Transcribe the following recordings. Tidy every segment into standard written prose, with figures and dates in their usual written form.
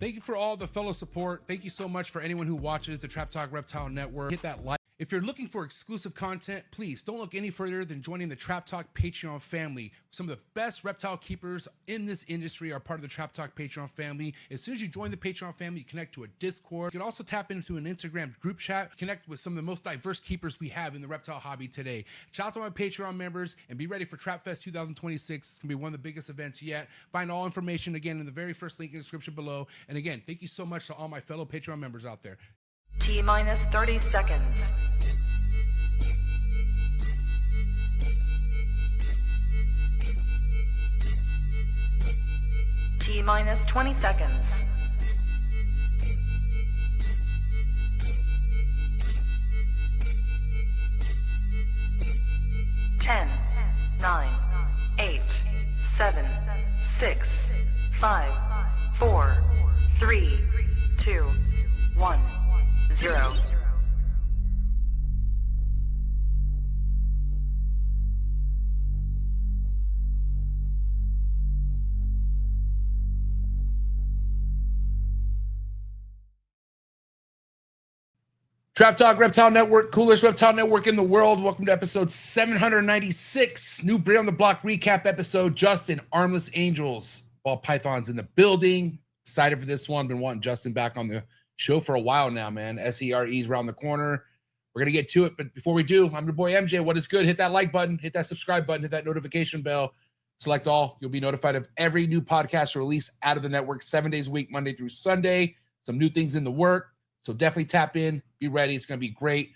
Thank you for all the fellow support. Thank you so much for anyone who watches the Trap Talk Reptile Network. Hit that like. If you're looking for exclusive content, please don't look any further than joining the Trap Talk Patreon family. Some of the best reptile keepers in this industry are part of the Trap Talk Patreon family. As soon as you join the Patreon family, you connect to a Discord. You can also tap into an Instagram group chat, connect with some of the most diverse keepers we have in the reptile hobby today. Shout out to my Patreon members and be ready for Trap Fest 2026. It's going to be one of the biggest events yet. Find all information again in the very first link in the description below. And again, thank you so much to all my fellow Patreon members out there. T-minus 30 seconds. T-minus 20 seconds. 10, 9, 8, 7, 6, 5, 4, 3, 2, 1, 0. Trap Talk Reptile Network, coolest reptile network in the world. Welcome to episode 796. New Breed on the Block recap episode. Justin, Armless Angels, Ball Pythons in the building. Excited for this one. Been wanting Justin back on the show for a while now, man. SERE's around the corner. We're going to get to it. But before we do, I'm your boy MJ. What is good? Hit that like button. Hit that subscribe button. Hit that notification bell. Select all. You'll be notified of every new podcast release out of the network 7 days a week, Monday through Sunday. Some new things in the work. So definitely tap in, be ready. It's going to be great.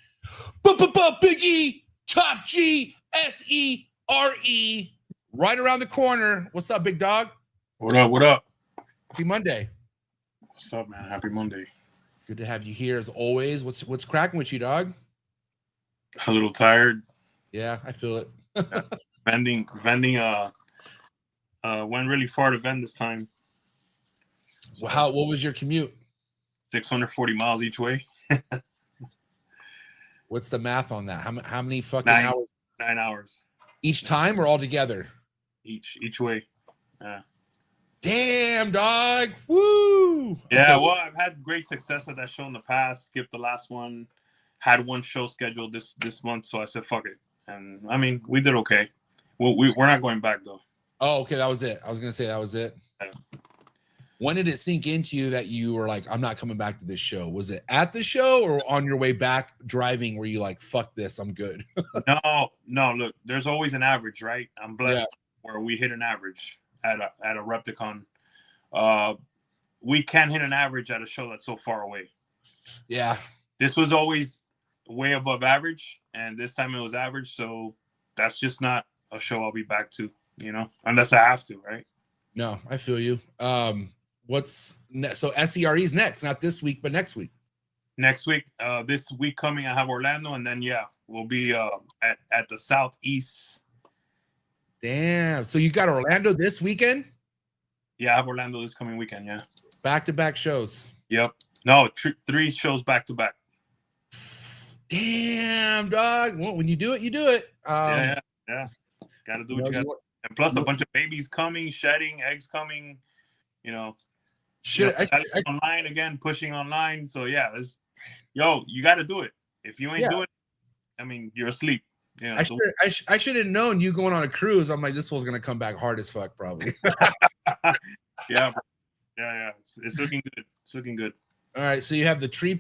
Big E, Top G, SERE, right around the corner. What's up, big dog? What up? What up? Happy Monday. What's up, man? Happy Monday. Good to have you here as always. What's cracking with you, dog? A little tired. Yeah, I feel it. Vending. Went really far to vend this time. So, what was your commute? 640 miles each way. What's the math on that? How many fucking hours? 9 hours. Each time or all together? Each way. Yeah. Damn, dog. Woo. Yeah, okay. Well, I've had great success at that show in the past. Skipped the last one. Had one show scheduled this month, so I said fuck it. And I mean, we did okay. We're not going back though. Oh, okay, that was it. I was gonna say that was it. Yeah. When did it sink into you that you were like, I'm not coming back to this show? Was it at the show or on your way back driving where you like, fuck this, I'm good? No, look, there's always an average, right? I'm blessed where we hit an average at a Repticon. We can't hit an average at a show that's so far away. Yeah. This was always way above average, and this time it was average, so that's just not a show I'll be back to, unless I have to, right? No, I feel you. So SERE's next, not this week, but next week. Next week, this week coming, I have Orlando, and then we'll be at the Southeast. Damn. So you got Orlando this weekend? Yeah, I have Orlando this coming weekend. Yeah. Back-to-back shows. Yep. No, 3 shows back-to-back. Damn, dog. Well, when you do it, you do it. Yeah. Got to do what you got. And plus, a bunch of babies coming, shedding, eggs coming. Online again, pushing online. So yeah, you got to do it. If you ain't doing it, I mean, you're asleep. I should have known you going on a cruise. I'm like, this one's gonna come back hard as fuck, probably. Yeah. It's looking good. It's looking good. All right, so you have the three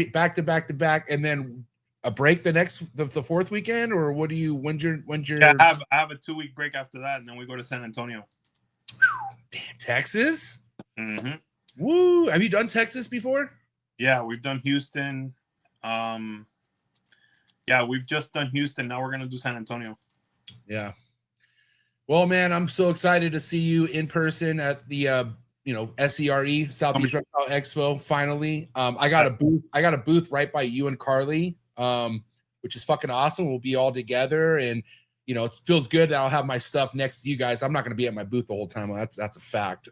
back to back, and then a break the fourth weekend, or what do you? When's your? Yeah, I have a 2-week break after that, and then we go to San Antonio. Damn, Texas. Mm-hmm. Woo! Have you done Texas before? Yeah, we've done Houston. Yeah, we've just done Houston. Now we're gonna do San Antonio. Yeah. Well, man, I'm so excited to see you in person at the SERE Southeast Reptile Expo. Finally, I got a booth right by you and Carly, which is fucking awesome. We'll be all together, and it feels good that I'll have my stuff next to you guys. I'm not going to be at my booth the whole time. That's a fact.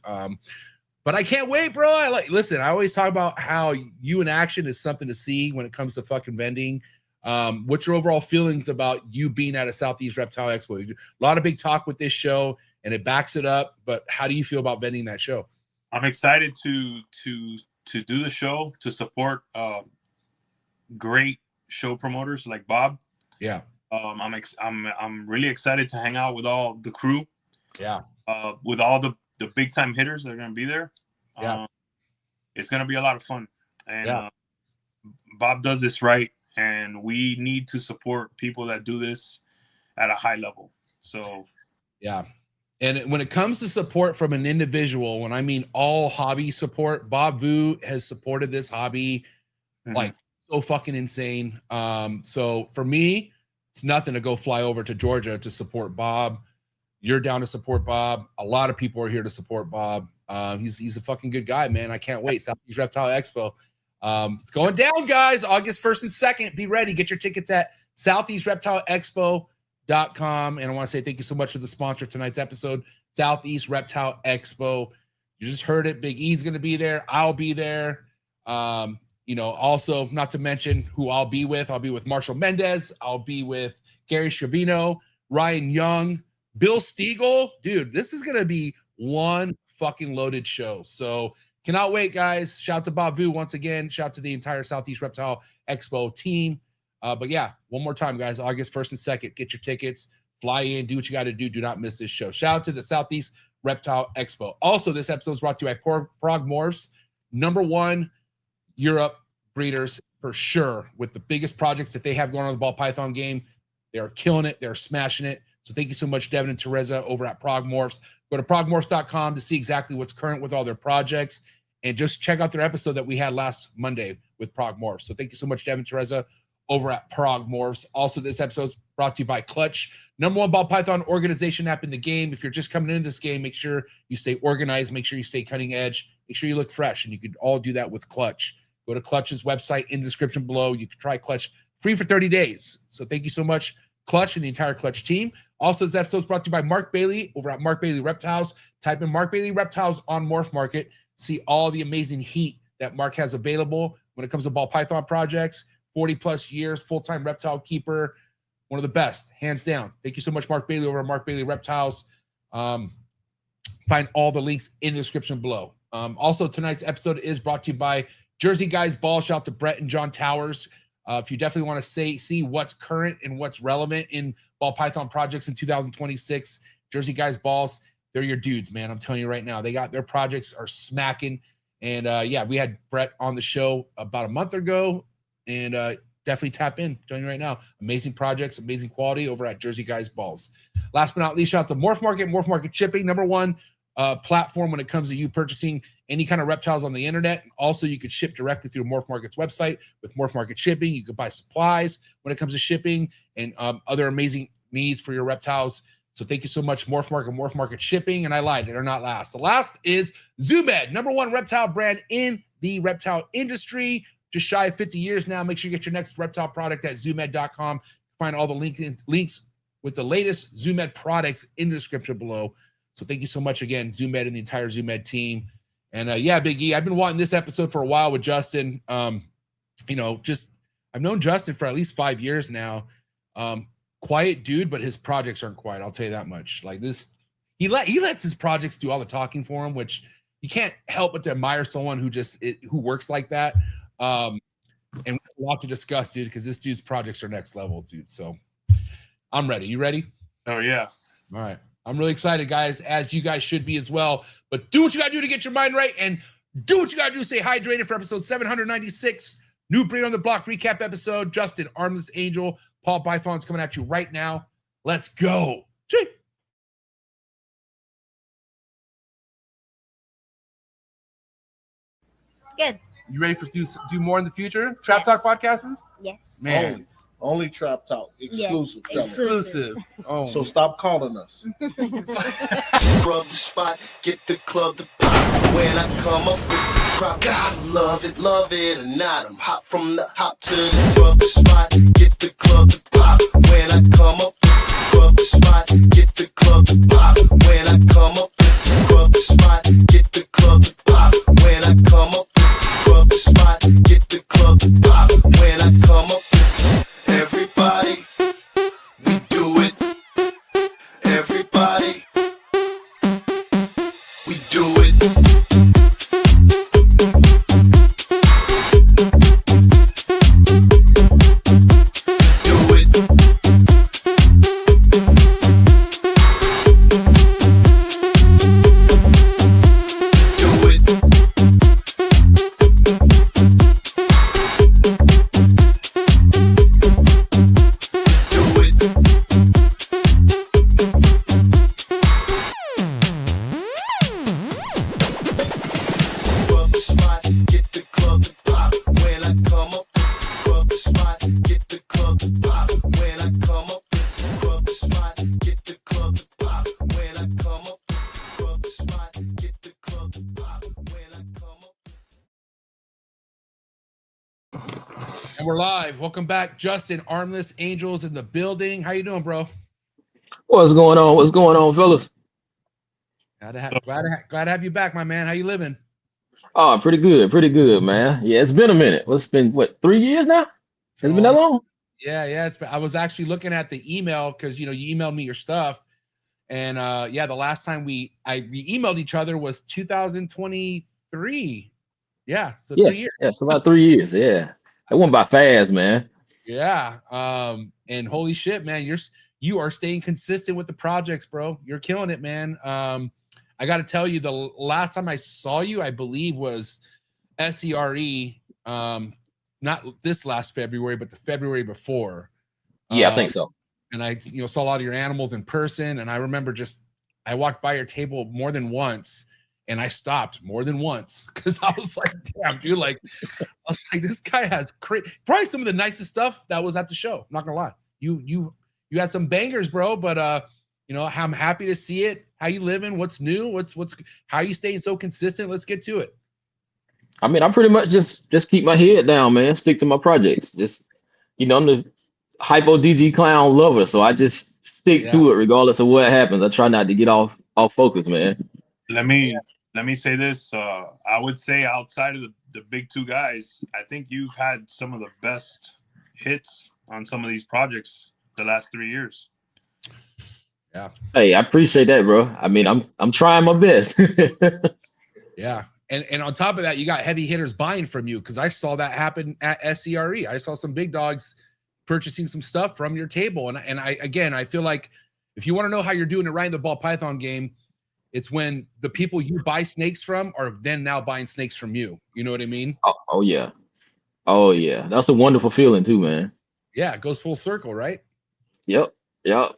But I can't wait, bro. Listen, I always talk about how you in action is something to see when it comes to fucking vending. What's your overall feelings about you being at a Southeast Reptile Expo? A lot of big talk with this show, and it backs it up. But how do you feel about vending that show? I'm excited to do the show, to support great show promoters like Bob. Yeah. I'm really excited to hang out with all the crew. Yeah. With all the big time hitters that are going to be there. Yeah. It's going to be a lot of fun. And yeah. Bob does this right, and we need to support people that do this at a high level. So, yeah. And when it comes to support from an individual, when I mean all hobby support, Bob Vu has supported this hobby like so fucking insane. So for me, it's nothing to go fly over to Georgia to support Bob. You're down to support Bob. A lot of people are here to support Bob. He's a fucking good guy, man. I can't wait. Southeast Reptile Expo. It's going down, guys. August 1st and 2nd. Be ready. Get your tickets at SoutheastReptileExpo.com. And I want to say thank you so much for the sponsor of tonight's episode, Southeast Reptile Expo. You just heard it. Big E's going to be there. I'll be there. Also, not to mention who I'll be with Marshall Mendez. I'll be with Gary Schiavino, Ryan Young, Bill Stiegel. Dude, this is going to be one fucking loaded show. So cannot wait, guys. Shout out to Bob Vu once again. Shout out to the entire Southeast Reptile Expo team. But yeah, one more time, guys, August 1st and 2nd, get your tickets, fly in, do what you got to do. Do not miss this show. Shout out to the Southeast Reptile Expo. Also, this episode is brought to you by PRAGUE MORPHs, #1 Europe breeders for sure, with the biggest projects that they have going on in the ball python game. They are killing it. They're smashing it. So thank you so much, Devin and Teresa over at PRAGUE MORPHs. Go to PRAGUEMORPHs.com to see exactly what's current with all their projects, and just check out their episode that we had last Monday with PRAGUE MORPHs. So thank you so much, Devin and Teresa over at PRAGUE MORPHs. Also, this episode is brought to you by Clutch, #1 ball python organization app in the game. If you're just coming into this game, make sure you stay organized, make sure you stay cutting edge, make sure you look fresh, and you can all do that with Clutch. Go to Clutch's website in the description below. You can try Clutch free for 30 days. So thank you so much, Clutch and the entire Clutch team. Also, this episode is brought to you by Mark Bailey over at Mark Bailey Reptiles. Type in Mark Bailey Reptiles on Morph Market. See all the amazing heat that Mark has available when it comes to ball python projects. 40 plus years, full-time reptile keeper, one of the best, hands down. Thank you so much, Mark Bailey over at Mark Bailey Reptiles. Find all the links in the description below. Also, tonight's episode is brought to you by Jersey Guys Ball. Shout out to Brett and John Towers. If you definitely want to see what's current and what's relevant in ball python projects in 2026, Jersey Guys Balls, they're your dudes, man. I'm telling you right now, they got their projects are smacking. And yeah, we had Brett on the show about a month ago, and definitely tap in. I'm telling you right now, amazing projects, amazing quality over at Jersey Guys Balls. Last but not least, shout out to Morph Market, Morph Market Shipping, #1 platform when it comes to you purchasing any kind of reptiles on the internet. Also, you could ship directly through Morph Market's website with Morph Market Shipping. You could buy supplies when it comes to shipping and other amazing needs for your reptiles. So thank you so much, Morph Market, Morph Market Shipping. And I lied, they're not last. The last is Zoomed, #1 reptile brand in the reptile industry. Just shy of 50 years now. Make sure you get your next reptile product at zoomed.com. Find all the links with the latest Zoomed products in the description below. So thank you so much again, Zoomed and the entire Zoomed team. And yeah, Big E, I've been wanting this episode for a while with Justin. I've known Justin for at least 5 years now. Quiet dude, but his projects aren't quiet. I'll tell you that much. Like this, he lets his projects do all the talking for him, which you can't help but to admire someone who works like that. And we have a lot to discuss, dude, because this dude's projects are next level, dude. So I'm ready. You ready? Oh yeah. All right. I'm really excited, guys, as you guys should be as well. But do what you got to do to get your mind right, and do what you got to do to stay hydrated for episode 796, new Breed on the Block recap episode. Justin, Armless Angel, Paul Python's coming at you right now. Let's go. Gee. Good. You ready for do more in the future? Trap Talk podcasts? Yes. Man. Only Trap Talk. Exclusive. Yes. Exclusive. Oh. So stop calling us. Rub the spot, get the club to pop. When I come up with the crop, gotta love it or not. I'm hot from the hop to the rub the spot, get the club to pop. When I come up with the rub the spot, get the club to pop. When I come up with the rub the spot, get the club to pop. When I come up with the rub the spot, get the club to pop. When I come up with everybody, we do it. Everybody, we do it. And we're live. Welcome back, Justin. Armless Angels in the building. How you doing, bro? What's going on? What's going on, fellas? Glad to have you back, my man. How you living? Oh, pretty good, man. Yeah, it's been a minute. It's been what, 3 years now? It's been that long? Yeah. I was actually looking at the email because you emailed me your stuff, and yeah, the last time we emailed each other was 2023. Yeah, so 3 years. Yeah, it's about 3 years. Yeah, it went by fast, man. Yeah. And holy shit, man, you are staying consistent with the projects, bro. You're killing it, man. I got to tell you, the last time I saw you, I believe was SERE. Not this last February, but the February before. Yeah, I think so. And I, saw a lot of your animals in person. And I remember I walked by your table more than once, and I stopped more than once because I was like, damn, dude, I was like, this guy has probably some of the nicest stuff that was at the show. I'm not gonna lie. You had some bangers, bro, but I'm happy to see it. How you living? What's new? How you staying so consistent? Let's get to it. I mean, I pretty much just keep my head down, man. Stick to my projects. Just, I'm the hypo DG clown lover, so I just stick to it regardless of what happens. I try not to get off focus, man. Let me say this. I would say outside of the big two guys, I think you've had some of the best hits on some of these projects the last 3 years. Yeah. Hey, I appreciate that, bro. I mean, I'm trying my best. Yeah. And on top of that, you got heavy hitters buying from you, because I saw that happen at SERE. I saw some big dogs purchasing some stuff from your table. And I feel like if you want to know how you're doing it right in the ball python game, it's when the people you buy snakes from are then now buying snakes from you. You know what I mean? Oh yeah. Oh yeah. That's a wonderful feeling too, man. Yeah, it goes full circle, right? Yep. Yeah.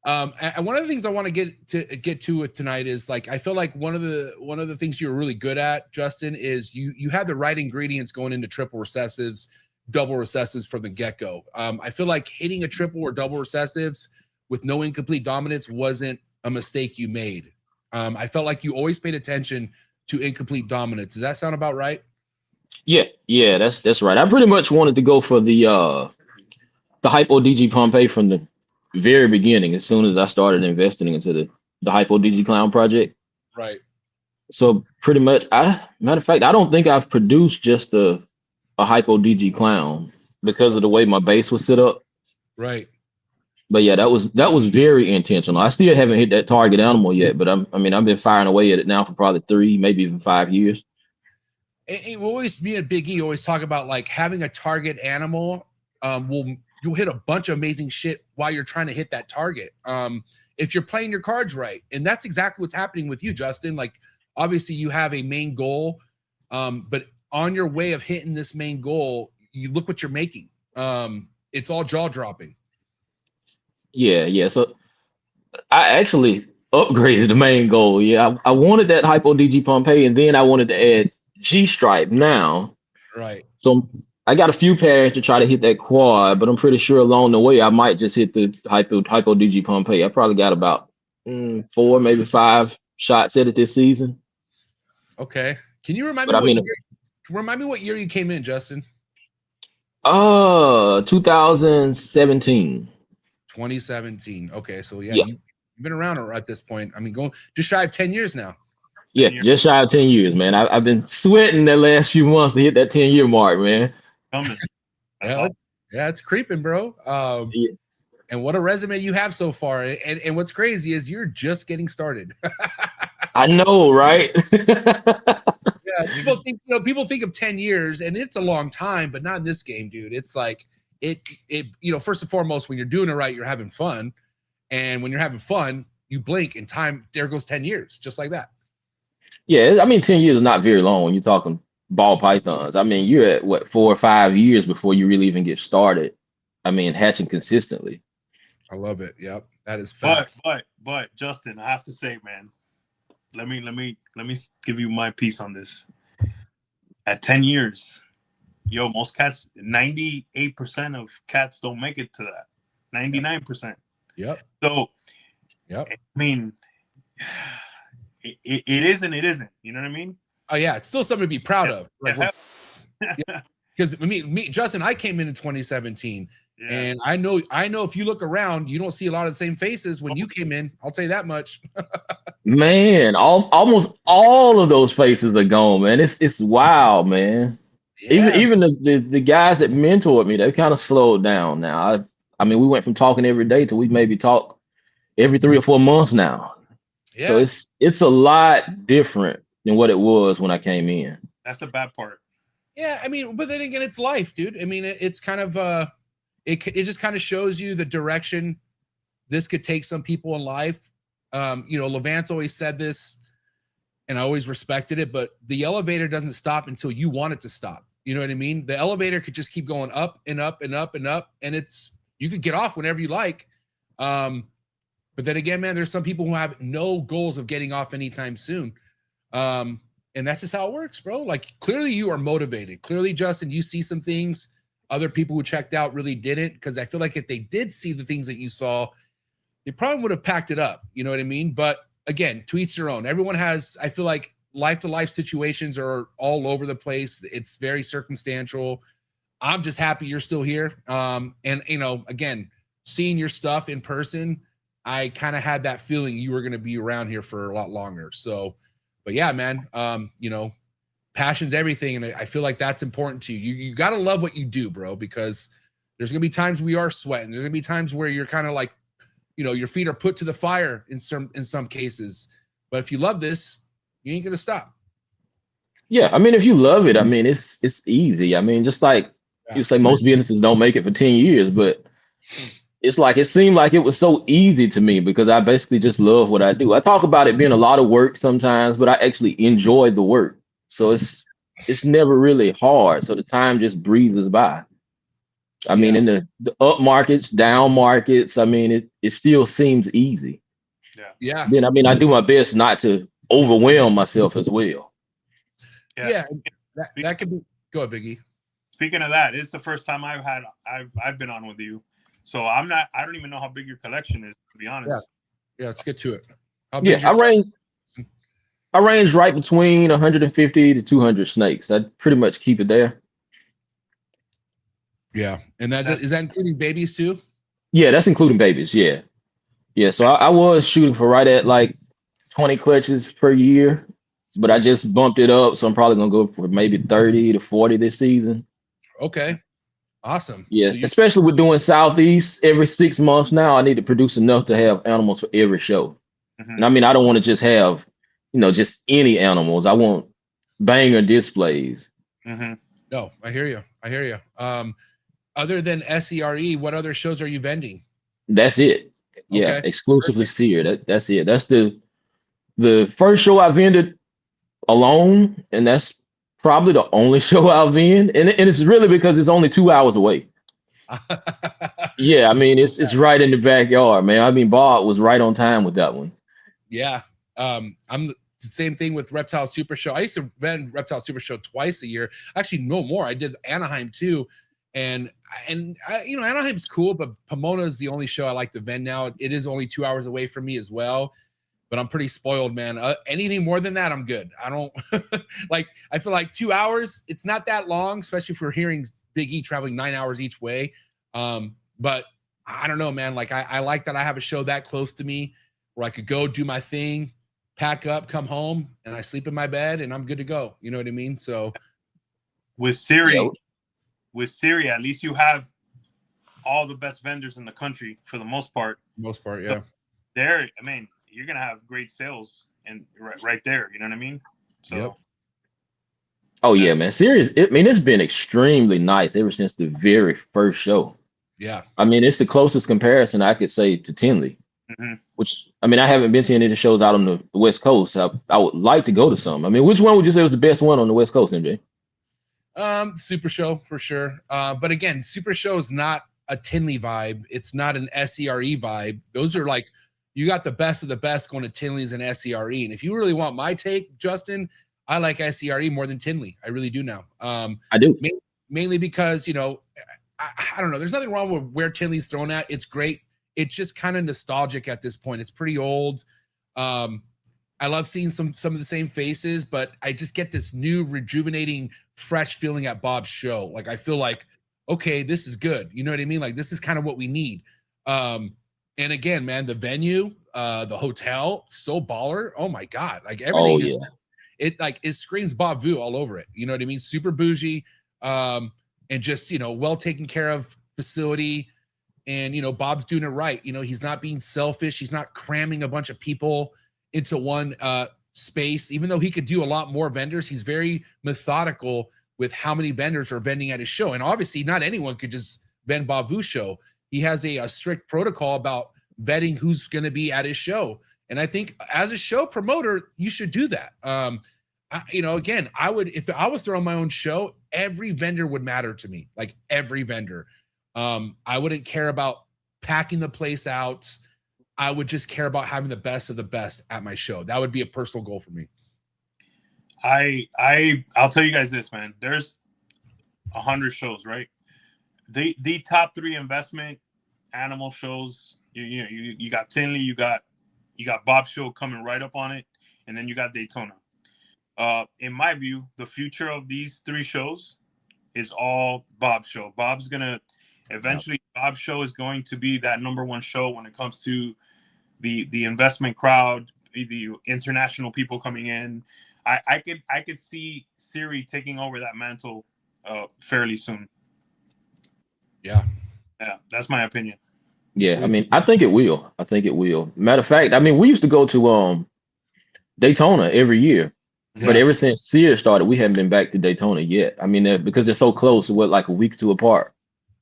And one of the things I want to get to it tonight is, like, I feel like one of the things you're really good at, Justin, is you had the right ingredients going into triple recessives, double recessives from the get-go. I feel like hitting a triple or double recessives with no incomplete dominance wasn't a mistake you made. I felt like you always paid attention to incomplete dominance. Does that sound about right? Yeah, that's right. I pretty much wanted to go for the hypo DG Pompeii from the very beginning, as soon as I started investing into the hypo DG clown project. Right. So pretty much, matter of fact, I don't think I've produced just a hypo DG clown because of the way my base was set up. Right. But yeah, that was very intentional. I still haven't hit that target animal yet, but I've been firing away at it now for probably 3, maybe even 5 years. And we'll always be a Big E always talk about, like, having a target animal you'll hit a bunch of amazing shit while you're trying to hit that target. If you're playing your cards right. And that's exactly what's happening with you, Justin. Like, obviously you have a main goal, but on your way of hitting this main goal, you look what you're making. It's all jaw dropping. Yeah. So I actually upgraded the main goal. Yeah, I wanted that hypo DG Pompeii, and then I wanted to add G stripe now. Right. So I got a few pairs to try to hit that quad, but I'm pretty sure along the way I might just hit the hypo DG Pompeii. I probably got about 4, maybe 5 shots at it this season. Okay. Can you remind me what year you came in, Justin? 2017. 2017. Okay, so yeah. You've been around at this point. I mean, going just shy of 10 years now. Yeah, just shy of 10 years, man. I've been sweating the last few months to hit that 10-year mark, man. It's creeping, bro. And what a resume you have so far. And what's crazy is you're just getting started. I know, right? Yeah, people think of 10 years, and it's a long time, but not in this game, dude. It's like first and foremost, when you're doing it right, you're having fun. And when you're having fun, you blink and time, there goes 10 years, just like that. Yeah, 10 years is not very long when you're talking ball pythons. You're at what, 4 or 5 years before you really even get started. Hatching consistently. I love it. Yep, that is fact. But Justin, I have to say, man, let me give you my piece on this. At 10 years, most cats, 98% of cats don't make it to that. 99%. Yep. So, yep. It is and it isn't. You know what I mean? Oh yeah, it's still something to be proud of. Like, yeah. because me, Justin, I came in 2017, and I know if you look around, you don't see a lot of the same faces when you came in. I'll tell you that much. Man, almost all of those faces are gone, man. It's wild, man. Yeah. Even the guys that mentored me, they kind of slowed down now. I mean, we went from talking every day to we maybe talk every 3 or 4 months now. Yeah. So it's a lot different than what it was when I came in. That's the bad part. Yeah, I mean, but then again, it's life, dude. I mean, it's kind of it just kind of shows you the direction this could take some people in life. You know, Levant's always said this, and I always respected it, but the elevator doesn't stop until you want it to stop. You know what I mean? The elevator could just keep going up and up and up and up, and you could get off whenever you like. But then again, man, there's some people who have no goals of getting off anytime soon. And that's just how it works, bro. Like, clearly you are motivated. Clearly, Justin, you see some things other people who checked out really didn't, because I feel like if they did see the things that you saw, they probably would have packed it up. You know what I mean? But again, to each their own. Everyone has, I feel like, life-to-life situations are all over the place. It's very circumstantial. I'm just happy you're still here. And, you know, again, seeing your stuff in person, I kind of had that feeling you were going to be around here for a lot longer. So, but yeah, man, you know, passion's everything. And I feel like that's important to you. You got to love what you do, bro, because there's going to be times we are sweating. There's going to be times where you're kind of like, you know, your feet are put to the fire in some cases. But if you love this, you ain't going to stop. Yeah, I mean, if you love it, I mean, it's easy. I mean, just like you say, most businesses don't make it for 10 years, but it's like, it seemed like it was so easy to me because I basically just love what I do. I talk about it being a lot of work sometimes, but I actually enjoy the work. So it's never really hard. So the time just breezes by. I mean, in the up markets, down markets, I mean, it still seems easy. Yeah. Then, I mean, I do my best not to overwhelm myself as well. Yeah. That could be, go ahead, Biggie. Speaking of that, it's the first time I've been on with you. So I don't even know how big your collection is, to be honest. Yeah, let's get to it. I range right between 150 to 200 snakes. I pretty much keep it there. Yeah. And is that including babies too? Yeah, that's including babies. Yeah. Yeah. So I was shooting for right at like 20 clutches per year, but I just bumped it up. So I'm probably going to go for maybe 30 to 40 this season. Okay. Awesome. Yeah. So especially with doing Southeast every 6 months now, I need to produce enough to have animals for every show. Mm-hmm. And I mean, I don't want to just have, just any animals. I want banger displays. Mm-hmm. No, I hear you. Other than SERE, what other shows are you vending? That's it. Yeah, Okay. exclusively SERE. That's it. That's the first show I vended alone, and that's probably the only show I've vended. And it's really because it's only 2 hours away. Yeah, I mean, it's right in the backyard, man. I mean, Bob was right on time with that one. Yeah. I'm the same thing with Reptile Super Show. I used to vend Reptile Super Show twice a year. Actually, no more. I did Anaheim too. And Anaheim's cool, but Pomona is the only show I like to vend now. It is only 2 hours away from me as well, but I'm pretty spoiled, man. Anything more than that, I'm good. I don't I feel like 2 hours, it's not that long, especially if we're hearing Big E traveling 9 hours each way. But I don't know, man. Like I like that I have a show that close to me where I could go do my thing, pack up, come home, and I sleep in my bed and I'm good to go. You know what I mean? So with SERE, at least you have all the best vendors in the country for the most part. Yeah. So there, I mean, you're gonna have great sales and right there. You know what I mean? So. Yep. Oh yeah, man. SERE, it's been extremely nice ever since the very first show. Yeah. I mean, it's the closest comparison I could say to Tinley. Mm-hmm. Which, I mean, I haven't been to any of the shows out on the West Coast. I would like to go to some. I mean, which one would you say was the best one on the West Coast, MJ? Super Show for sure. But again, Super Show is not a Tinley vibe. It's not an SERE vibe. Those are like, you got the best of the best going to Tinley's and SERE. And if you really want my take, Justin, I like SERE more than Tinley. I really do now. I do. Mainly because, I don't know. There's nothing wrong with where Tinley's thrown at. It's great. It's just kind of nostalgic at this point. It's pretty old. I love seeing some of the same faces, but I just get this new rejuvenating, fresh feeling at Bob's show. Like I feel like, okay, this is good. You know what I mean? Like this is kind of what we need. And again, man, the venue, the hotel, so baller. Oh my God. Like everything. Oh yeah. It screams Bob Vu all over it. You know what I mean? Super bougie. And just, well taken care of facility. And, Bob's doing it right. He's not being selfish. He's not cramming a bunch of people into one space. Even though he could do a lot more vendors, he's very methodical with how many vendors are vending at his show. And obviously not anyone could just vend Bob Vu's show. He has a strict protocol about vetting who's going to be at his show. And I think as a show promoter, you should do that. Again, if I was throwing my own show, every vendor would matter to me, like every vendor. I wouldn't care about packing the place out. I would just care about having the best of the best at my show. That would be a personal goal for me. I'll tell you guys this, man. There's 100 shows, right? The top 3 investment animal shows. You got Tinley, you got Bob's show coming right up on it, and then you got Daytona. In my view, the future of these 3 shows is all Bob's show. Bob's gonna eventually. Bob's show is going to be that #1 show when it comes to the investment crowd, the international people coming in. I could see Siri taking over that mantle fairly soon. Yeah, that's my opinion. Yeah, I mean, I think it will. Matter of fact, I mean, we used to go to Daytona every year, but ever since Sears started, we haven't been back to Daytona yet. I mean, because they're so close, we're like a week or 2 apart.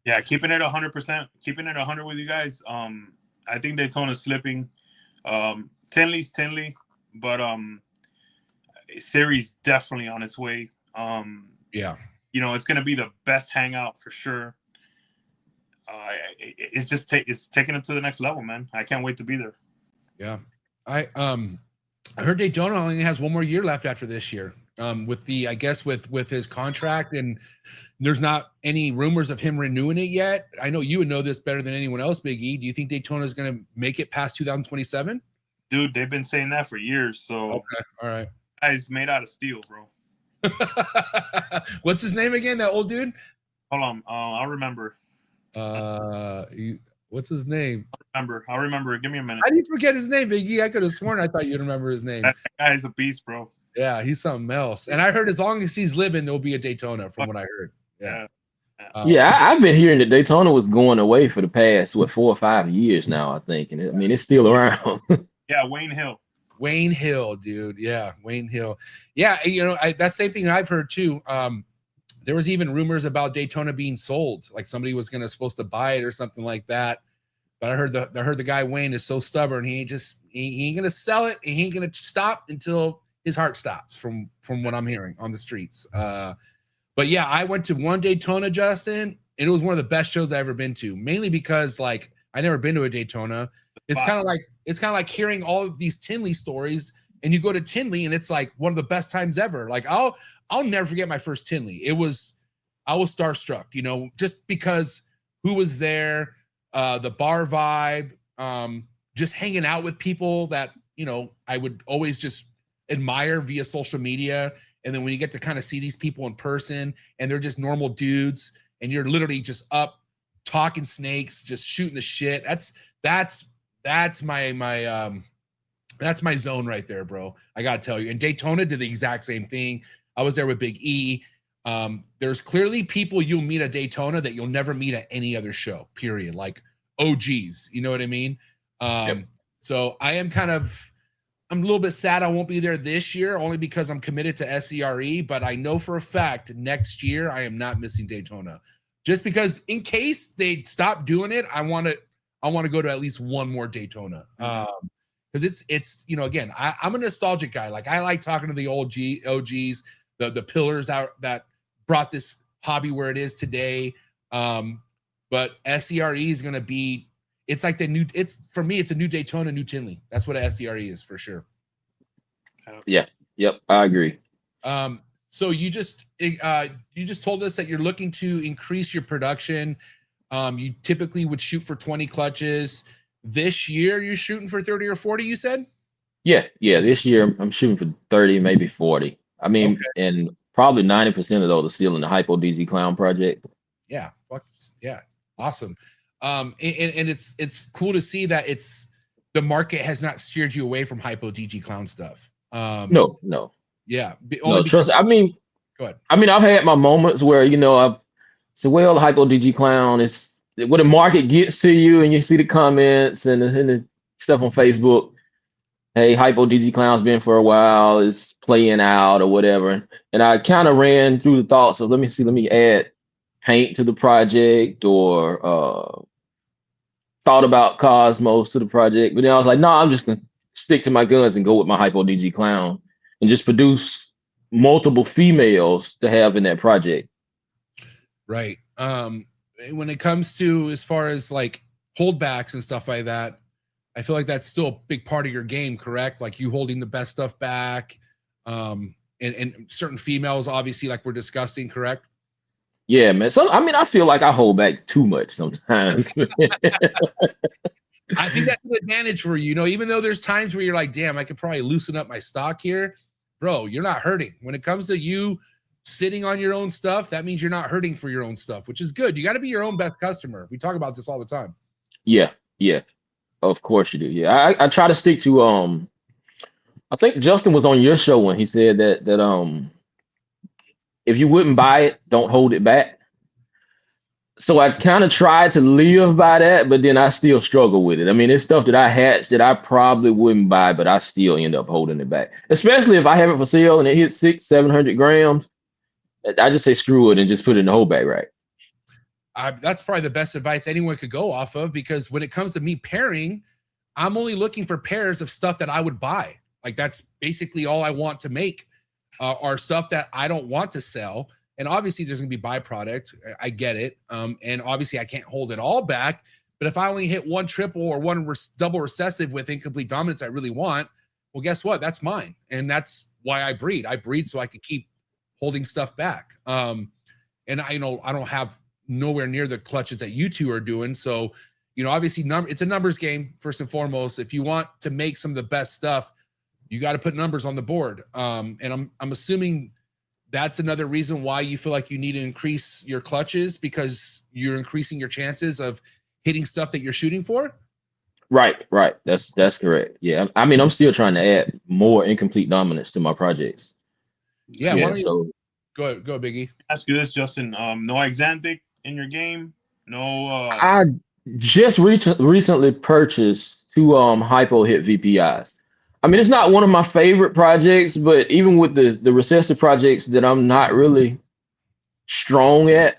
Yeah, keeping it 100%, keeping it 100 with you guys. I think Daytona's slipping. Tinley's Tinley, but Siri's definitely on its way. It's gonna be the best hangout for sure. It's taking it to the next level, man. I can't wait to be there. Yeah, I heard Daytona only has 1 more year left after this year. With his contract, and there's not any rumors of him renewing it yet. I know you would know this better than anyone else, Big E. Do you think Daytona is going to make it past 2027? Dude, they've been saying that for years. So okay, all right. Guy's made out of steel, bro. What's his name again? That old dude? Hold on, I'll remember. What's his name? I'll remember. Give me a minute. How do you forget his name, Big E? I could have sworn I thought you'd remember his name. That guy's a beast, bro. Yeah, he's something else. And I heard as long as he's living, there'll be a Daytona, from what I heard. Yeah. I've been hearing that Daytona was going away for the past 4 or 5 years now, I think. And it's still around. Yeah, Wayne Hill, dude. Yeah, Wayne Hill. Yeah, that same thing I've heard too. There was even rumors about Daytona being sold, like somebody was supposed to buy it or something like that. But I heard the guy Wayne is so stubborn, he ain't gonna sell it, and he ain't gonna stop until his heart stops, from what I'm hearing on the streets. But yeah, I went to one Daytona, Justin, and it was one of the best shows I ever been to, mainly because like I never been to a Daytona. It's kind of like hearing all of these Tinley stories, and you go to Tinley and it's like one of the best times ever. Like I'll never forget my first Tinley. I was starstruck, just because who was there, the bar vibe, just hanging out with people that, I would always just admire via social media. And then when you get to kind of see these people in person and they're just normal dudes and you're literally just up talking snakes, just shooting the shit. That's my zone right there, bro. I got to tell you. And Daytona did the exact same thing. I was there with Big E. There's clearly people you'll meet at Daytona that you'll never meet at any other show, period. Like OGs, you know what I mean? So I'm a little bit sad I won't be there this year, only because I'm committed to SERE, but I know for a fact next year I am not missing Daytona. Just because in case they stop doing it, I want to go to at least one more Daytona. Because it's again, I'm a nostalgic guy. Like I like talking to the old OGs, the pillars out that brought this hobby where it is today. But SERE is going to be, it's like for me, it's a new Daytona, new Tinley. That's what a SERE is for sure. Yeah. Yep. I agree. So you just told us that you're looking to increase your production. You typically would shoot for 20 clutches. This year you're shooting for 30 or 40, you said? Yeah, yeah. This year I'm shooting for 30, maybe 40. I mean, Okay. and probably 90% of those are still in the Hypo DG Clown project. Yeah. Yeah. Awesome. And it's cool to see that the market has not steered you away from Hypo DG Clown stuff. No, no, Yeah. no. Trust. I mean, go ahead. I've had my moments where I've said, well, the Hypo DG Clown is when the market gets to you, and you see the comments and the stuff on Facebook. Hey, Hypo DG Clown's been for a while, it's playing out or whatever. And I kind of ran through the thoughts of let me add paint to the project, or thought about Cosmos to the project. But then I was like, no, I'm just gonna stick to my guns and go with my Hypo DG Clown and just produce multiple females to have in that project. Right. When it comes to as far as like holdbacks and stuff like that, I feel like that's still a big part of your game, correct? Like you holding the best stuff back, and certain females, obviously, like we're discussing, correct? Yeah, man. So I mean, I feel like I hold back too much sometimes. I think that's an advantage for you. Even though there's times where you're like, damn, I could probably loosen up my stock here, bro. You're not hurting. When it comes to you sitting on your own stuff, that means you're not hurting for your own stuff, which is good. You got to be your own best customer. We talk about this all the time. Yeah, yeah. Of course you do. Yeah, I try to stick to I think Justin was on your show when he said that if you wouldn't buy it, don't hold it back. So I kind of tried to live by that, but then I still struggle with it. I mean, it's stuff that I hatched that I probably wouldn't buy, but I still end up holding it back. Especially if I have it for sale and it hits 600-700 grams. I just say screw it and just put it in the holdback rack. That's probably the best advice anyone could go off of, because when it comes to me pairing, I'm only looking for pairs of stuff that I would buy. Like that's basically all I want to make, are stuff that I don't want to sell. And obviously there's going to be byproduct. I get it. And obviously I can't hold it all back, but if I only hit one triple or one double recessive with incomplete dominance I really want, well, guess what? That's mine. And that's why I breed. I breed so I could keep holding stuff back. And I don't have nowhere near the clutches that you two are doing. So, obviously it's a numbers game first and foremost. If you want to make some of the best stuff, you got to put numbers on the board. And I'm assuming that's another reason why you feel like you need to increase your clutches, because you're increasing your chances of hitting stuff that you're shooting for. Right. That's correct. Yeah. I mean, I'm still trying to add more incomplete dominance to my projects. Yeah. Yeah. So go Biggie. Ask you this, Justin. No Exantic in your game? No. I just recently purchased 2 hypo hit VPIs. I mean, it's not one of my favorite projects, but even with the recessive projects that I'm not really strong at,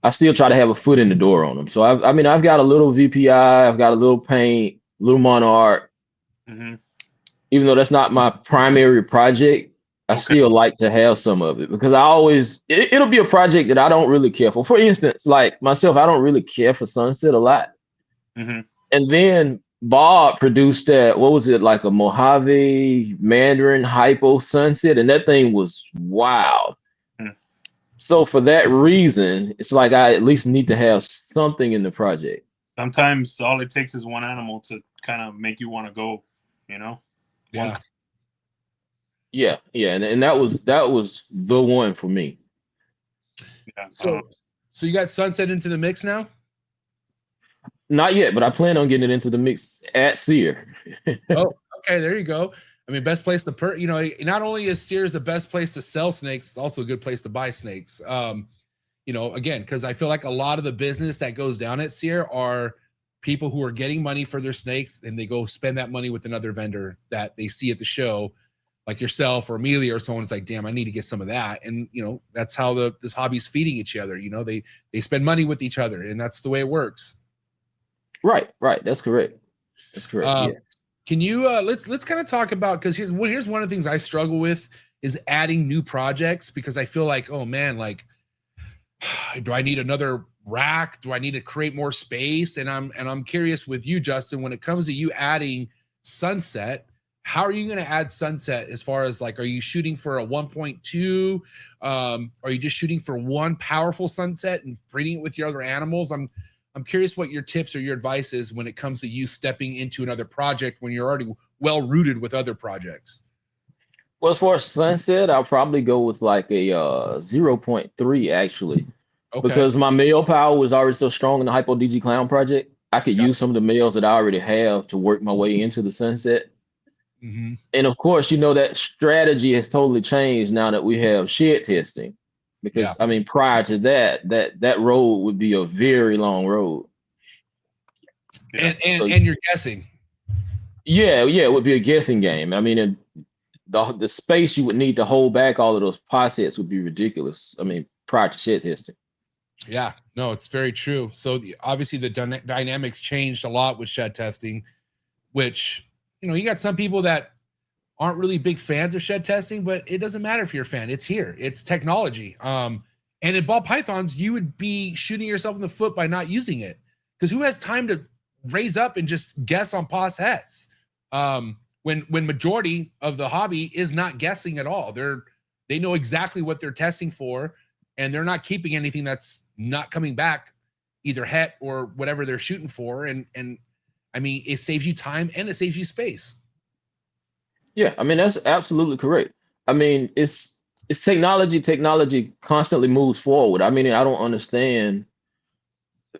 I still try to have a foot in the door on them. So I've got a little VPI, I've got a little paint, a little Monarch. Mm-hmm. Even though that's not my primary project, I still like to have some of it, because it'll be a project that I don't really care for. For instance, like myself, I don't really care for Sunset a lot. Mm-hmm. And then Bob produced that, what was it, like a Mojave Mandarin Hypo Sunset, and that thing was wild. Mm. So for that reason, it's like I at least need to have something in the project. Sometimes all it takes is one animal to kind of make you want to go, Yeah. Yeah, and that was the one for me. Yeah. So you got Sunset into the mix now? Not yet, but I plan on getting it into the mix at Sear. Oh, okay, there you go. I mean, best place to not only is Sears the best place to sell snakes, it's also a good place to buy snakes. Again, because I feel like a lot of the business that goes down at Sear are people who are getting money for their snakes, and they go spend that money with another vendor that they see at the show, like yourself or Amelia or someone. It's like, damn, I need to get some of that. And that's how this hobby's feeding each other. They spend money with each other, and that's the way it works. Right. That's correct. Yeah. Can you let's kind of talk about, because here's one of the things I struggle with is adding new projects, because I feel like, oh man, like, do I need another rack? Do I need to create more space? And I'm curious with you, Justin, when it comes to you adding Sunset, how are you going to add Sunset as far as like, are you shooting for a 1.2? Are you just shooting for one powerful Sunset and breeding it with your other animals? I'm I'm curious what your tips or your advice is when it comes to you stepping into another project when you're already well rooted with other projects. Well, as far as sunset, I'll probably go with like a 0.3 actually, Okay. because my male power was already so strong in the Hypo DG Clown project. I could Got use some of the males that I already have to work my way into the sunset. Mm-hmm. And of course, you know, that strategy has totally changed now that we have shed testing. Because Yeah. I mean, prior to that road would be a very long road. Yeah. And you're guessing. Yeah, it would be a guessing game. I mean, and the space you would need to hold back all of those posets would be ridiculous. I mean, prior to shed testing. Yeah, no, it's very true. So obviously the dynamics changed a lot with shed testing, which, you know, you got some people that aren't really big fans of shed testing, but it doesn't matter if you're a fan. It's here. It's technology. And in ball pythons, you would be shooting yourself in the foot by not using it, because who has time to raise up and just guess on posets? When majority of the hobby is not guessing at all. They know exactly what they're testing for, and they're not keeping anything that's not coming back, either het or whatever they're shooting for. And I mean, it saves you time and it saves you space. Yeah, I mean, that's absolutely correct. I mean, it's technology. Technology constantly moves forward. I mean, I don't understand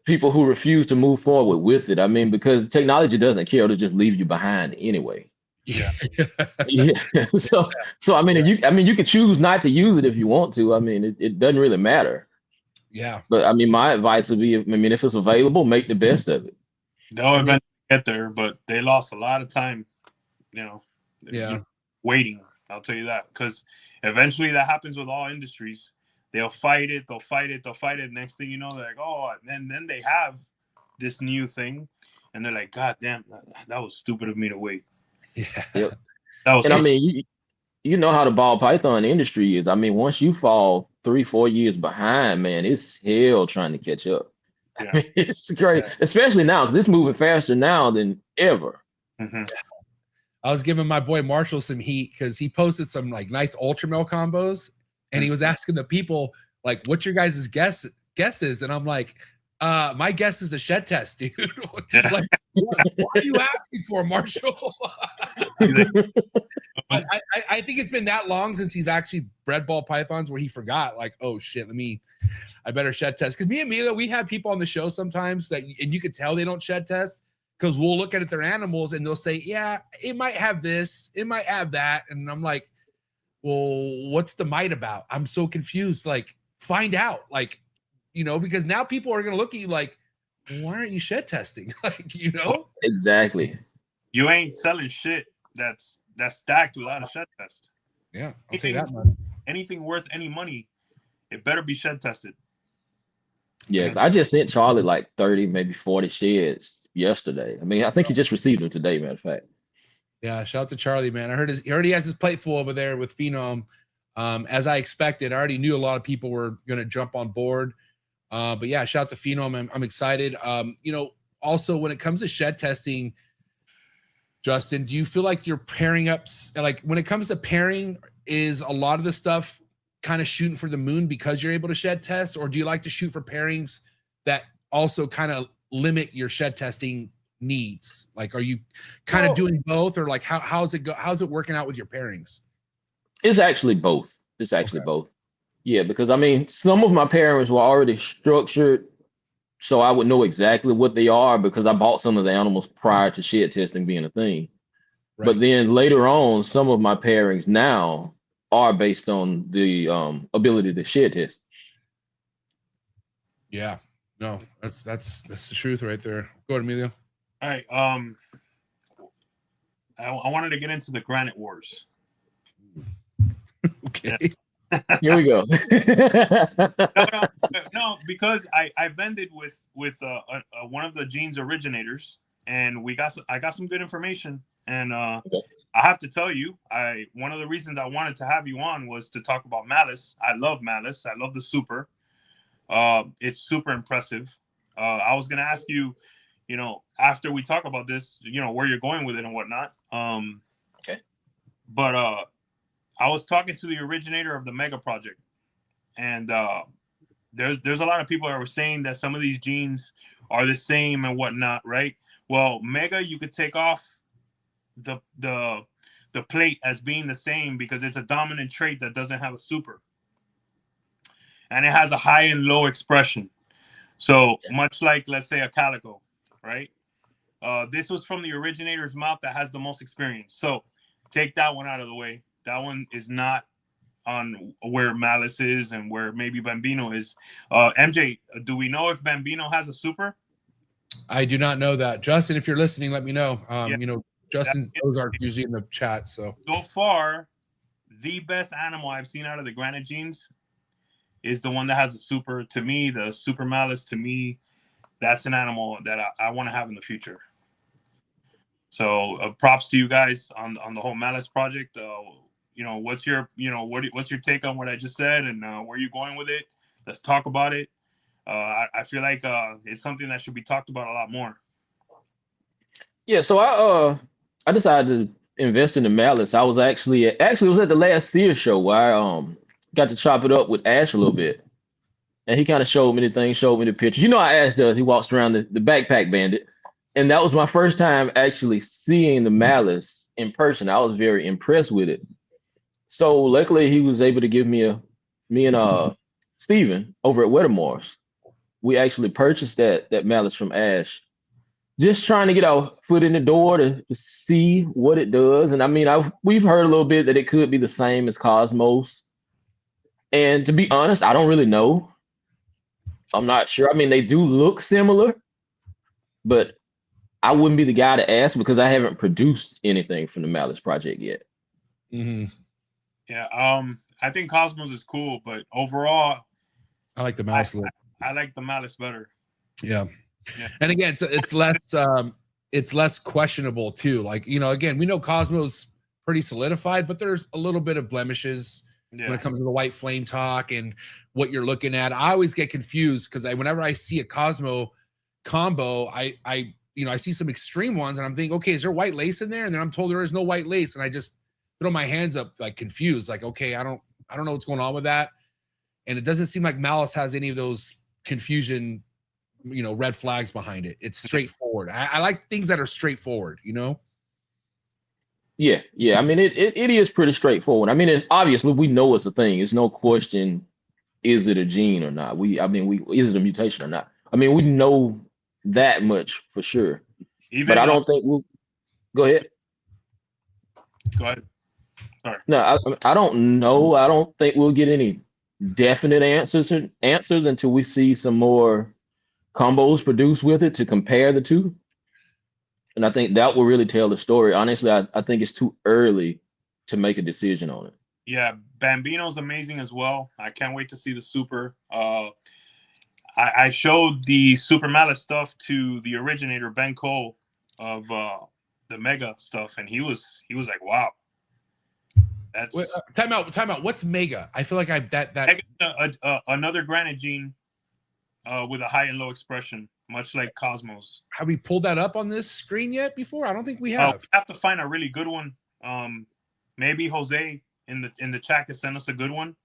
people who refuse to move forward with it. I mean, because technology doesn't care to just leave you behind anyway. Yeah. Yeah. So I mean, you can choose not to use it if you want to. I mean, it doesn't really matter. Yeah. But I mean, my advice would be, I mean, if it's available, make the best of it. They'll eventually get there, but they lost a lot of time, you know, waiting. I'll tell you that, because eventually that happens with all industries. They'll fight it. Next thing you know, they're like, oh, and then they have this new thing, and they're like, God damn, that was stupid of me to wait. Yeah. Yep. That was And I mean, you know how the ball python industry is. I mean, once you fall 3-4 years behind, man, it's hell trying to catch up. Yeah. I mean, it's great, especially now because it's moving faster now than ever. Mm-hmm. I was giving my boy Marshall some heat because he posted some like nice ultramel combos, and he was asking the people like, "What's your guys' guesses?" And I'm like, my guess is the shed test, dude. Like, what are you asking for, Marshall? I think it's been that long since he's actually bred ball pythons where he forgot, like, oh shit, I better shed test. Because me and Mila, we have people on the show sometimes that, and you could tell they don't shed test because we'll look at their animals and they'll say, yeah, it might have this, it might have that. And I'm like, well, what's the mite about? I'm so confused. Like, find out, like, you know, because now people are going to look at you like, why aren't you shed testing? Like, you know? Exactly. You ain't selling shit that's stacked without a shed test. Yeah, I'll tell you that much. Anything worth any money, it better be shed tested. Yeah, I just sent Charlie like 30, maybe 40 sheds yesterday. I mean, I think he just received them today, matter of fact. Yeah, shout out to Charlie, man. I heard he already has his plate full over there with Phenom. As I expected, I already knew a lot of people were going to jump on board. But yeah, shout out to Phenom. I'm excited. You know, also when it comes to shed testing, Justin, do you feel like you're pairing up, like when it comes to pairing, is a lot of the stuff kind of shooting for the moon because you're able to shed test, or do you like to shoot for pairings that also kind of limit your shed testing needs? Like, are you kind of doing both, or like how's it working out with your pairings? It's actually both. It's actually both. Yeah, because I mean, some of my pairings were already structured, so I would know exactly what they are because I bought some of the animals prior to shed testing being a thing. Right. But then later on, some of my pairings now are based on the ability to shed test. Yeah, no, that's the truth right there. Go ahead, Emilio. All right. I wanted to get into the Granite Wars. Okay. Yeah. Here we go. No, because I vended with one of the Gene's originators, and I got some good information, and okay. I have to tell you, one of the reasons I wanted to have you on was to talk about Malice. I love Malice. I love the super. It's super impressive. I was gonna ask you, you know, after we talk about this, you know, where you're going with it and whatnot. Okay. But I was talking to the originator of the Mega Project, and there's a lot of people that were saying that some of these genes are the same and whatnot, right? Well, Mega, you could take off the plate as being the same because it's a dominant trait that doesn't have a super, and it has a high and low expression. So much like, let's say, a Calico, right? This was from the originator's mouth that has the most experience. So take that one out of the way. That one is not on where Malice is and where maybe Bambino is. MJ, do we know if Bambino has a super? I do not know that. Justin, if you're listening, let me know. Yeah. You know, Justin Ozark usually in the chat. So far, the best animal I've seen out of the Granite genes is the one that has a super. To me, the Super Malice, to me, that's an animal that I want to have in the future. So props to you guys on the whole Malice project. You know, what's your take on what I just said, and where are you going with it? Let's talk about it. I feel like it's something that should be talked about a lot more. Yeah, so I decided to invest in the Malice. I was actually it was at the last Sears show where I got to chop it up with Ash a little bit, and he kind of showed me the things, showed me the pictures. You know how Ash does? He walks around the backpack bandit, and that was my first time actually seeing the Malice in person. I was very impressed with it. So luckily, he was able to give me and Steven over at Wettermorphs. We actually purchased that Malice from Ash, just trying to get our foot in the door to see what it does. And I mean, we've heard a little bit that it could be the same as Cosmos. And to be honest, I don't really know. I'm not sure. I mean, they do look similar, but I wouldn't be the guy to ask because I haven't produced anything from the Malice project yet. Mm-hmm. Yeah, I think Cosmos is cool, but overall, I like the Malice. I like the Malice better. Yeah. And again, it's less questionable too. Like, you know, again, we know Cosmos pretty solidified, but there's a little bit of blemishes when it comes to the white flame talk and what you're looking at. I always get confused because whenever I see a Cosmo combo, I see some extreme ones and I'm thinking, okay, is there white lace in there? And then I'm told there is no white lace, and I just throw my hands up like confused, like, okay, I don't know what's going on with that. And it doesn't seem like Malice has any of those confusion, you know, red flags behind it. It's straightforward. I like things that are straightforward, you know? Yeah. I mean, it is pretty straightforward. I mean, it's obviously we know it's a thing. There's no question, is it a gene or not? Is it a mutation or not? I mean, we know that much for sure. But I don't think we'll go ahead. Go ahead. Sorry. No, I don't know. I don't think we'll get any definite answers until we see some more combos produced with it to compare the two. And I think that will really tell the story. Honestly, I think it's too early to make a decision on it. Yeah, Bambino's amazing as well. I can't wait to see the super. I showed the Super Malice stuff to the originator, Ben Cole, of the Mega stuff, and he was like, wow. That's time out. What's Mega? I feel like I've that another Granite gene with a high and low expression, much like Cosmos. Have we pulled that up on this screen yet before? I don't think we have. We have to find a really good one. Maybe Jose in the chat could send us a good one.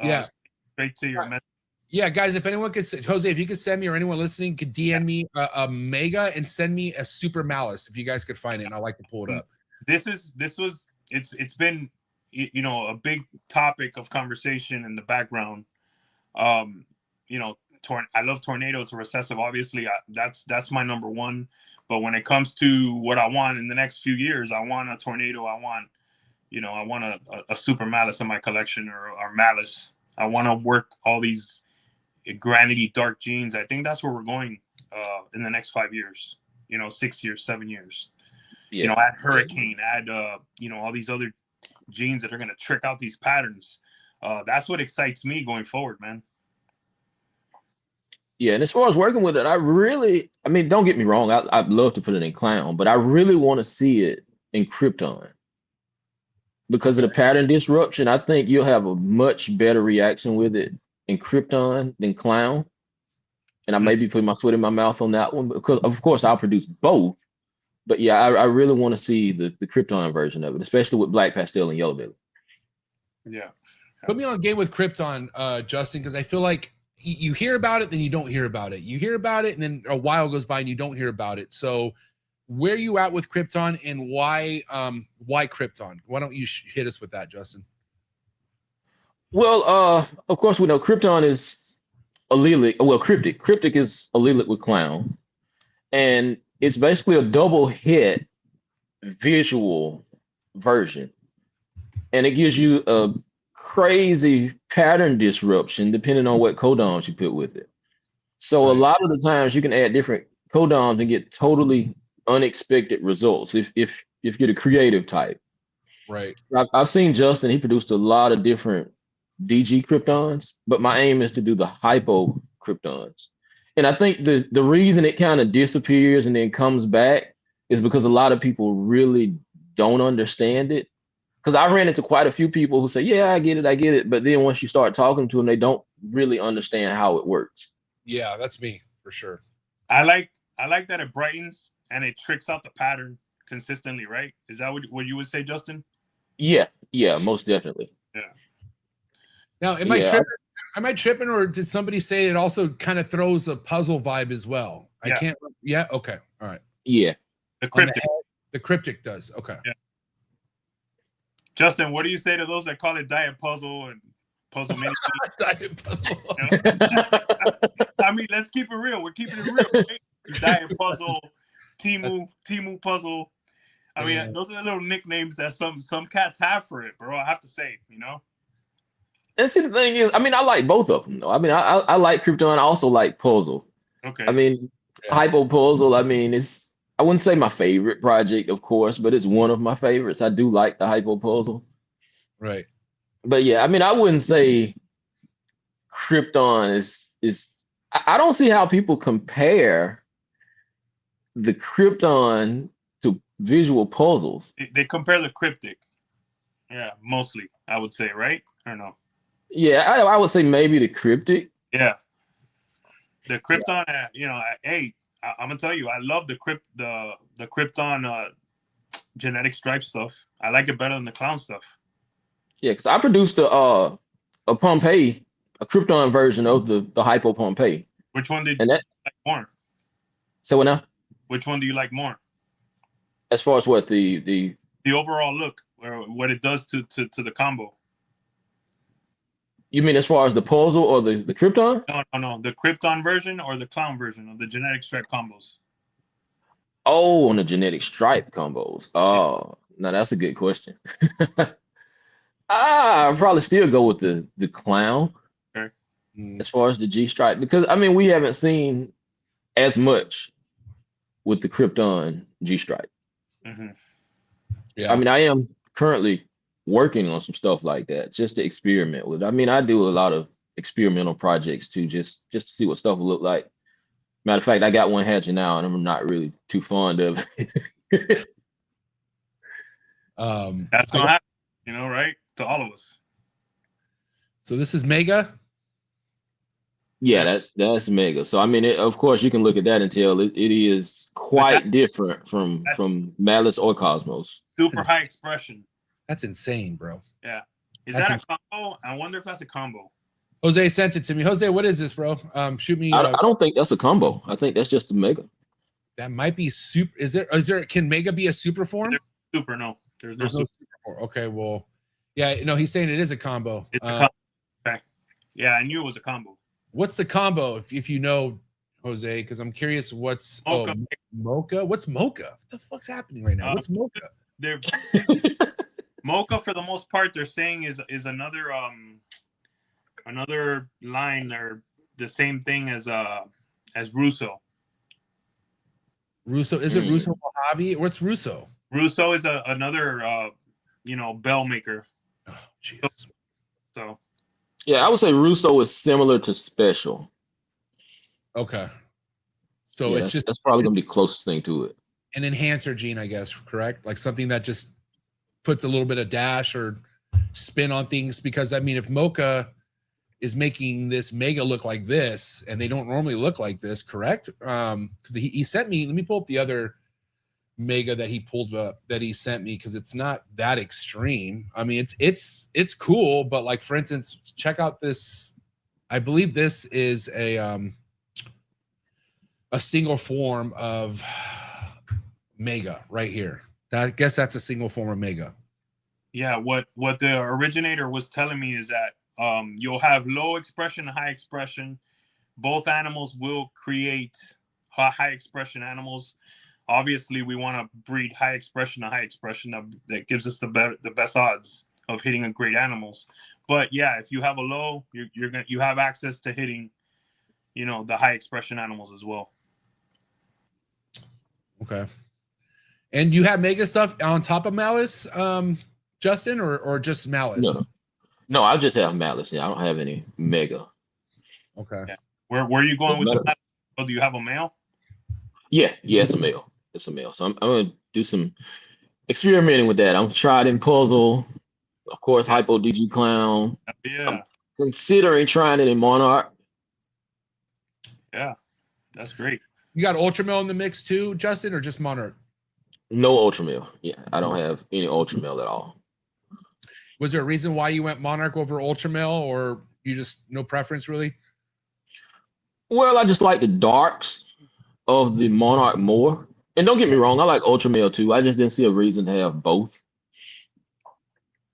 Yeah, straight to your message. Yeah, guys, if anyone could, Jose, if you could send me, or anyone listening could DM me a Mega and send me a Super Malice if you guys could find it, and I'd like to pull it up. It's been, you know, a big topic of conversation in the background. You know, I love Tornado. It's a recessive, obviously. That's my number one. But when it comes to what I want in the next few years, I want a Tornado. I want a Super Malice in my collection, or Malice. I want to work all these granity dark genes. I think that's where we're going in the next 5 years. You know, 6 years, 7 years. Yeah. You know, add Hurricane, add all these other genes that are going to trick out these patterns. That's what excites me going forward, man. Yeah, and as far as working with it, I mean, don't get me wrong, I'd love to put it in Clown, but I really want to see it in Krypton. Because of the pattern disruption, I think you'll have a much better reaction with it in Krypton than Clown. And I may be putting my foot in my mouth on that one, because of course I'll produce both. But yeah, I really want to see the Krypton version of it, especially with Black Pastel and Yellow Belly. Yeah. Put me on game with Krypton, Justin, because I feel like you hear about it, then you don't hear about it. You hear about it, and then a while goes by and you don't hear about it. So where are you at with Krypton, and why Krypton? Why don't you hit us with that, Justin? Well, of course we know Krypton is allelic. Well, cryptic. Cryptic is allelic with clown, and it's basically a double hit visual version, and it gives you a crazy pattern disruption depending on what codons you put with it. So a lot of the times you can add different codons and get totally unexpected results if you're the creative type. Right. I've seen Justin, he produced a lot of different DG kryptons, but my aim is to do the hypo kryptons. And I think the reason it kind of disappears and then comes back is because a lot of people really don't understand it. Because I ran into quite a few people who say, yeah, I get it. But then once you start talking to them, they don't really understand how it works. Yeah, that's me for sure. I like that it brightens and it tricks out the pattern consistently, right? Is that what you would say, Justin? Yeah, most definitely. Yeah. Now, am I tripping, or did somebody say it also kind of throws a puzzle vibe as well? Yeah. I can't. Yeah. Okay. All right. Yeah. The cryptic. The cryptic does. Okay. Yeah. Justin, what do you say to those that call it diet puzzle and puzzle mini? Diet puzzle. You know? I mean, let's keep it real. We're keeping it real. Right? Diet puzzle, Timu puzzle. I mean, those are the little nicknames that some cats have for it, bro. I have to say, you know. And see, the thing is, I mean, I like both of them, though. I mean, I like Krypton. I also like Puzzle. Okay. I mean, Hypo Puzzle, I mean, I wouldn't say my favorite project, of course, but it's one of my favorites. I do like the Hypo Puzzle. Right. But yeah, I mean, I wouldn't say Krypton is I don't see how people compare the Krypton to visual puzzles. They compare the cryptic. Yeah, mostly, I would say, right? I don't know. Yeah, I would say maybe the cryptic. Yeah. The Krypton, you know, hey, I'm gonna tell you, I love the Krypton genetic stripe stuff. I like it better than the clown stuff. Yeah, because I produced a Pompeii, a Krypton version of the Hypo Pompeii. Which one did you like more? So what now? Which one do you like more? As far as what the overall look, or what it does to the combo. You mean as far as the puzzle or the Krypton? No. The Krypton version or the clown version of the genetic stripe combos? Oh, on the genetic stripe combos. Oh, now that's a good question. I'd probably still go with the clown. Okay. As far as the G stripe, because I mean we haven't seen as much with the Krypton G stripe. Mm-hmm. Yeah. I mean, I am currently working on some stuff like that just to experiment with. I mean, I do a lot of experimental projects too, just to see what stuff will look like. Matter of fact, I got one hatching now, and I'm not really too fond of it. That's gonna happen, you know, right? To all of us. So this is Mega. Yeah, that's Mega. So I mean, of course, you can look at that and tell it is quite different from Malice or Cosmos. Super high expression. That's insane, bro. Yeah. Is that a combo? I wonder if that's a combo. Jose sent it to me. Jose, what is this, bro? Shoot me. I don't think that's a combo. I think that's just a Mega. That might be super. Is there? Can Mega be a super form? Super, no. There's no super form. Okay, well, yeah, no, he's saying it is a combo. It's a combo. Okay. Yeah, I knew it was a combo. What's the combo, if you know, Jose? Because I'm curious. What's Mocha? Mocha? What's Mocha? What the fuck's happening right now? What's Mocha? Mocha, for the most part, they're saying is another line or the same thing as Russo. Russo, is it Russo Mojave? What's Russo? Russo is another bell maker. Oh, Jesus. So yeah, I would say Russo is similar to Special. Okay. So yeah, that's probably gonna be the closest thing to it. An enhancer gene, I guess, correct? Like something that just puts a little bit of dash or spin on things. Because I mean, if Mocha is making this Mega look like this, and they don't normally look like this, correct? Because he sent me. Let me pull up the other Mega that he pulled up that he sent me, because it's not that extreme. I mean, it's cool, but like for instance, check out this I believe this is a single form of Mega right here. I guess that's a single form of Mega. Yeah, what the originator was telling me is that you'll have low expression and high expression. Both animals will create high expression animals. Obviously, we want to breed high expression to high expression. That gives us the best odds of hitting a great animals. But yeah, if you have a low, you have access to hitting, you know, the high expression animals as well. Okay. And you have Mega stuff on top of Malice, Justin, or just Malice? No, I just have Malice. Yeah, I don't have any Mega. Okay. Yeah. Where are you going with the? Oh, do you have a male? Yeah, it's a male. It's a male. So I'm gonna do some experimenting with that. I'm tried in puzzle, of course, Hypo DG Clown. Yeah. I'm considering trying it in Monarch. Yeah, that's great. You got Ultramel in the mix too, Justin, or just Monarch? No Ultramel. Yeah, I don't have any Ultramel at all. Was there a reason why you went Monarch over Ultramel, or you just no preference really? Well, I just like the darks of the Monarch more. And don't get me wrong, I like Ultramel too. I just didn't see a reason to have both.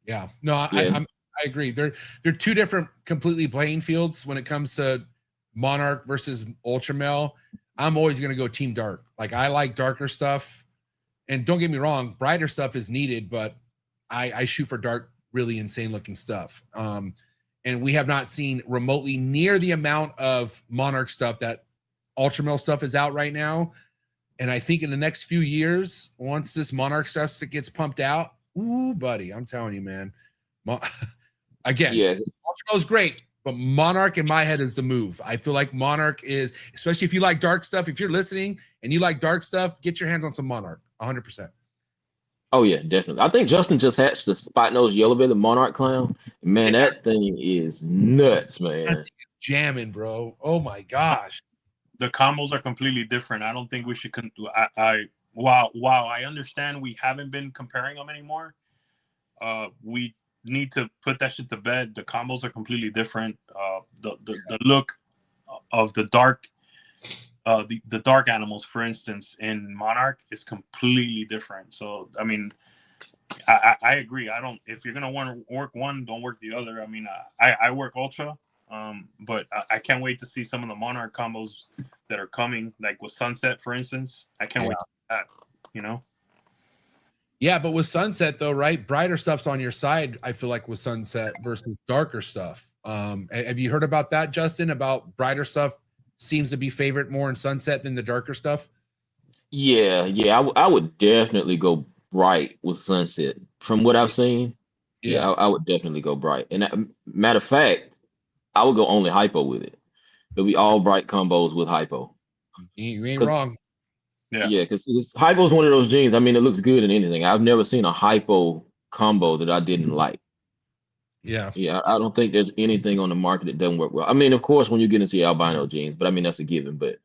Yeah, no, Yeah. I agree. They're two different completely playing fields when it comes to Monarch versus Ultramel. I'm always going to go Team Dark. Like, I like darker stuff, and don't get me wrong, brighter stuff is needed, but I shoot for dark, really insane looking stuff. And we have not seen remotely near the amount of Monarch stuff that Ultramel stuff is out right now. And I think in the next few years, once this Monarch stuff gets pumped out, ooh, buddy, I'm telling you, man. Again, Yeah. Ultramel is great, but Monarch in my head is the move. I feel like Monarch is, especially if you like dark stuff, if you're listening and you like dark stuff, get your hands on some Monarch, 100%. Oh yeah, definitely. I think Justin just hatched the spot nose yellow belly Monarch clown. Man, that thing is nuts, man. Jamming, bro. Oh my gosh. The combos are completely different. I don't think we should. While I understand we haven't been comparing them anymore, we need to put that shit to bed. The combos are completely different. The look of the dark, the dark animals, for instance, in Monarch is completely different. So I mean, I agree. I don't. If you're gonna want to work one, don't work the other. I mean, I work Ultra. But I can't wait to see some of the Monarch combos that are coming, like with Sunset, for instance. I can't wait to see that, you know? Yeah, but with Sunset though, right? Brighter stuff's on your side, I feel like, with Sunset versus darker stuff. Have you heard about that, Justin? About brighter stuff seems to be favorite more in Sunset than the darker stuff? Yeah, I would definitely go bright with Sunset. From what I've seen, yeah, I would definitely go bright. And matter of fact, I would go only hypo with it. It'll be all bright combos with hypo. You ain't wrong. Yeah, because hypo is one of those genes. I mean, it looks good in anything. I've never seen a hypo combo that I didn't like. Yeah, I don't think there's anything on the market that doesn't work well. I mean, of course, when you get into the albino genes, but I mean that's a given. But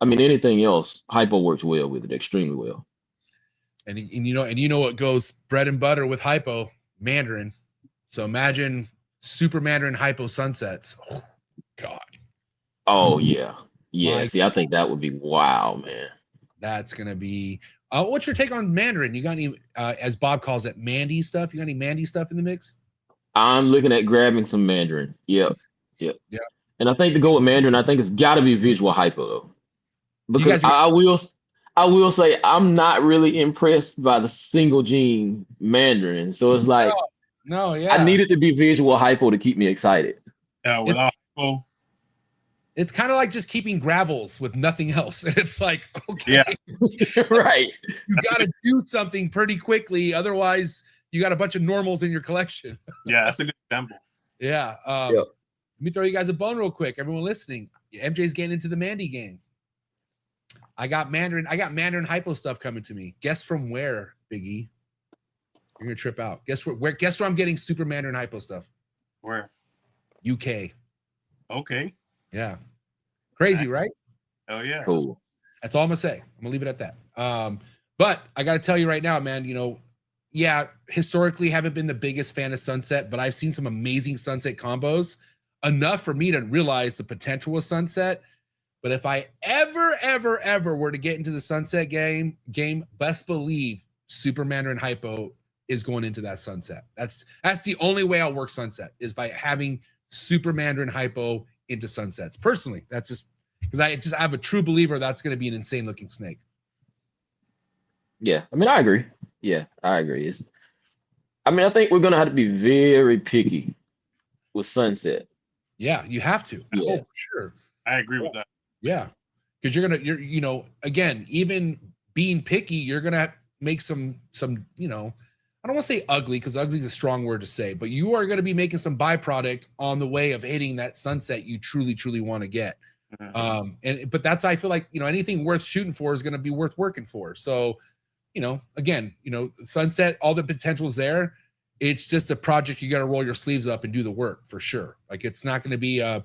I mean, anything else, hypo works well with it, extremely well. And you know what goes bread and butter with hypo? Mandarin. So imagine Super Mandarin hypo Sunsets. Oh, God. Oh yeah. My See, I think that would be wow, man. That's gonna be. What's your take on Mandarin? You got any, as Bob calls it, Mandy stuff? You got any Mandy stuff in the mix? I'm looking at grabbing some Mandarin. Yep. And I think to go with Mandarin, I think it's got to be visual hypo though, because I will say I'm not really impressed by the single gene Mandarin. So it's like. No, yeah. I need it to be visual hypo to keep me excited. Yeah, without hypo. It's kind of like just keeping gravels with nothing else. It's like, okay, yeah, right. You got to do something pretty quickly. Otherwise, you got a bunch of normals in your collection. Yeah, that's a good example. Yeah. Let me throw you guys a bone real quick. Everyone listening, MJ's getting into the Mandy game. I got Mandarin hypo stuff coming to me. Guess from where, Biggie? You're gonna trip out. Guess where? Guess where I'm getting Super Mandarin hypo stuff? Where? UK. Okay. Yeah. Crazy, right? Oh yeah. Cool. That's all I'm gonna say. I'm gonna leave it at that. But I gotta tell you right now, man. Historically haven't been the biggest fan of Sunset, but I've seen some amazing Sunset combos. enough for me to realize the potential of Sunset. But if I ever were to get into the Sunset game, best believe Super Mandarin Hypo is going into that Sunset. That's the only way I'll work Sunset, is by having Super Mandarin Hypo into Sunsets. Personally, that's just because I have a true believer that's going to be an insane looking snake. Yeah, I mean, I agree. Yeah, I agree. I think we're gonna have to be very picky with Sunset. Yeah, you have to. Yeah. Oh, for sure. I agree with that. Yeah, because you're again, even being picky, you're gonna make some I don't want to say ugly, because ugly is a strong word to say, but you are going to be making some byproduct on the way of hitting that Sunset you truly want to get. But that's, I feel like, anything worth shooting for is going to be worth working for. So, again, Sunset, all the potential is there. It's just a project you got to roll your sleeves up and do the work for sure. Like, it's not going to be a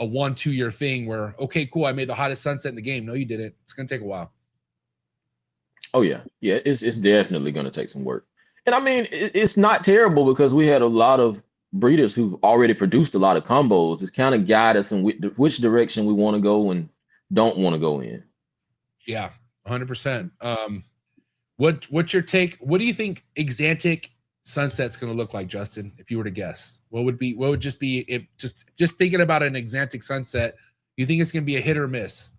1-2 year thing where, okay, cool, I made the hottest Sunset in the game. No, you didn't. It's going to take a while. Oh yeah, it's definitely going to take some work. And I mean, it's not terrible, because we had a lot of breeders who've already produced a lot of combos. It's kind of guide us in which direction we want to go and don't want to go in. Yeah, 100%. What's your take? What do you think Exantic Sunset's going to look like, Justin? If you were to guess, what would just be, if just thinking about an Exantic Sunset, you think it's going to be a hit or miss?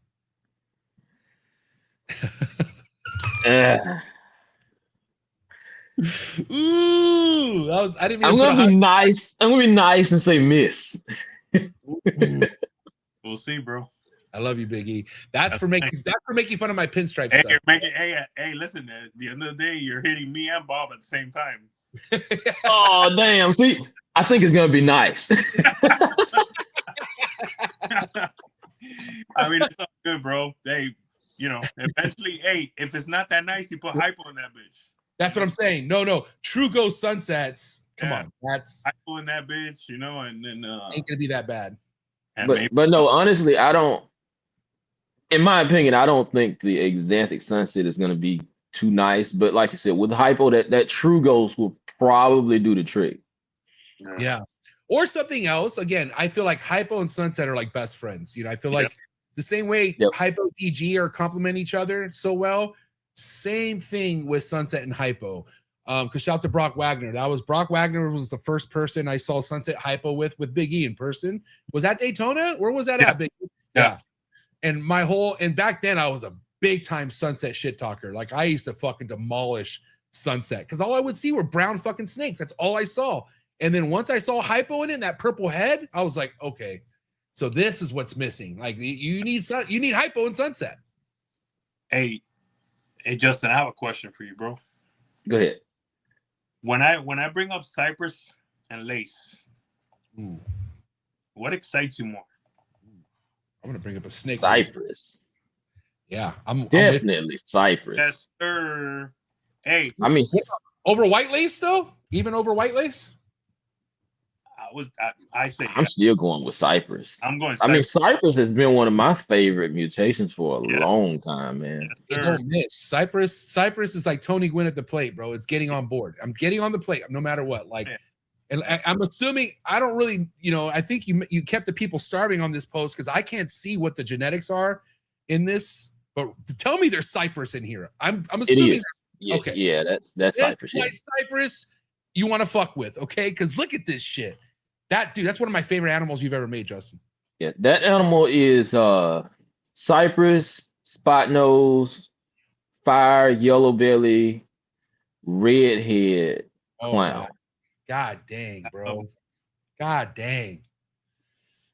Ooh, I didn't. I'm gonna be nice. I'm gonna be nice and say miss. We'll see, bro. I love you, Big E. That's for making fun of my pinstripe Hey, stuff. hey, listen. At the end of the day, you're hitting me and Bob at the same time. Oh damn! See, I think it's gonna be nice. I mean, it's all good, bro. Hey, eventually, hey, if it's not that nice, you put hypo in that bitch. That's what I'm saying. No. True Ghost Sunsets. Come on. That's hypo in that bitch, and then ain't gonna be that bad. But no, honestly, I don't. In my opinion, I don't think the Exantic Sunset is gonna be too nice. But like I said, with hypo, that True Ghost will probably do the trick. Yeah. Or something else. Again, I feel like hypo and Sunset are like best friends. I feel like the same way hypo DG are complement each other so well. Same thing with Sunset and hypo. Because shout out to Brock Wagner. Brock Wagner was the first person I saw Sunset hypo with Big E in person. Was that Daytona? Where was that at, Big E? Yeah. And back then I was a big time Sunset shit talker. Like, I used to fucking demolish Sunset because all I would see were brown fucking snakes. That's all I saw. And then once I saw hypo in it, that purple head, I was like, okay, so this is what's missing. Like, you need hypo and Sunset. Hey, Justin, I have a question for you, bro. Go ahead. When I bring up Cypress and Lace, what excites you more? I'm gonna bring up a snake. Cypress. Yeah, I'm definitely Cypress. Yes, sir. Hey, I mean, over white lace though? Even over white lace? I say I'm still going with Cypress. I'm going. I mean, Cypress has been one of my favorite mutations for a long time, man. Yes, don't miss Cypress is like Tony Gwynn at the plate, bro. It's getting on board. I'm getting on the plate no matter what. Like, and I'm assuming I don't really, I think you kept the people starving on this post because I can't see what the genetics are in this. But tell me there's Cypress in here. I'm assuming. Yeah, okay. Yeah, that's Cypress. Yeah. Cypress you want to fuck with, okay? Because look at this shit. That's one of my favorite animals you've ever made, Justin. Yeah, that animal is Cypress, spot nose, fire, yellow belly, redhead, clown. God dang, bro. God dang.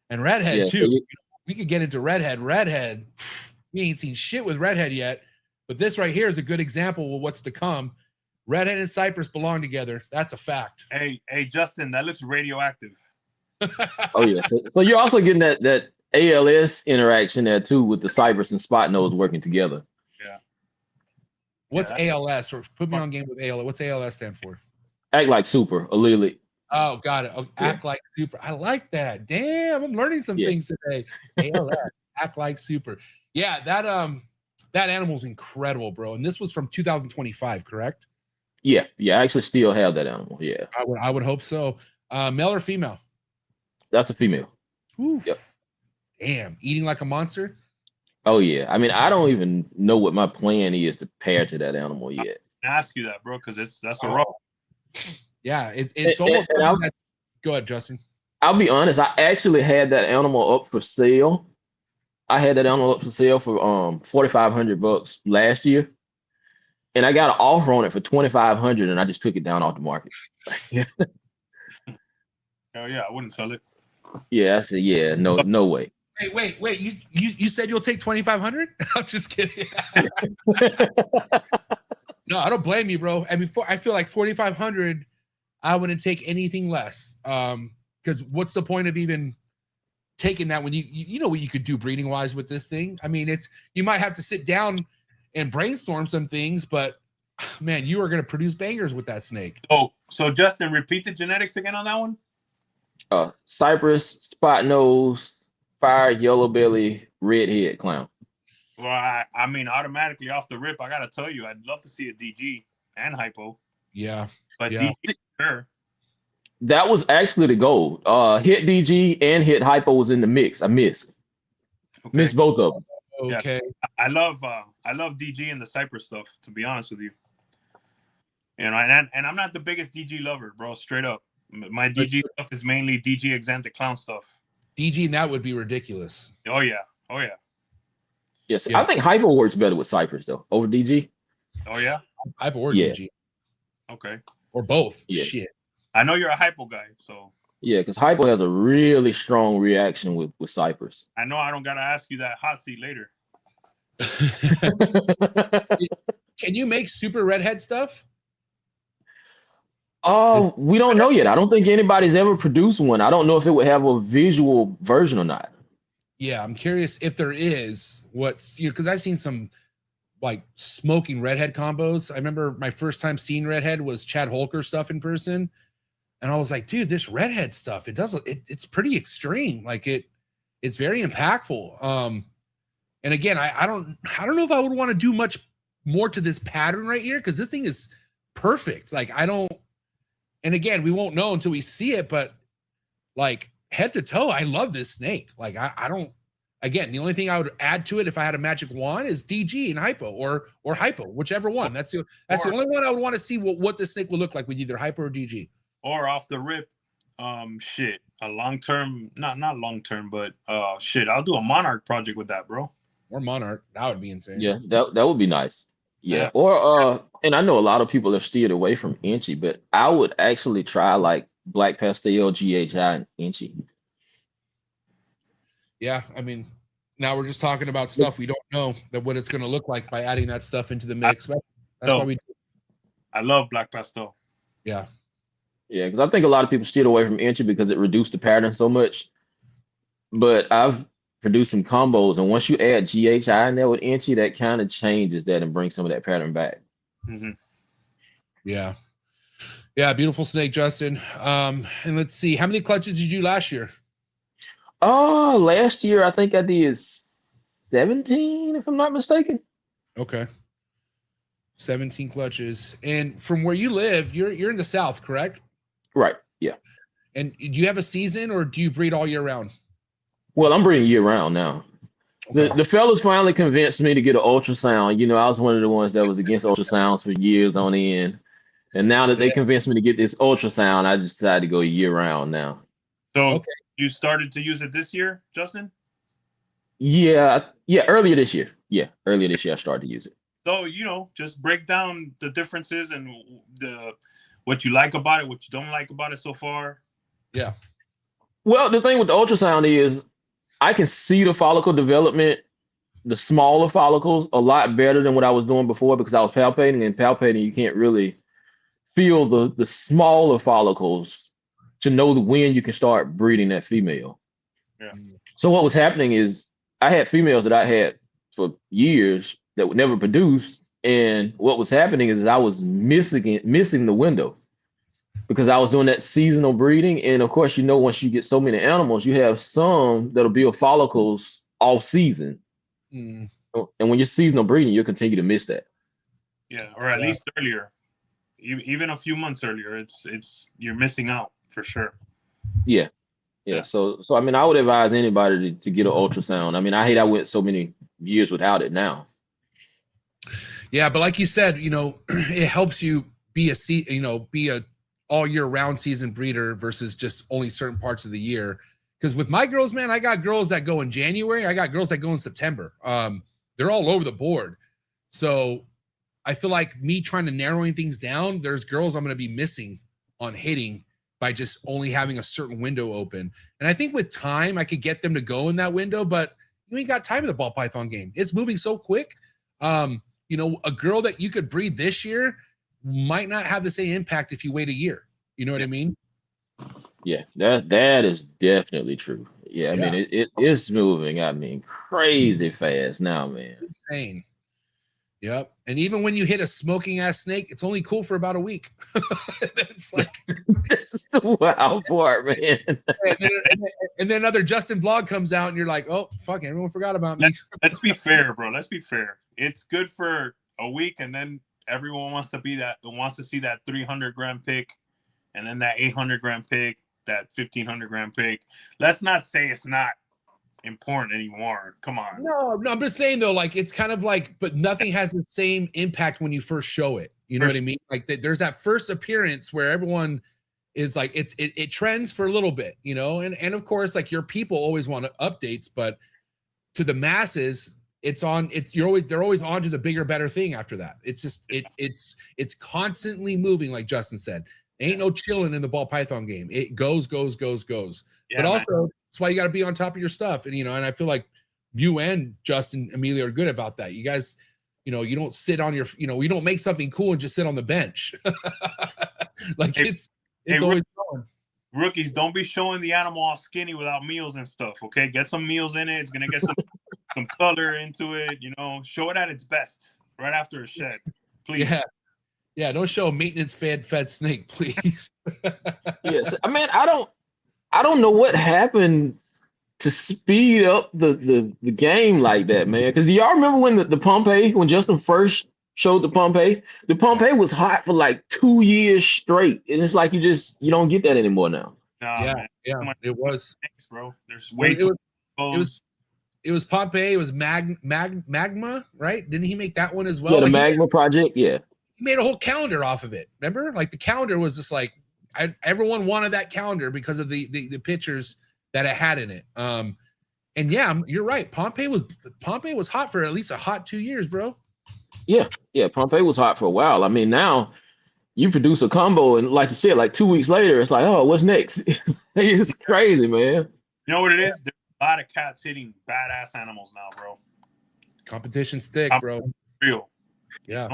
And redhead too. We could get into redhead. Redhead, we ain't seen shit with redhead yet, but this right here is a good example of what's to come. Redhead and Cypress belong together. That's a fact. Hey, Justin, that looks radioactive. Oh yeah. So you're also getting that ALS interaction there too with the Cypress and spot nose working together. Yeah. What's ALS? Or put me on game with ALS. What's ALS stand for? Act like super, allele. Oh, got it. Act like super. I like that. Damn, I'm learning some things today. ALS, act like super. Yeah, that animal's incredible, bro. And this was from 2025, correct? Yeah, I actually still have that animal. Yeah, I would hope so. Male or female? That's a female. Oof. Yep. Damn, eating like a monster. Oh yeah. I mean, I don't even know what my plan is to pair to that animal yet. I ask you that, bro, because that's a Oh. raw. Yeah, it's And- almost. and I'll- Go ahead, Justin. I'll be honest, I actually had that animal up for sale. I had that animal up for sale for $4,500 last year. And I got an offer on it for $2,500 and I just took it down off the market. Oh yeah, I wouldn't sell it. Yeah, I said, yeah, no way. Wait. You said you'll take 2,500? I'm just kidding. No, I don't blame you, bro. I mean, I feel like 4,500, I wouldn't take anything less. Because what's the point of even taking that when you know what you could do breeding wise with this thing? I mean, you might have to sit down and brainstorm some things, but man, you are going to produce bangers with that snake. So Justin, repeat the genetics again on that one. Cypress, spot nose, fire, yellow belly, redhead clown. Well, I mean, automatically off the rip, I gotta tell you, I'd love to see a DG and hypo, Yeah. but Yeah. DG, sure. That was actually the goal. Hit DG and hit hypo was in the mix. I missed Okay. both of them. Okay. I love DG and the Cypress stuff, to be honest with you. You know, and I'm not the biggest DG lover, bro. Straight up, my DG stuff is mainly DG Exantic clown stuff. DG and that would be ridiculous. Oh yeah. Yes, Yeah. I think hypo works better with Cypress though over DG. Oh yeah. Hypo or Yeah. DG Okay. or both. Yeah. Shit. I know you're a hypo guy, so Yeah, because hypo has a really strong reaction with Cypress. I know I don't gotta ask you that hot seat later. Can you make super redhead stuff? Oh, we don't know yet. I don't think anybody's ever produced one. I don't know if it would have a visual version or not. Yeah, I'm curious if there is because I've seen some like smoking redhead combos. I remember my first time seeing redhead was Chad Holker stuff in person, and I was like, dude, this redhead stuff, it's pretty extreme. Like it's very impactful. And again, I don't know if I would want to do much more to this pattern right here because this thing is perfect. Like and again, we won't know until we see it, but like head to toe, I love this snake. Like I don't. Again, the only thing I would add to it if I had a magic wand is DG and hypo or hypo, whichever one. That's the only one I would want to see what this snake will look like with either hypo or DG. Or off the rip, a long term, not long term, but I'll do a Monarch project with that, bro. Or Monarch, that would be insane. Yeah, that would be nice. Yeah. Yeah. Or and I know a lot of people have steered away from Inchy, but I would actually try like Black Pastel, GHI, and Inchy. Yeah, I mean, now we're just talking about stuff we don't know what it's going to look like by adding that stuff into the mix. That's why we do. I love Black Pastel. Yeah. Yeah, because I think a lot of people steered away from Inchy because it reduced the pattern so much. But I've produced some combos, and once you add GHI in there with Inchy, that kind of changes that and brings some of that pattern back. Mm-hmm. Yeah. Yeah, beautiful snake, Justin. And let's see, how many clutches did you do last year? Oh, last year I think I did 17, if I'm not mistaken. Okay. 17 clutches. And from where you live, you're in the South, correct? Right. Yeah. And do you have a season or do you breed all year round? Well, I'm breeding year round now. Okay. The fellas finally convinced me to get an ultrasound. You know, I was one of the ones that was against ultrasounds for years on end. And now that they convinced me to get this ultrasound, I just decided to go year round now. So Okay. you started to use it this year, Justin? Yeah, earlier this year. Yeah, earlier this year I started to use it. So, just break down the differences and what you like about it, what you don't like about it so far. Yeah. Well, the thing with the ultrasound is I can see the follicle development, the smaller follicles, a lot better than what I was doing before because I was palpating, and palpating you can't really feel the smaller follicles to know when you can start breeding that female. Yeah. So what was happening is I had females that I had for years that would never produce, and what was happening is I was missing the window because I was doing that seasonal breeding. And of course, once you get so many animals, you have some that'll build follicles all season. Mm. And when you're seasonal breeding, you'll continue to miss that. Yeah, or at least earlier. Even a few months earlier, it's you're missing out for sure. Yeah. Yeah. So I mean, I would advise anybody to get an ultrasound. I mean, I hate I went so many years without it now. Yeah, but like you said, it helps you be a all year round season breeder versus just only certain parts of the year. Because with my girls, man, I got girls that go in January. I got girls that go in September. They're all over the board. So I feel like me trying to narrowing things down, there's girls I'm going to be missing on hitting by just only having a certain window open. And I think with time, I could get them to go in that window, but you ain't got time in the ball python game. It's moving so quick. A girl that you could breed this year might not have the same impact if you wait a year. You know what I mean? Yeah, that is definitely true. Yeah, I mean, it is moving. I mean, crazy fast now, man. Insane. Yep. And even when you hit a smoking ass snake, it's only cool for about a week. It's like That's the wild part, man. and then another Justin vlog comes out, and you're like, oh fuck, everyone forgot about me. Let's be fair, bro. Let's be fair. It's good for a week, and then everyone wants to see that 300-gram pick, and then that 800-gram pick, that 1500-gram pick. Let's not say it's not important anymore. Come on. No, I'm just saying though, like it's kind of like, but nothing has the same impact when you first show it. You know what I mean? Like there's that first appearance where everyone is like, it trends for a little bit, and of course, like your people always want updates, but to the masses, they're always on to the bigger, better thing after that. It's just it's constantly moving, like Justin said. Ain't no chilling in the ball python game. It goes. Yeah, but also, that's why you got to be on top of your stuff. And, and I feel like you and Justin, Amelia are good about that. You guys, you don't sit on your, you don't make something cool and just sit on the bench. Like it's always going. Rookies, don't be showing the animal all skinny without meals and stuff. Okay. Get some meals in it. It's going to get some color into it. Show it at its best right after a shed, please. Yeah. Don't show a maintenance fed snake, please. Yes. I mean, I don't know what happened to speed up the game like that, man. Because do y'all remember when the Pompeii, when Justin first showed the Pompeii was hot for like 2 years straight, and it's like you don't get that anymore now. Man. It was, thanks, bro. There's way too. It was Pompeii. It was Magma, right? Didn't he make that one as well? Yeah, the Magma project. Yeah, he made a whole calendar off of it. Remember, like the calendar was just like. Everyone wanted that calendar because of the pictures that it had in it. And yeah, you're right. Pompeii was hot for at least a hot 2 years, bro. Yeah. Pompeii was hot for a while. I mean, now you produce a combo, and like you said, like 2 weeks later, it's like, oh, what's next? It's crazy, man. You know what it is? There's a lot of cats hitting badass animals now, bro. Competition stick, bro. Real. Yeah.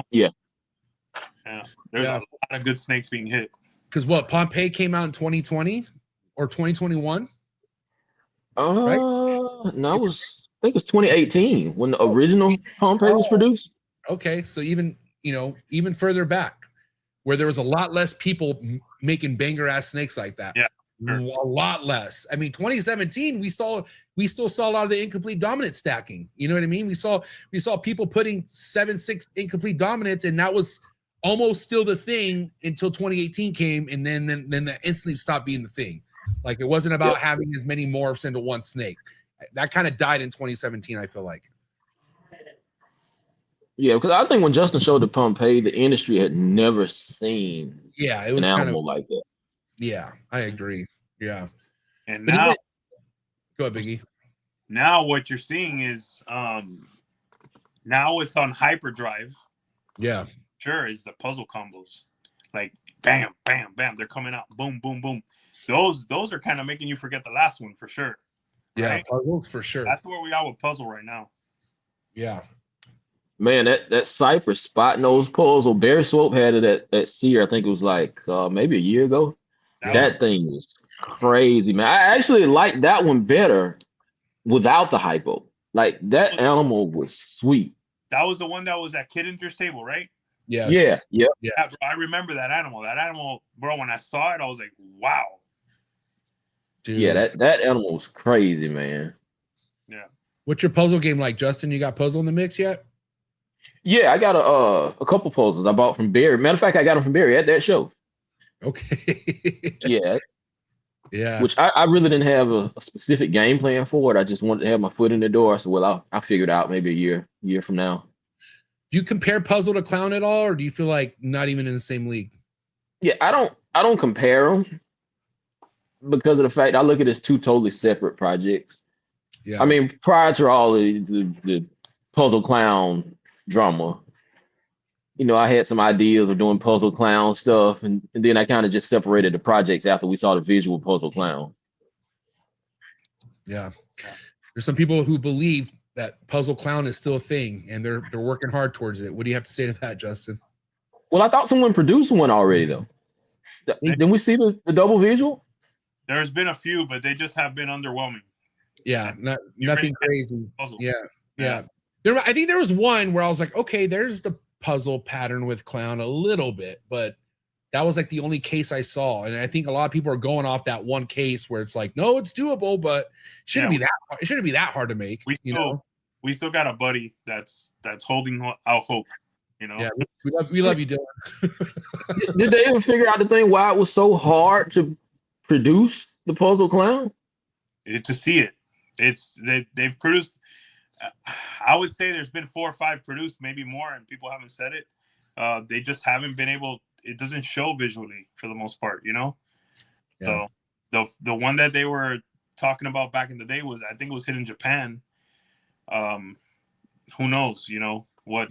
There's a lot of good snakes being hit. Because what, Pompeii came out in 2020 or 2021? Right? No, I think it was 2018 when the original Pompeii was produced. Okay, so even further back, where there was a lot less people making banger ass snakes like that. Yeah, sure. A lot less. I mean, 2017, we still saw a lot of the incomplete dominant stacking. You know what I mean? We saw people putting 7-6 incomplete dominants, and that was almost still the thing until 2018 came, and then that instantly stopped being the thing. Like it wasn't about having as many morphs into one snake. That kind of died in 2017, I feel like. Yeah, because I think when Justin showed the Pompeii, the industry had never seen it was an kind animal of like that. Yeah, I agree. Yeah. And but now go ahead, Biggie. Now what you're seeing is now it's on hyperdrive. Yeah. Sure, is the puzzle combos. Like bam, bam, bam. They're coming out. Boom, boom, boom. Those are kind of making you forget the last one for sure. Yeah, right? puzzles for sure. That's where we are with puzzle right now. Yeah. Man, that Cypress spot nose puzzle, Barry Swope had it at Sear. I think it was like maybe a year ago. That thing is crazy, man. I actually like that one better without the hypo. Like that animal was sweet. That was the one that was at Kiddinger's table, right? Yes. Yeah. Bro, I remember that animal. That animal, bro, when I saw it, I was like, wow. Dude. Yeah, that animal was crazy, man. Yeah. What's your puzzle game like, Justin? You got puzzle in the mix yet? Yeah, I got a couple puzzles I bought from Barry. Matter of fact, I got them from Barry at that show. Okay. Yeah. Yeah. which I really didn't have a specific game plan for it. I just wanted to have my foot in the door. So, well, I'll figure it out maybe a year from now. Do you compare Puzzle to Clown at all, or do you feel like not even in the same league? Yeah, I don't compare them because of the fact I look at it as two totally separate projects. Yeah. I mean, prior to all the Puzzle Clown drama, you know, I had some ideas of doing Puzzle Clown stuff, and then I kind of just separated the projects after we saw the visual Puzzle Clown. Yeah. There's some people who believe that Puzzle Clown is still a thing, and they're working hard towards it. What do you have to say to that, Justin? Well, I thought someone produced one already, though. Didn't we see the double visual? There's been a few, but they just have been underwhelming. Yeah, nothing crazy. Puzzle. Yeah. I think there was one where I was like, okay, there's the puzzle pattern with Clown a little bit, but that was like the only case I saw. And I think a lot of people are going off that one case where it's like, no, it's doable, but it shouldn't be that hard to make. We still got a buddy that's holding out hope. You know. Yeah, we love you, Dylan. Did they ever figure out the thing why it was so hard to produce the Puzzle Clown? To see it, they've produced. I would say there's been 4 or 5 produced, maybe more, and people haven't said it. They just haven't been able. It doesn't show visually for the most part, you know. Yeah. So the one that they were talking about back in the day I think it was hit in Japan. Who knows, you know, what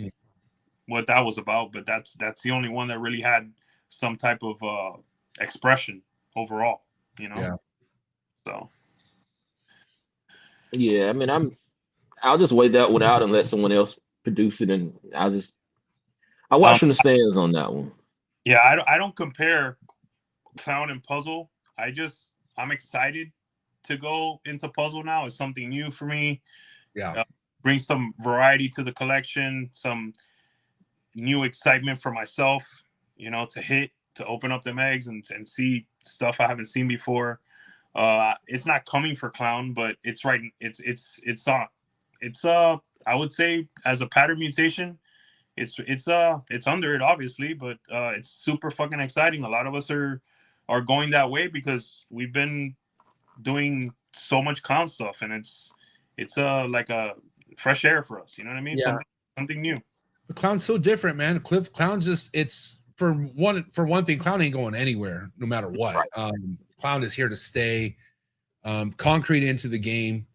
that was about, but that's the only one that really had some type of expression overall, you know. Yeah. So yeah, I mean, I'll just wait that one out and let someone else produce it, and I watch from the stands on that one. Yeah, I don't compare Clown and Puzzle. I'm excited to go into Puzzle now. It's something new for me. Yeah, bring some variety to the collection, some new excitement for myself, you know, to open up them eggs and see stuff I haven't seen before. It's not coming for Clown, but it's right. It's I would say as a pattern mutation, it's under it obviously, but it's super fucking exciting. A lot of us are going that way because we've been doing so much Clown stuff, and it's like a fresh air for us. You know what I mean? Yeah. Something new. The Clown's so different, man. Clown's just, it's for one thing, Clown ain't going anywhere no matter what. Right. Clown is here to stay. Concrete into the game.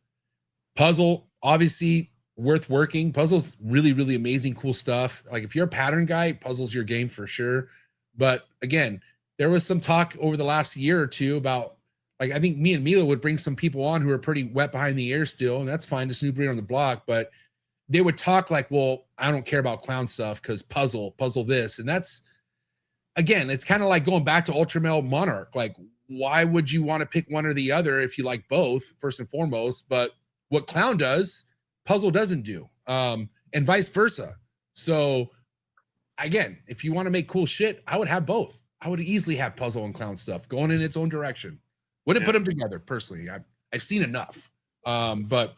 Puzzle, obviously worth working. Puzzle's really, really amazing, cool stuff. Like if you're a pattern guy, Puzzle's your game for sure. But again, there was some talk over the last year or two about, like, I think me and Mila would bring some people on who are pretty wet behind the ears still, and that's fine, just new breed on the block. But they would talk like, well, I don't care about Clown stuff because puzzle this. And that's, again, it's kind of like going back to Ultramel Monarch. Like, why would you want to pick one or the other if you like both, first and foremost? But what Clown does, Puzzle doesn't do, and vice versa. So again, if you want to make cool shit, I would have both. I would easily have Puzzle and Clown stuff going in its own direction. Wouldn't put them together personally. I've seen enough. But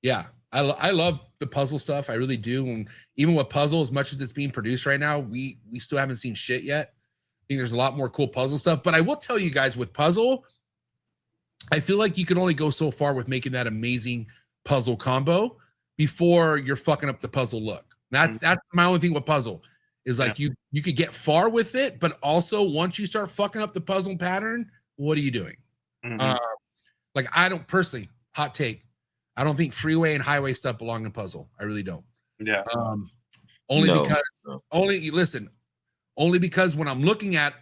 yeah, I love the Puzzle stuff. I really do. And even with Puzzle, as much as it's being produced right now, we still haven't seen shit yet. I think there's a lot more cool Puzzle stuff. But I will tell you guys, with Puzzle, I feel like you can only go so far with making that amazing Puzzle combo before you're fucking up the Puzzle look. That's my only thing with Puzzle is like you could get far with it, but also once you start fucking up the Puzzle pattern, what are you doing? Mm-hmm. Like I don't personally, hot take, I don't think freeway and highway stuff belong in Puzzle. I really don't. Yeah. Only because when I'm looking at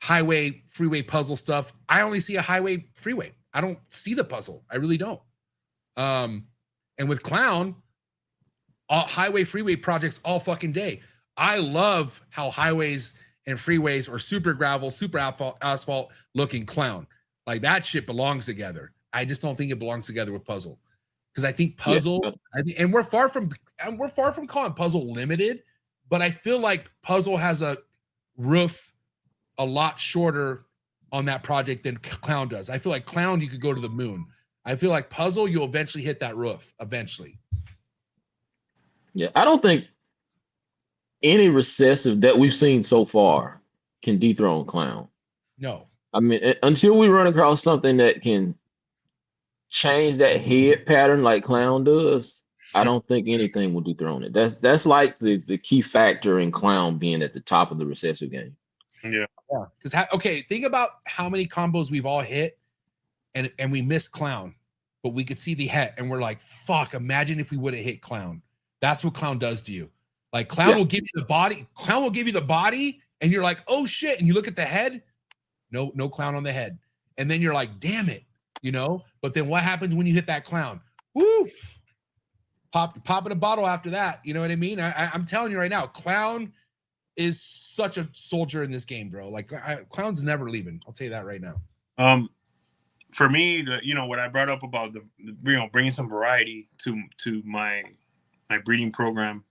highway, freeway Puzzle stuff, I only see a highway, freeway. I don't see the Puzzle. I really don't. And with Clown, highway, freeway projects all fucking day. I love how highways and freeways are super gravel, super asphalt looking Clown. Like that shit belongs together. I just don't think it belongs together with Puzzle, because I think Puzzle, and we're far from calling Puzzle limited, but I feel like Puzzle has a roof a lot shorter on that project than Clown does. I feel like Clown, you could go to the moon. I feel like Puzzle, you'll eventually hit that roof eventually. Yeah, I don't think any recessive that we've seen so far can dethrone Clown. No. I mean, until we run across something that can change that head pattern like Clown does, I don't think anything will dethrone it. That's like the key factor in Clown being at the top of the recessive game. Yeah. Because okay, think about how many combos we've all hit, and we miss Clown, but we could see the het, and we're like, fuck. Imagine if we would have hit Clown. That's what Clown does to you. Like Clown will give you the body. Clown will give you the body, and you're like, oh shit. And you look at the head, no Clown on the head, and then you're like, damn it, you know. But then what happens when you hit that Clown? Woo! Popping a bottle after that. You know what I mean? I'm telling you right now, Clown is such a soldier in this game, bro. Like Clown's never leaving. I'll tell you that right now. For me, you know what I brought up about the bringing some variety to my breeding program.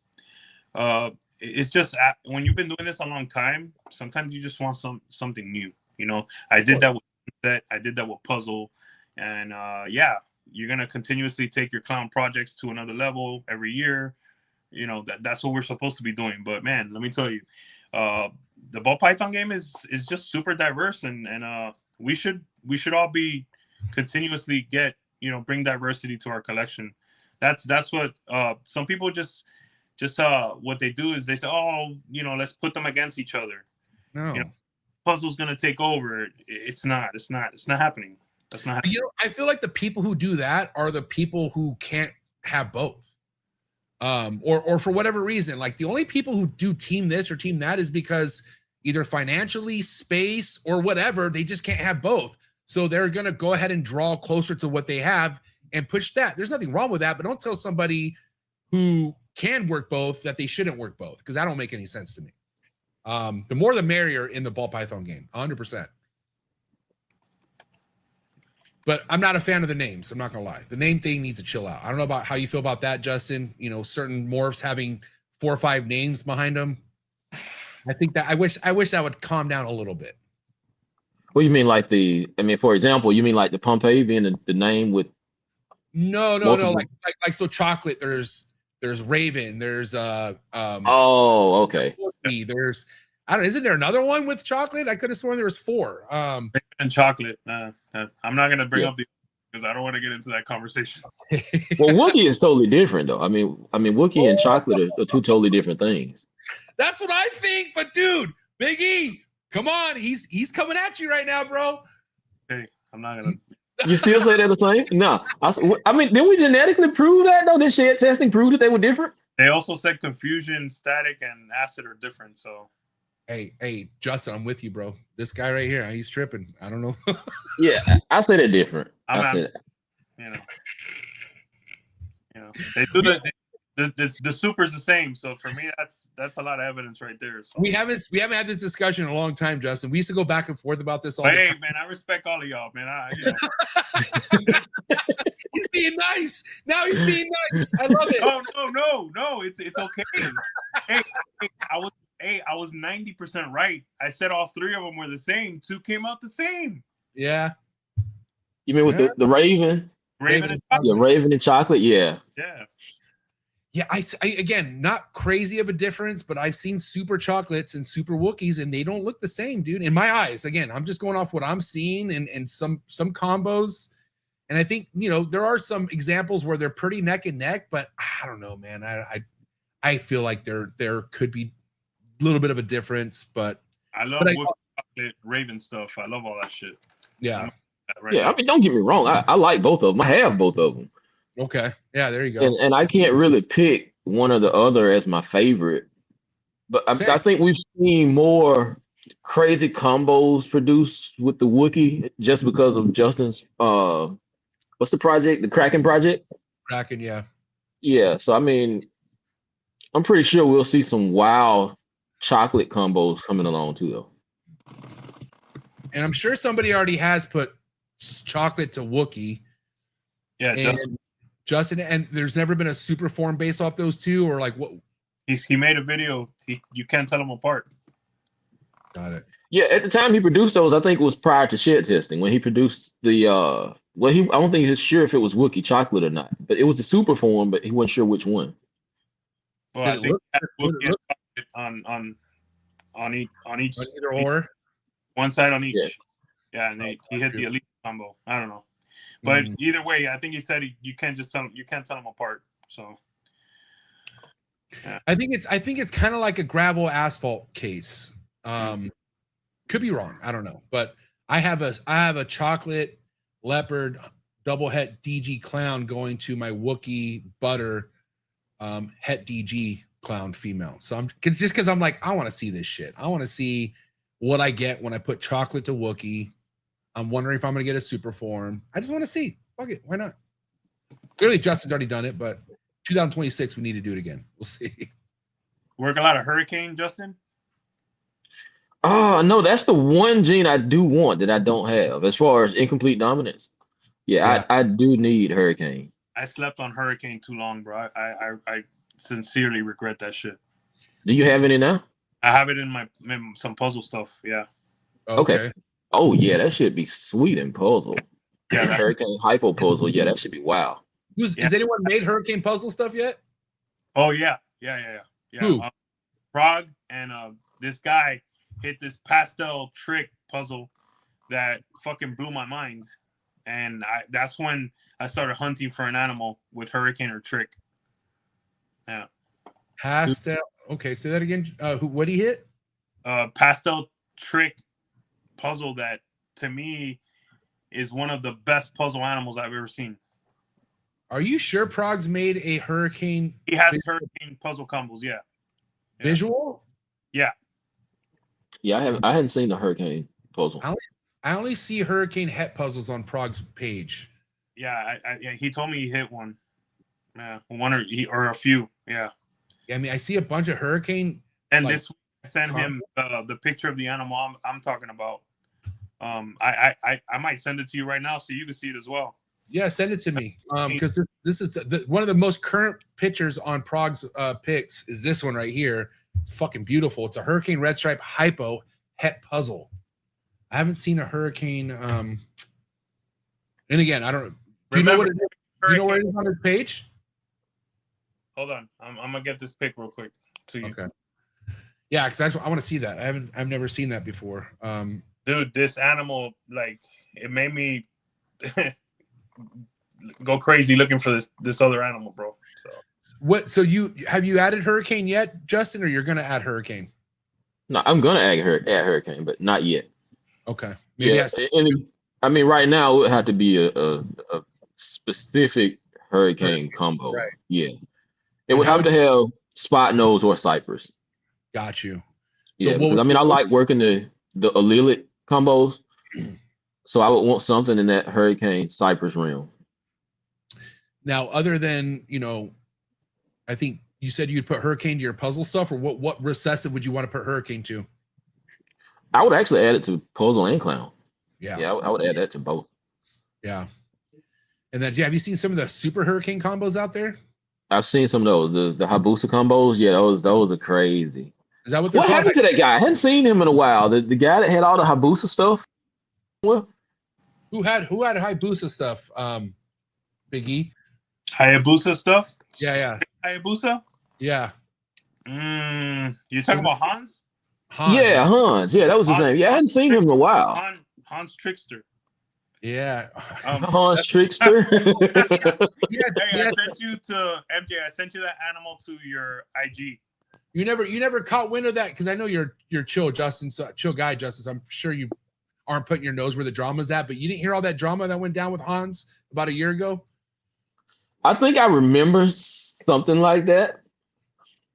It's just when you've been doing this a long time, sometimes you just want something new. You know, I did that with Set, I did that with Puzzle, and yeah, you're gonna continuously take your Clown projects to another level every year. You know, that's what we're supposed to be doing. But man, let me tell you, the ball python game is just super diverse, and we should all be continuously bring diversity to our collection. That's what some people just what they do is they say, oh, you know, let's put them against each other. No, you know, Puzzle's gonna take over. It's not happening. That's not happening. You know, I feel like the people who do that are the people who can't have both. Or for whatever reason, like the only people who do team this or team that is because either financially, space, or whatever, they just can't have both. So they're going to go ahead and draw closer to what they have and push that. There's nothing wrong with that, but don't tell somebody who can work both that they shouldn't work both, because that don't make any sense to me. The more the merrier in the ball python game, 100%. But I'm not a fan of the names. I'm not gonna lie. The name thing needs to chill out. I don't know about how you feel about that, Justin. You know, certain morphs having 4 or 5 names behind them. I think that I wish that would calm down a little bit. What do you mean, like for example, you mean like the Pompeii being the name with? No. Like so chocolate. There's Raven. There's oh, okay. There's isn't there another one with chocolate? I could have sworn there was 4. And chocolate. I'm not gonna bring up the because I don't want to get into that conversation. Well, Wookiee is totally different though. I mean Wookiee and chocolate are 2 totally different things. That's what I think. But dude, Big E, come on, he's coming at you right now, bro. Hey, I'm not gonna. You still say they're the same? No, I mean, didn't we genetically prove that though? Did shed testing prove that they were different? They also said confusion, static, and acid are different. So. Hey, Justin, I'm with you, bro. This guy right here, he's tripping. I don't know. Yeah, I said it different. You know, they do the super's the same. So for me, that's a lot of evidence right there. So. We haven't had this discussion in a long time, Justin. We used to go back and forth about this all the time. Hey, man, I respect all of y'all, man. He's being nice. Now he's being nice. I love it. No. It's okay. Hey, I was 90% right. I said all 3 of them were the same. 2 came out the same. Yeah. You mean with the Raven? Raven and chocolate. Yeah, Raven and chocolate. Yeah. Yeah. Yeah, I again, not crazy of a difference, but I've seen super chocolates and super Wookiees, and they don't look the same, dude. In my eyes, again, I'm just going off what I'm seeing and some combos. And I think, you know, there are some examples where they're pretty neck and neck, but I don't know, man. I feel like there could be a little bit of a difference, but I love chocolate Raven stuff. I love all that shit. Yeah. I mean, don't get me wrong. I like both of them. I have both of them. Okay. Yeah, there you go. And I can't really pick one or the other as my favorite. But I think we've seen more crazy combos produced with the Wookiee just because of Justin's what's the project? The Kraken project? Kraken, yeah. Yeah. So I mean, I'm pretty sure we'll see some wild chocolate combos coming along too, though. And I'm sure somebody already has put chocolate to Wookiee. Yeah, Justin, and there's never been a super form based off those 2, or like what? He made a video. You can't tell them apart. Got it. Yeah, at the time he produced those, I think it was prior to shed testing when he produced the I don't think he was sure if it was Wookiee chocolate or not, but it was the super form, but he wasn't sure which one. Well, I think Wookiee on each either or. One side on each. Yeah, and he hit the elite combo. I don't know, but either way, I think he said you can't just tell him, you can't tell them apart. So yeah. I think it's kind of like a gravel asphalt case. Could be wrong. I don't know, but I have a chocolate leopard double het DG clown going to my Wookiee butter het DG clown female. So I'm just because I'm like, I want to see this shit. I want to see what I get when I put chocolate to Wookiee. I'm wondering if I'm gonna get a super form. I just want to see. Fuck it, why not? Clearly Justin's already done it, but 2026 we need to do it again. We'll see. Work a lot of hurricane, Justin? No, that's the one gene I do want that I don't have as far as incomplete dominance. Yeah. I do need hurricane. I slept on hurricane too long, bro. I sincerely regret that shit. Do you have any now? I have it in some puzzle stuff. Yeah. Okay. Oh yeah, that should be sweet in puzzle. Yeah, hurricane hypo puzzle. Yeah, that should be wow. Has anyone made hurricane puzzle stuff yet? Oh yeah. Who? Prague and this guy hit this pastel trick puzzle that fucking blew my mind, and that's when I started hunting for an animal with hurricane or trick. Yeah. Pastel. Okay, say that again. What he hit? Pastel trick puzzle that to me is one of the best puzzle animals I've ever seen. Are you sure Prague's made a hurricane? He has hurricane puzzle combos. Yeah. Visual. Yeah. Yeah, I hadn't seen the hurricane puzzle. I only see hurricane het puzzles on Prague's page. Yeah, he told me he hit one. Yeah, one or a few. Yeah. I mean, I see a bunch of hurricane. And this I sent him the picture of the animal I'm talking about. I might send it to you right now so you can see it as well. Yeah, send it to me. Because this is one of the most current pictures on Prague's pics is this one right here. It's fucking beautiful. It's a hurricane red stripe hypo het puzzle. I haven't seen a hurricane. And again, I don't. Do you know what it is? Do you know where it is on his page? Hold on, I'm gonna get this pic real quick to you. Okay. Yeah, because I want to see that. I've never seen that before. Dude, this animal, like, it made me go crazy looking for this other animal, bro. So what? So have you added hurricane yet, Justin, or you're gonna add hurricane? No, I'm gonna add hurricane, but not yet. Okay. Maybe yeah, I mean, right now it would have to be a specific hurricane combo. Right. Yeah. It would have to have spot nose or cypress. Got you. So yeah, because, I mean, I like working the allelic combos. So I would want something in that hurricane cypress realm. Now, other than, I think you said you'd put hurricane to your puzzle stuff, or what recessive would you want to put hurricane to? I would actually add it to puzzle and clown. Yeah, I would add that to both. Yeah. And then, have you seen some of the super hurricane combos out there? I've seen some of those, the Hayabusa combos. Yeah, those are crazy. Is that what they're What happened to that guy? I hadn't seen him in a while. The guy that had all the Hayabusa stuff. Well, who had Hayabusa stuff? Big E. Hayabusa stuff? Yeah. Hayabusa? Yeah. You talking about Hans? Yeah, Hans. Yeah, that was his name. Yeah, I hadn't seen him in a while. Hans Trickster. Yeah. Hans Trickster. I sent you to MJ. I sent you that animal to your IG. You never caught wind of that, because I know you're chill, Justin. So chill guy, Justin. So I'm sure you aren't putting your nose where the drama's at, but you didn't hear all that drama that went down with Hans about a year ago. I think I remember something like that.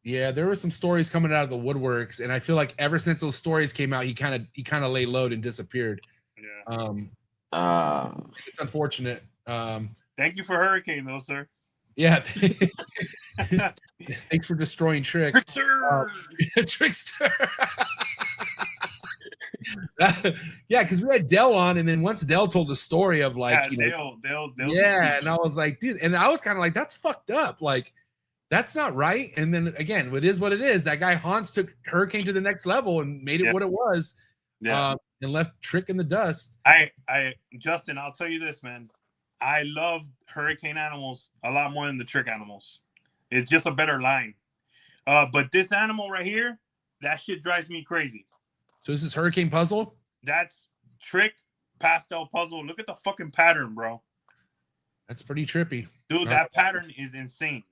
Yeah, there were some stories coming out of the woodworks, and I feel like ever since those stories came out, he kind of lay low and disappeared. Yeah. It's unfortunate. Thank you for hurricane, though, sir. Yeah. Thanks for destroying Trick. Trickster. Yeah, because we had Dell on, and then once Dell told the story of like, Dell. Yeah, and I was like, dude, and I was kind of like, that's fucked up. Like, that's not right. And then again, it is what it is. That guy Hans took hurricane to the next level and made it what it was. Yeah. And left Trick in the dust. Justin, I'll tell you this, man. I love hurricane animals a lot more than the trick animals. It's just a better line. But this animal right here, that shit drives me crazy. So this is hurricane puzzle? That's trick pastel puzzle. Look at the fucking pattern, bro. That's pretty trippy. Dude, that pattern is insane.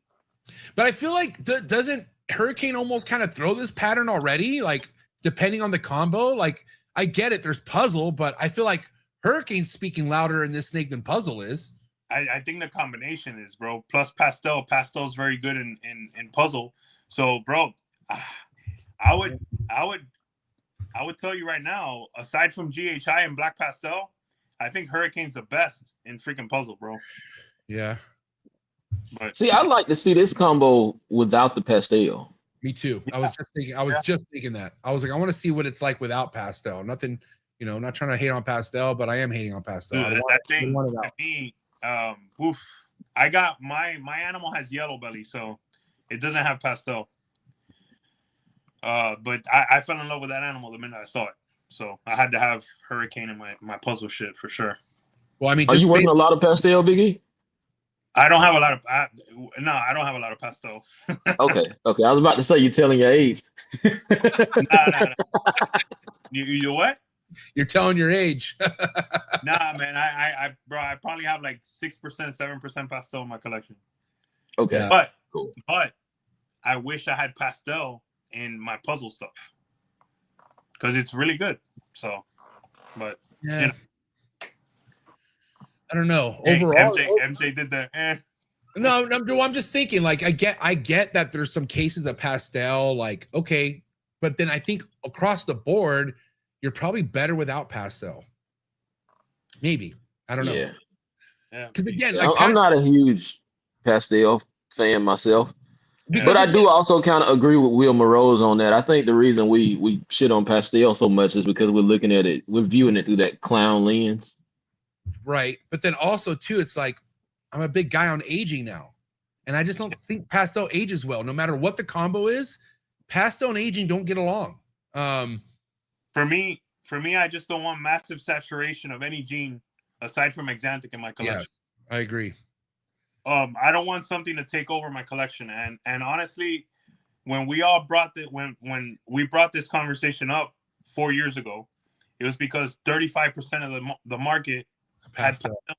But I feel like doesn't Hurricane almost kind of throw this pattern already? Like, depending on the combo, like, I get it, there's puzzle, but I feel like Hurricane's speaking louder in this snake than puzzle is. I think the combination is, bro, plus pastel. Pastel's very good in puzzle. So, bro, I would tell you right now, aside from GHI and black pastel, I think Hurricane's the best in freaking puzzle, bro. Yeah. But See, I'd like to see this combo without the pastel. Me too. Yeah. I was just thinking that. I was like, I want to see what it's like without pastel. Nothing, you know, I'm not trying to hate on pastel, but I am hating on pastel. Dude, that thing to me, oof. I got my animal has yellow belly, so it doesn't have pastel. But I fell in love with that animal the minute I saw it. So I had to have Hurricane in my puzzle shit for sure. Well, I mean, Are you working a lot of pastel, Biggie? I don't have a lot of I don't have a lot of pastel. Okay. I was about to say you're telling your age. Nah. You what? You're telling your age. Nah, man. I probably have like 6%, 7% pastel in my collection. Okay. Yeah. But Cool. but I wish I had pastel in my puzzle stuff because it's really good. So, but Yeah. you know. I don't know. Hey, Overall, MJ did the no, I'm just thinking, like, I get that there's some cases of pastel, like, okay, but then I think across the board, you're probably better without pastel. Maybe. I don't know. Yeah. Yeah. Because again, Yeah, like, I'm not a huge pastel fan myself, Yeah. but I do also kind of agree with Will Morose on that. I think the reason we shit on pastel so much is because we're looking at it, we're viewing it through that clown lens. right. But then also too, it's like, I'm a big guy on aging now. And I just don't think pastel ages well. No matter what the combo is, pastel and aging don't get along. For me, I just don't want massive saturation of any gene aside from Exanthic in my collection. Yes, I agree. I don't want something to take over my collection. And honestly, when we all brought when we brought this conversation up 4 years ago, it was because 35% of the market had Pastel. pastel.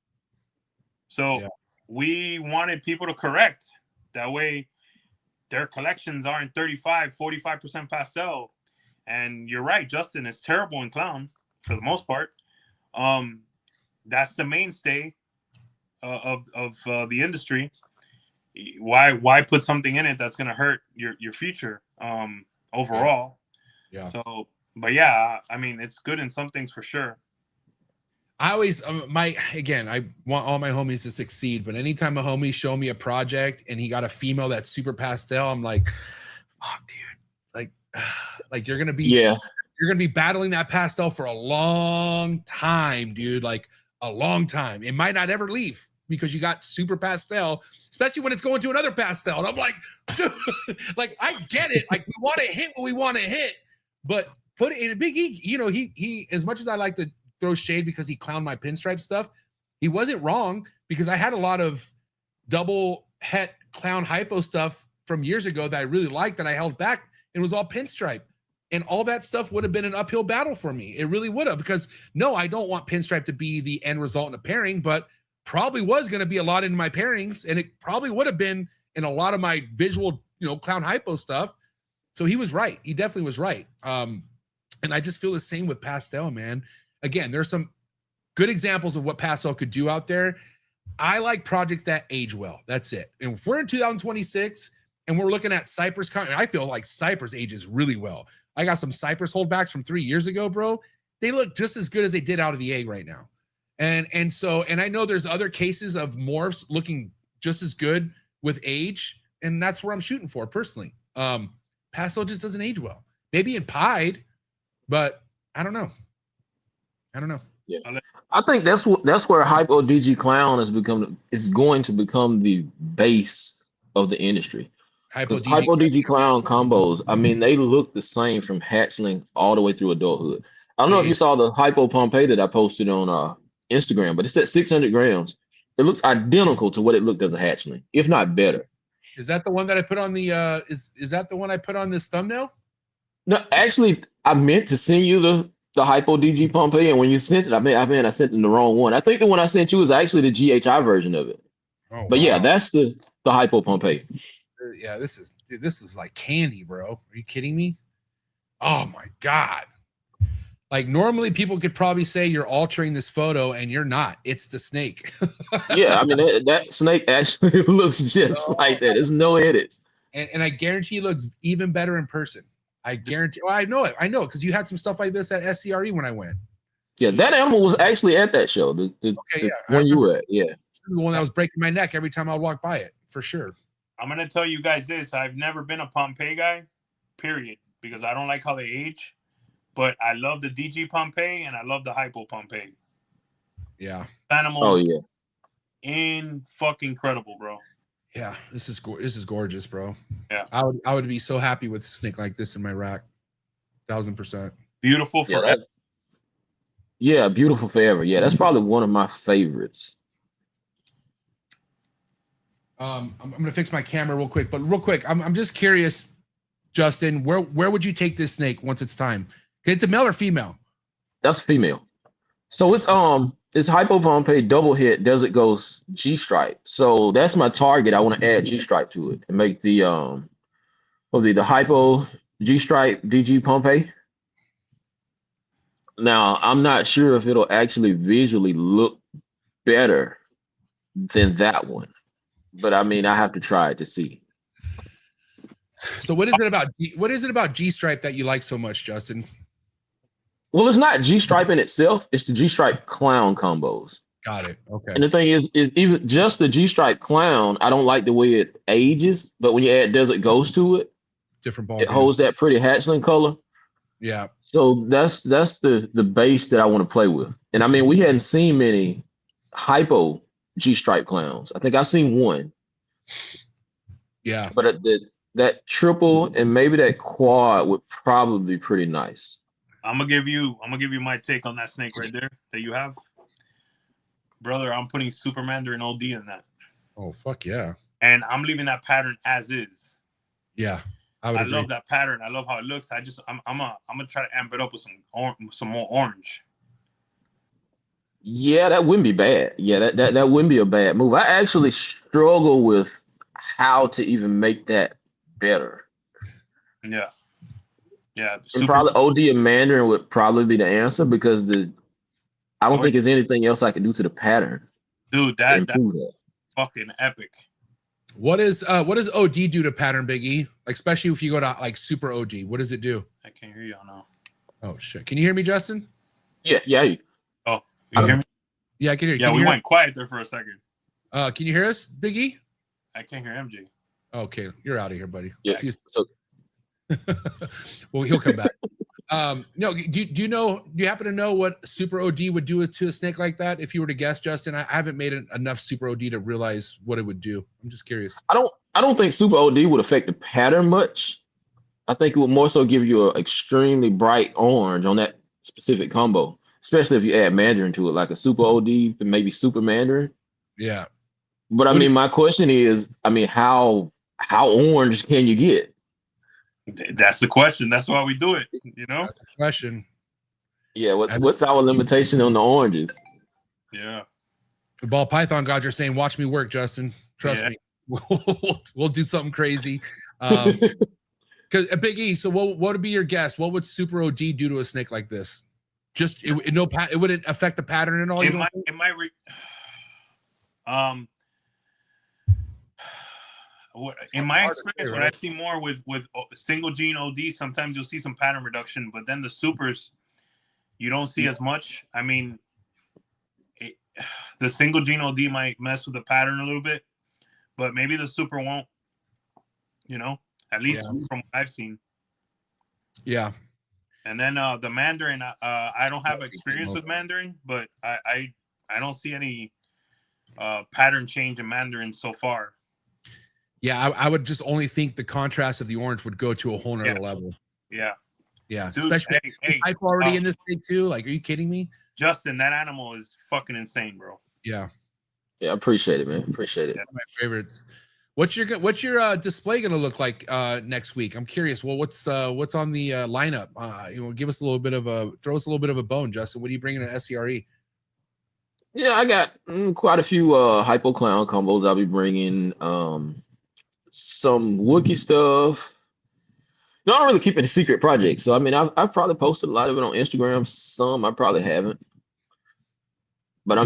So Yeah. we wanted people to correct. That way their collections aren't 35, 45% pastel. And you're right, Justin, it's terrible in clown for the most part. That's the mainstay of the industry. Why put something in it that's going to hurt your future overall? Yeah. So, but yeah, I mean, it's good in some things for sure. I always I want all my homies to succeed, but anytime a homie show me a project and he got a female that's super pastel, I'm like, fuck, dude, like you're gonna be battling that pastel for a long time, dude, like a long time. It might not ever leave because you got super pastel, especially when it's going to another pastel. And I'm like, dude, like, I get it, like, we want to hit what we want to hit, but put it in a big he as much as I like to throw shade because he clowned my pinstripe stuff, he wasn't wrong, because I had a lot of double het clown hypo stuff from years ago that I really liked that I held back, and it was all pinstripe, and all that stuff would have been an uphill battle for me. It really would have, because no, I don't want pinstripe to be the end result in a pairing, but probably was going to be a lot in my pairings, and it probably would have been in a lot of my visual, clown hypo stuff. So he was right. He definitely was right. And I just feel the same with pastel, man. Again, there's some good examples of what pastel could do out there. I like projects that age well. That's it. And if we're in 2026 and we're looking at Cypress, I feel like Cypress ages really well. I got some Cypress holdbacks from 3 years ago, bro. They look just as good as they did out of the egg right now. And I know there's other cases of morphs looking just as good with age, and that's where I'm shooting for personally. Pastel just doesn't age well. Maybe in pied, but I don't know. Yeah, I think that's where Hypo DG Clown is going to become the base of the industry. Hypo DG Clown combos, I mean, they look the same from hatchling all the way through adulthood. I don't know if you saw the Hypo Pompeii that I posted on Instagram, but it's at 600 grams. It looks identical to what it looked as a hatchling, if not better. Is that the one that I put on the is that the one I put on this thumbnail? No, actually, I meant to send you the Hypo DG Pompeii, and when you sent it, I sent them the wrong one. I think the one I sent you was actually the GHI version of it. Oh, But yeah, wow. that's the Hypo Pompeii. Yeah, this is like candy, bro. Are you kidding me? Oh my God. Like normally people could probably say you're altering this photo and you're not. It's the snake. Yeah, I mean that snake actually looks just like that. There's no edits. And I guarantee it looks even better in person. I guarantee. Well, I know it. I know because you had some stuff like this at SCRE when I went. Yeah, that animal was actually at that show. The one you were at. Yeah. This is the one that was breaking my neck every time I would walk by it, for sure. I'm gonna tell you guys this. I've never been a Pompeii guy, period, because I don't like how they age. But I love the DG Pompeii and I love the Hypo Pompeii. Yeah. Animals. Oh yeah. In fucking incredible, bro. Yeah, this is gorgeous, bro. Yeah. I would be so happy with a snake like this in my rack. 1000%. Beautiful forever. Yeah, beautiful forever. Yeah, that's probably one of my favorites. I'm gonna fix my camera real quick, but real quick, I'm just curious, Justin, where would you take this snake once it's time? It's a male or female? That's female. So it's Hypo Pompeii double hit Desert Ghost G stripe. So that's my target. I want to add G stripe to it and make the Hypo G stripe DG Pompeii. Now I'm not sure if it'll actually visually look better than that one, but I mean I have to try it to see. So what is it about G stripe that you like so much, Justin? Well, it's not G stripe in itself; it's the G stripe clown combos. Got it. Okay. And the thing is even just the G stripe clown, I don't like the way it ages, but when you add Desert Ghost to it, different ball. It holds that pretty hatchling color. Yeah. So that's the base that I want to play with. And I mean, we hadn't seen many Hypo G stripe clowns. I think I've seen one. Yeah. But that triple and maybe that quad would probably be pretty nice. I'm gonna give you my take on that snake right there that you have, brother. I'm putting Super Mandarin OD in that. Oh fuck yeah! And I'm leaving that pattern as is. Yeah, I love that pattern. I love how it looks. I'm gonna try to amp it up with some more orange. Yeah, that wouldn't be bad. Yeah, that wouldn't be a bad move. I actually struggle with how to even make that better. Yeah. Yeah. And probably OD and Mandarin would probably be the answer because I don't think there's anything else I can do to the pattern. Dude, that's fucking epic. What does OD do to pattern, Big E? Like, especially if you go to like super OD, what does it do? I can't hear y'all now. Oh shit! Can you hear me, Justin? Yeah. Oh, you hear me? Yeah, I can hear you. Yeah, we went quiet there for a second. Can you hear us, Big E? I can't hear MJ. Okay, you're out of here, buddy. Yeah. Well, he'll come back. No, do you happen to know what super OD would do to a snake like that? If you were to guess, Justin, I haven't made enough super OD to realize what it would do. I'm just curious. I don't think super OD would affect the pattern much. I think it would more so give you an extremely bright orange on that specific combo, especially if you add Mandarin to it, like a super OD and maybe super Mandarin. Yeah. But I mean, my question is, how orange can you get? That's the question. That's why we do it. You know. That's the question. Yeah. What's our limitation on the oranges? Yeah. The ball python gods are saying, "Watch me work, Justin. Trust me. We'll do something crazy." Because Big E. So what would be your guess? What would super OD do to a snake like this? Just it wouldn't affect the pattern at all. In my experience, what I've seen more with single gene OD, sometimes you'll see some pattern reduction, but then the supers, you don't see as much. I mean, the single gene OD might mess with the pattern a little bit, but maybe the super won't. You know, at least from what I've seen. Yeah. And then the Mandarin, I don't have experience with Mandarin, but I don't see any pattern change in Mandarin so far. Yeah, I would just only think the contrast of the orange would go to a whole nother level. Yeah. Yeah. Dude, especially hype already in this thing too. Like, are you kidding me? Justin, that animal is fucking insane, bro. Yeah. Yeah, I appreciate it, man. Appreciate it. Yeah, my favorites. What's your display going to look like next week? I'm curious. Well, what's on the lineup? Give us a little bit of throw us a little bit of a bone, Justin. What are you bringing to SCRE? Yeah, I got quite a few hypo clown combos. I'll be bringing some Wookiee stuff. No, I don't really keep it a secret project. So I mean, I've probably posted a lot of it on Instagram. Some I probably haven't. But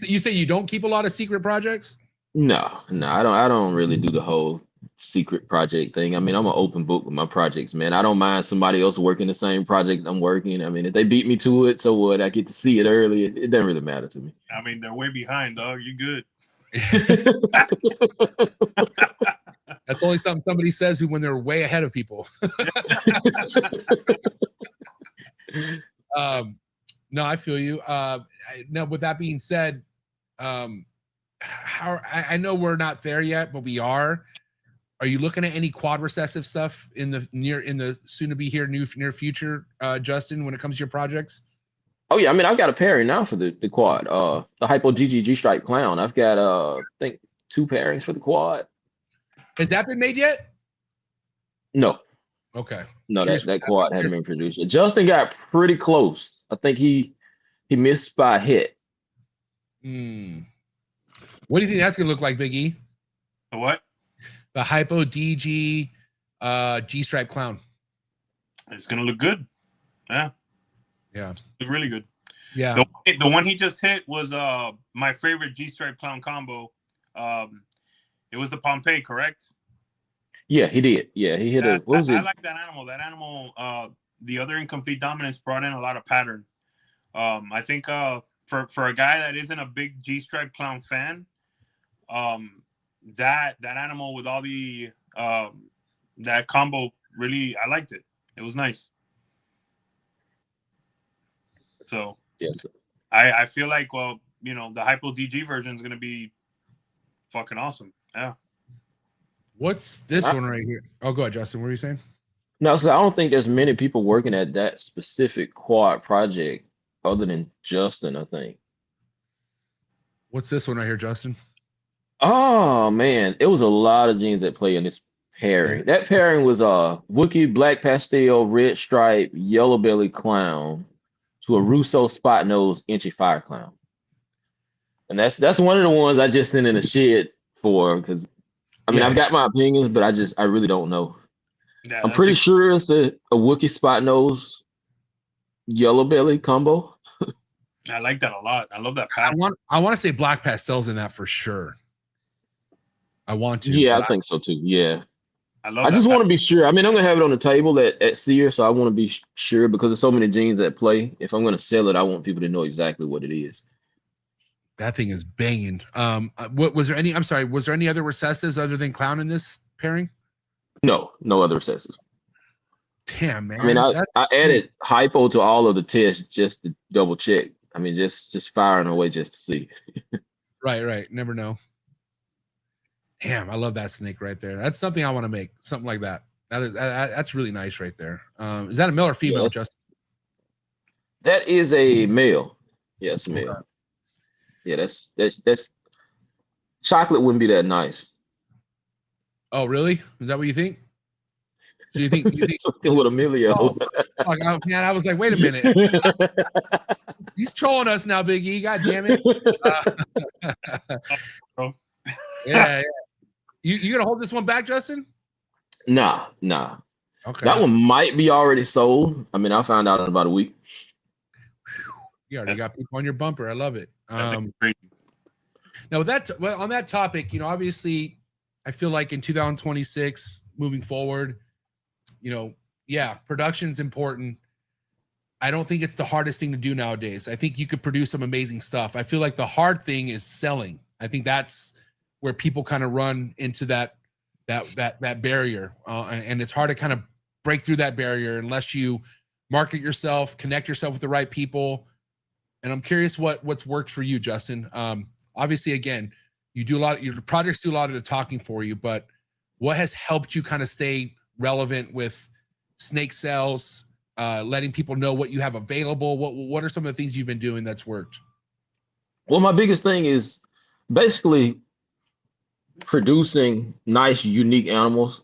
you say you don't keep a lot of secret projects? No, I don't really do the whole secret project thing. I mean, I'm an open book with my projects, man. I don't mind somebody else working the same project I'm working. I mean, if they beat me to it, so what? I get to see it early. It doesn't really matter to me. I mean, they're way behind, dog. You good? That's only something somebody says when they're way ahead of people. No, I feel you. Now, with that being said, I know we're not there yet, but we are. Are you looking at any quad recessive stuff in the soon to be here near future, Justin, when it comes to your projects? Oh yeah, I mean, I've got a pairing now for the quad. The Hypo GGG Stripe Clown. I've got I think 2 pairings for the quad. Has that been made yet? No. Okay. No, that quad hasn't been produced yet. Justin got pretty close. I think he missed by a hit. What do you think that's gonna look like, Big E? The what? The Hypo DG G-Stripe Clown. It's gonna look good. Yeah. Look really good. Yeah. The one he just hit was my favorite G-Stripe Clown combo. It was the Pompeii, correct? Yeah, he did. Yeah, he hit I it? like that animal. That animal, the other incomplete dominance brought in a lot of pattern. I think for a guy that isn't a big G-Stripe Clown fan, that animal with all the that combo, really, I liked it. It was nice. So yes, I feel like, well, the Hypo DG version is gonna be fucking awesome. Yeah. What's this one right here? Oh, go ahead, Justin. What are you saying? No, so I don't think there's many people working at that specific quad project other than Justin, I think. What's this one right here, Justin? Oh man, it was a lot of genes at play in this pairing. That pairing was Wookiee Black Pastel Red Stripe Yellow Belly Clown to a Russo Spot Nose Inchy Fire Clown. And that's one of the ones I just sent in a shed for, because I mean, I've got my opinions, but I really don't know. Yeah, I'm pretty sure it's a Wookiee Spot Nose Yellow Belly combo. I like that a lot. I love that pattern. I want to say Black Pastels in that for sure. I want to. Yeah, I think so too. Yeah. I just want to be sure. I mean, I'm gonna have it on the table at Sears, so I want to be sure, because there's so many genes at play. If I'm gonna sell it, I want people to know exactly what it is. That thing is banging. What was there any? I'm sorry. Was there any other recessives other than Clown in this pairing? No other recessives. Damn, man. I mean, I added hypo to all of the tests just to double check. I mean, just firing away just to see. Right. Never know. Damn, I love that snake right there. That's something I want to make. Something like that. That's really nice right there. Is that a male or female, Yeah, Justin? that is a male. Yes, male. Okay. Yeah, that's chocolate wouldn't be that nice. Oh, really? Is that what you think? So you think with Emilio? Oh, man, I was like, wait a minute. He's trolling us now, Big E. God damn it. Yeah. You gonna hold this one back, Justin? Nah. Okay. That one might be already sold. I mean, I found out in about a week. You already got people on your bumper. I love it. Now with that, well, on that topic, obviously, I feel like in 2026, moving forward, production's important. I don't think it's the hardest thing to do nowadays. I think you could produce some amazing stuff. I feel like the hard thing is selling. I think that's where people kind of run into that barrier, and it's hard to kind of break through that barrier unless you market yourself, connect yourself with the right people. And I'm curious what's worked for you, Justin. Obviously, again, you do a lot. Your projects do a lot of the talking for you, but what has helped you kind of stay relevant with snake sales, letting people know what you have available? What are some of the things you've been doing that's worked? Well, my biggest thing is basically producing nice, unique animals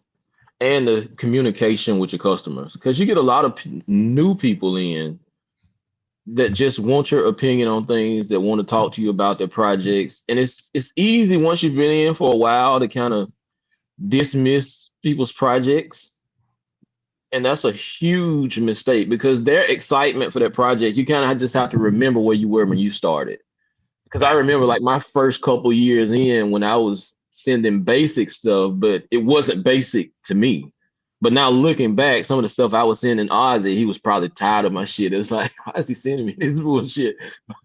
and the communication with your customers. Because you get a lot of new people in that just want your opinion on things, that want to talk to you about their projects. And it's easy once you've been in for a while to kind of dismiss people's projects. And that's a huge mistake, because their excitement for that project, you kind of just have to remember where you were when you started. Because I remember like my first couple years in, when I was sending basic stuff, but it wasn't basic to me. But now looking back, some of the stuff I was sending Ozzy, he was probably tired of my shit. It's like, why is he sending me this bullshit?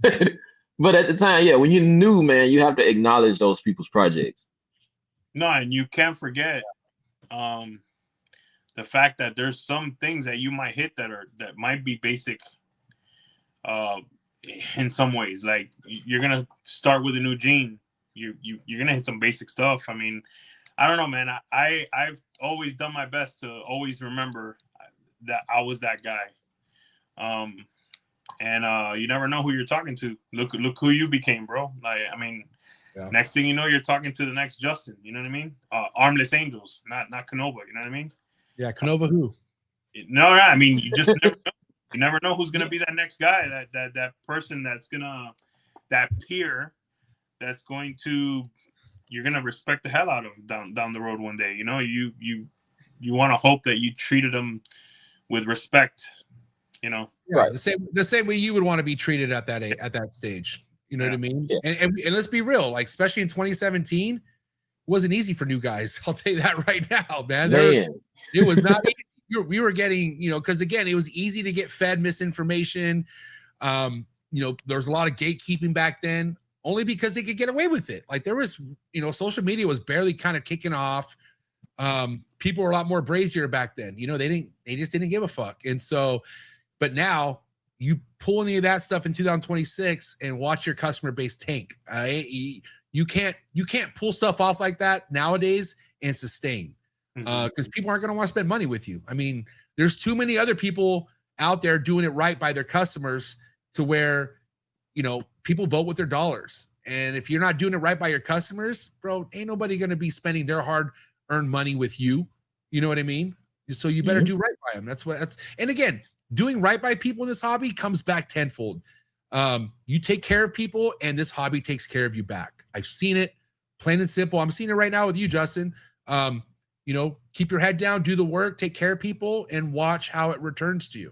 But at the time, yeah, when you're new, man, you have to acknowledge those people's projects. No, and you can't forget the fact that there's some things that you might hit that might be basic in some ways. Like you're gonna start with a new gene, you're gonna hit some basic stuff. I mean, I don't know, man. I've always done my best to always remember that I was that guy. And you never know who you're talking to. Look who you became, bro. Like, I mean, yeah. Next thing you know, you're talking to the next Justin. You know what I mean? Armless Angels, not KINOVA. You know what I mean? Yeah, KINOVA who? No, I mean, you just never know. You never know who's gonna be that next guy, that person that's gonna, that peer that's going to, you're gonna respect the hell out of them down the road one day. You know, you want to hope that you treated them with respect. You know, yeah, right. The same way you would want to be treated at that stage. You know what I mean? Yeah. And let's be real, like especially in 2017, it wasn't easy for new guys. I'll tell you that right now, man. It was not easy. We were getting, you know, because again, it was easy to get fed misinformation. You know, there was a lot of gatekeeping back then, only because they could get away with it. Like there was, you know, social media was barely kind of kicking off. People were a lot more brazier back then. You know, they just didn't give a fuck. And so, but now you pull any of that stuff in 2026 and watch your customer base tank. You can't pull stuff off like that nowadays and sustain. Because people aren't going to want to spend money with you. I mean, there's too many other people out there doing it right by their customers to where, you know, people vote with their dollars. And if you're not doing it right by your customers, bro, ain't nobody going to be spending their hard-earned money with you. You know what I mean? So you better do right by them. And again, doing right by people in this hobby comes back tenfold. You take care of people, and this hobby takes care of you back. I've seen it, plain and simple. I'm seeing it right now with you, Justin. You know, keep your head down, do the work, take care of people, and watch how it returns to you.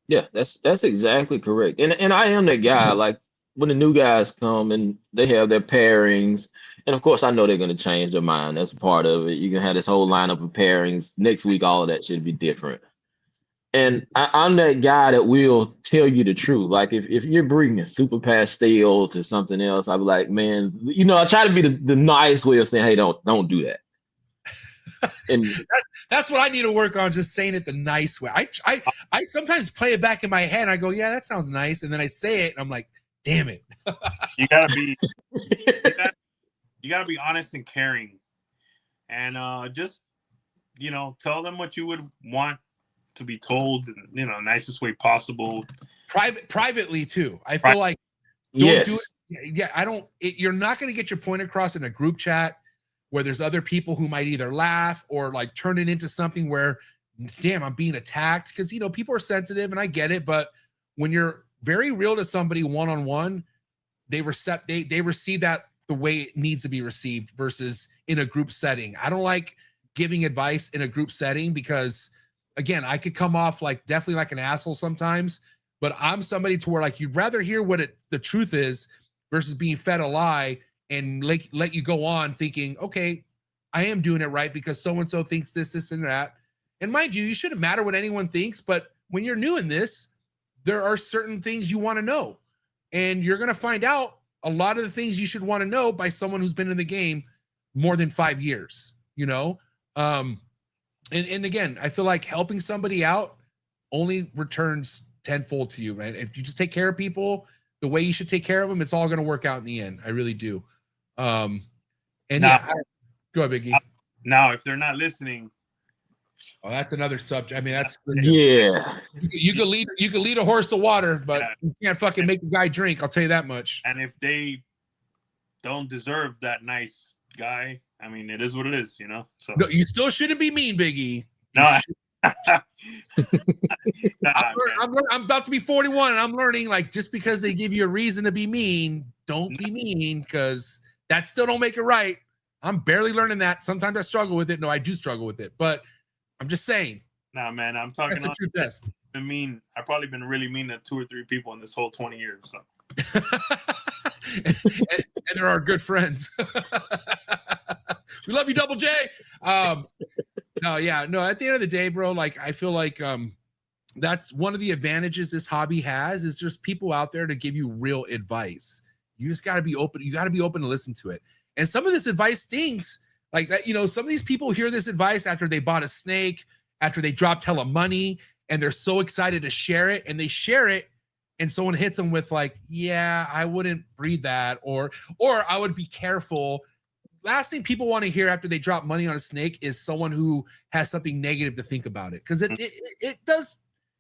Yeah, that's exactly correct. And I am that guy. Like when the new guys come and they have their pairings, and of course I know they're going to change their mind. That's part of it. You can have this whole lineup of pairings. Next week, all of that should be different. And I'm that guy that will tell you the truth. Like if you're bringing a super pastel to something else, I'll be like, man, you know, I try to be the nice way of saying, hey, don't do that. And that's what I need to work on, just saying it the nice way. I sometimes play it back in my head and I go, yeah, that sounds nice, and then I say it and I'm like, damn it. you gotta be honest and caring, and just, you know, tell them what you would want to be told in, you know, nicest way possible. Privately too. I feel like don't do it. Yeah, you're not going to get your point across in a group chat where there's other people who might either laugh or like turn it into something where, damn, I'm being attacked. Because, you know, people are sensitive and I get it. But when you're very real to somebody one-on-one, they receive that the way it needs to be received versus in a group setting. I don't like giving advice in a group setting because, again, I could come off like definitely like an asshole sometimes. But I'm somebody to where like you'd rather hear what the truth is versus being fed a lie and let you go on thinking, okay, I am doing it right because so-and-so thinks this, and that. And mind you shouldn't matter what anyone thinks, but when you're new in this, there are certain things you want to know. And you're going to find out a lot of the things you should want to know by someone who's been in the game more than 5 years, you know? And again, I feel like helping somebody out only returns tenfold to you, man. If you just take care of people the way you should take care of them, it's all going to work out in the end. I really do. And now, go ahead, Biggie. Now, if they're not listening, that's another subject. I mean, that's You can lead a horse to water, but you can't fucking make a guy drink. I'll tell you that much. And if they don't deserve that nice guy. I mean, it is what it is, you know. So No, you still shouldn't be mean, Biggie. no, I'm about to be 41 and I'm learning, like, just because they give you a reason to be mean, don't be mean, because that still don't make it right. I'm barely learning that. Sometimes I struggle with it. No, I do struggle with it, but I'm just saying. nah, man, I'm talking. That's the true test. I mean, I've probably been really mean to 2 or 3 people in this whole 20 years. So. and they're our good friends. We love you, Double J. No, yeah, no. At the end of the day, bro, like, I feel like that's one of the advantages this hobby has, is there's people out there to give you real advice. You just got to be open. You got to be open to listen to it. And some of this advice stings. Like that, you know, some of these people hear this advice after they bought a snake, after they dropped hella money, and they're so excited to share it, and they share it, and someone hits them with like, yeah, I wouldn't breed that, or I would be careful. Last thing people want to hear after they drop money on a snake is someone who has something negative to think about it, because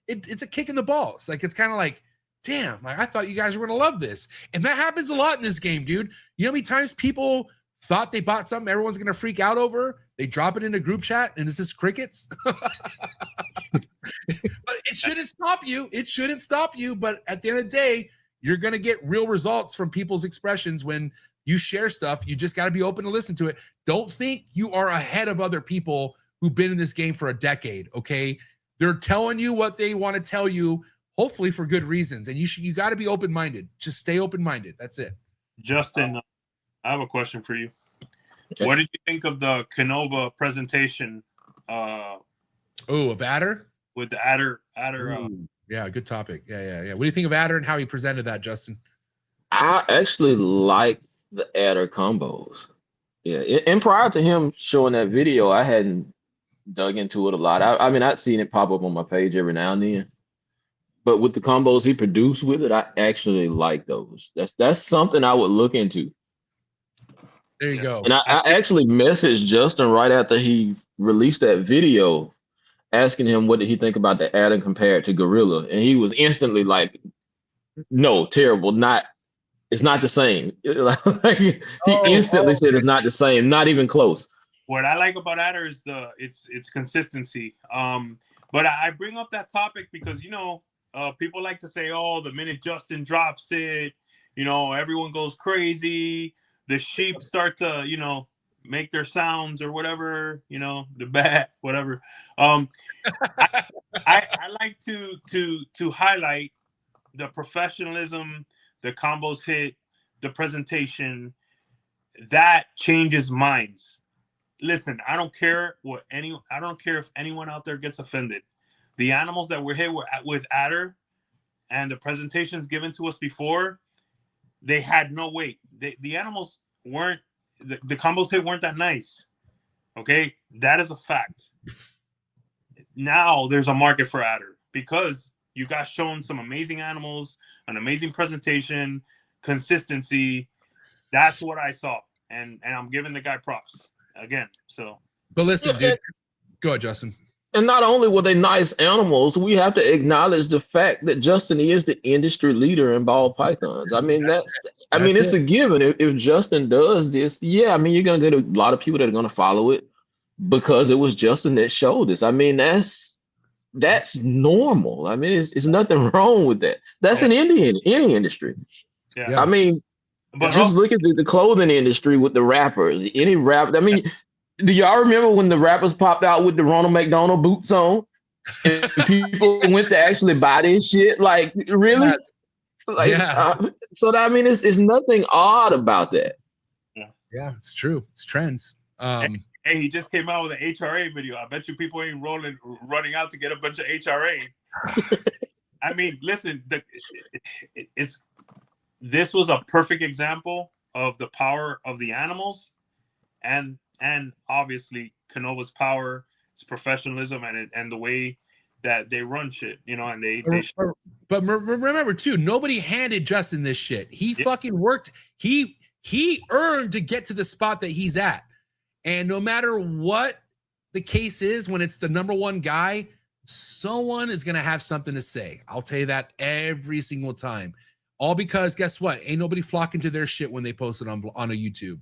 it's a kick in the balls. Like, it's kind of like, damn, like, I thought you guys were gonna love this. And that happens a lot in this game, dude. You know how many times people thought they bought something everyone's gonna freak out over, they drop it in a group chat and it's just crickets. But it shouldn't stop you. It shouldn't stop you. But at the end of the day, you're gonna get real results from people's expressions when you share stuff. You just got to be open to listen to it. Don't think you are ahead of other people who've been in this game for a decade. Okay, they're telling you what they want to tell you, hopefully for good reasons, and you got to be open-minded. Just stay open-minded. That's it. Justin, I have a question for you. Okay. What did you think of the KINOVA presentation? Of Adder? With the Adder. Yeah, good topic. Yeah. What do you think of Adder and how he presented that, Justin? I actually like the adder combos. Yeah, and prior to him showing that video, I hadn't dug into it a lot. I mean, I'd seen it pop up on my page every now and then, but with the combos he produced with it, I actually like those. That's something I would look into. There you go. And I actually messaged Justin right after he released that video, asking him what did he think about the adder compared to gorilla, and he was instantly like, "No, terrible, not." It's not the same. He instantly said it's not the same, not even close. What I like about Adder is its consistency. But I bring up that topic because, you know, people like to say, oh, the minute Justin drops it, you know, everyone goes crazy. The sheep start to, you know, make their sounds or whatever, you know, the bat, whatever. I like to highlight the professionalism, the combos hit, the presentation. That changes minds. Listen, I don't care if anyone out there gets offended. The animals that were hit with Adder and the presentations given to us before, they had no weight. The animals weren't, the combos hit weren't that nice. Okay, that is a fact. Now there's a market for Adder because you guys shown some amazing animals, an amazing presentation, consistency. That's what I saw, and I'm giving the guy props again. So, but listen, dude, go ahead, Justin. And not only were they nice animals, we have to acknowledge the fact that Justin is the industry leader in ball pythons. I mean, it's a given. If Justin does this, yeah, I mean, you're gonna get a lot of people that are gonna follow it because it was Justin that showed this. I mean, that's normal. I mean, it's nothing wrong with that. That's in any industry. Yeah. I mean, but just look at the clothing industry with the rappers. Any rap, I mean, do y'all remember when the rappers popped out with the Ronald McDonald boots on? And people went to actually buy this shit? Like, really? So I mean, it's nothing odd about that. Yeah, it's true. It's trends. Hey, he just came out with an HRA video. I bet you people ain't running out to get a bunch of HRA. I mean, listen, this was a perfect example of the power of the animals, and obviously KINOVA's power, its professionalism, and the way that they run shit, you know, and they but remember too, nobody handed Justin this shit. He fucking worked. He earned to get to the spot that he's at. And no matter what the case is, when it's the number one guy, someone is going to have something to say. I'll tell you that every single time. All because guess what? Ain't nobody flocking to their shit when they post it on a YouTube.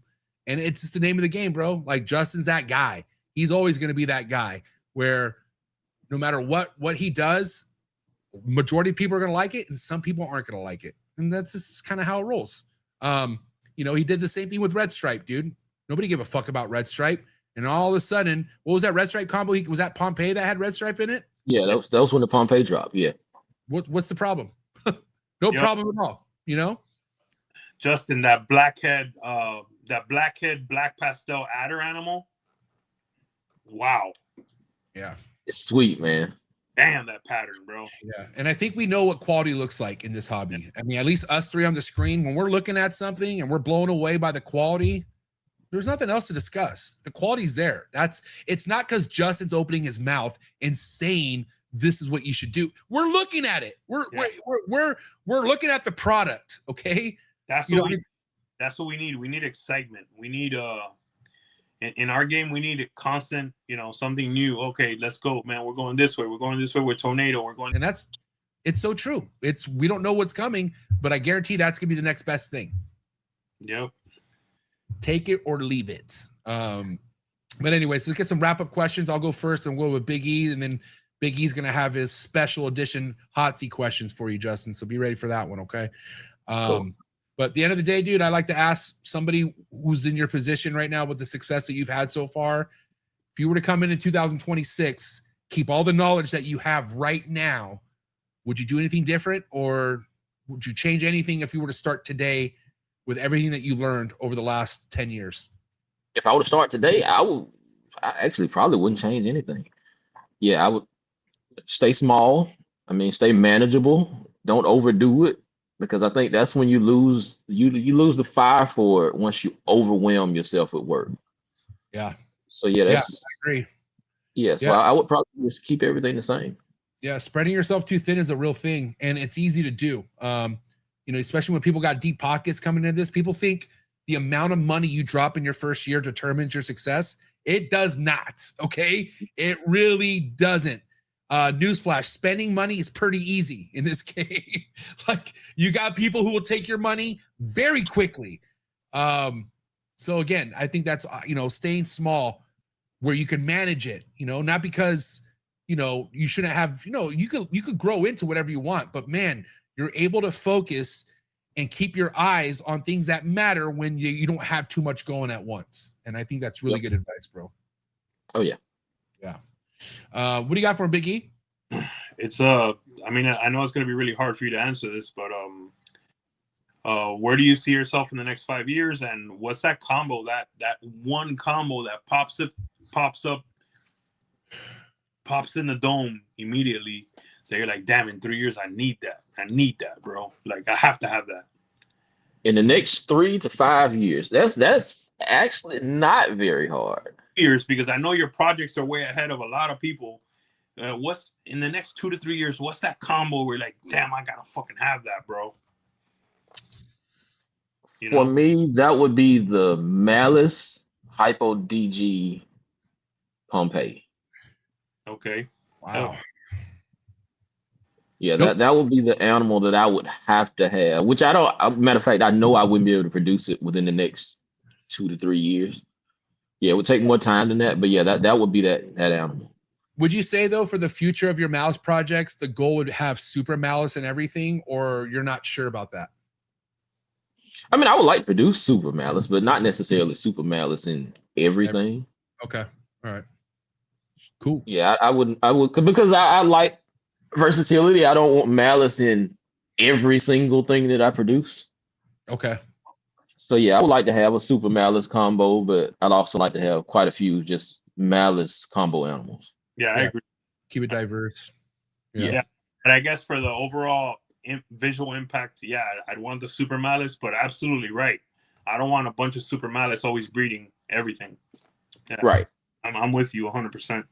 And it's just the name of the game, bro. Like Justin's that guy. He's always going to be that guy where no matter what he does, majority of people are going to like it and some people aren't going to like it. And that's just kind of how it rolls. You know, he did the same thing with Red Stripe, dude. Nobody gave a fuck about Red Stripe. And all of a sudden, what was that Red Stripe combo? Was that Pompeii that had Red Stripe in it? Yeah, that was when the Pompeii dropped. Yeah. What's the problem? No problem at all. You know, Justin, that blackhead, black pastel adder animal. Wow. Yeah. It's sweet, man. Damn, that pattern, bro. Yeah. And I think we know what quality looks like in this hobby. I mean, at least us three on the screen, when we're looking at something and we're blown away by the quality, there's nothing else to discuss. The quality's there. It's not because Justin's opening his mouth and saying this is what you should do. We're looking at it. We're looking at the product. Okay. That's what we need. We need excitement. We need in our game, we need a constant, something new. Okay, let's go, man. We're going this way. We're going this way. We're tornado. We're going. And it's so true. We don't know what's coming, but I guarantee that's gonna be the next best thing. Yep. Take it or leave it. But anyways, let's get some wrap-up questions. I'll go first and we'll go with Big E, and then Big E's gonna have his special edition hot seat questions for you, Justin. So be ready for that one, okay? Cool. But at the end of the day, dude, I like to ask somebody who's in your position right now with the success that you've had so far. If you were to come in 2026, keep all the knowledge that you have right now, would you do anything different, or would you change anything if you were to start today with everything that you learned over the last 10 years? If I were to start today, I actually probably wouldn't change anything. Yeah, I would stay small. I mean, stay manageable. Don't overdo it, because I think that's when you lose the fire for it once you overwhelm yourself at work. Yeah. So yeah, I agree. Yeah, so I would probably just keep everything the same. Yeah, spreading yourself too thin is a real thing, and it's easy to do. Especially when people got deep pockets coming into this. People think the amount of money you drop in your first year determines your success. It does not, okay? It really doesn't. Newsflash, spending money is pretty easy in this game. Like, you got people who will take your money very quickly. So again, I think that's, staying small where you can manage it, not because, you shouldn't have, you could grow into whatever you want, but man, you're able to focus and keep your eyes on things that matter when you don't have too much going at once. And I think that's really good advice, bro. Oh yeah. Yeah. What do you got for Big E? It's I know it's going to be really hard for you to answer this, but where do you see yourself in the next 5 years, and what's that combo, that one combo that pops in the dome immediately that you're like, damn, in 3 years I need that, bro. Like, I have to have that in the next 3 to 5 years. That's actually not very hard. Years, because I know your projects are way ahead of a lot of people. What's in the next 2 to 3 years? What's that combo where you're like, damn, I gotta fucking have that, bro? For me, that would be the Malice Hypo DG Pompeii. Okay. Wow. Yeah, that would be the animal that I would have to have, which I don't, matter of fact, I know I wouldn't be able to produce it within the next 2 to 3 years. Yeah, it would take more time than that, but yeah, that would be that animal. Would you say, though, for the future of your Malice projects, the goal would have Super Malice and everything, or you're not sure about that? I mean, I would like to produce Super Malice, but not necessarily Super Malice in everything. Okay. All right. Cool. Yeah, I would, because I like versatility. I don't want Malice in every single thing that I produce. Okay. So yeah, I would like to have a Super Malice combo, but I'd also like to have quite a few just Malice combo animals. Yeah, I agree. Keep it diverse. Yeah. And I guess for the overall visual impact, yeah, I'd want the Super Malice, but absolutely right. I don't want a bunch of Super Malice always breeding everything. Yeah. Right. I'm with you 100%.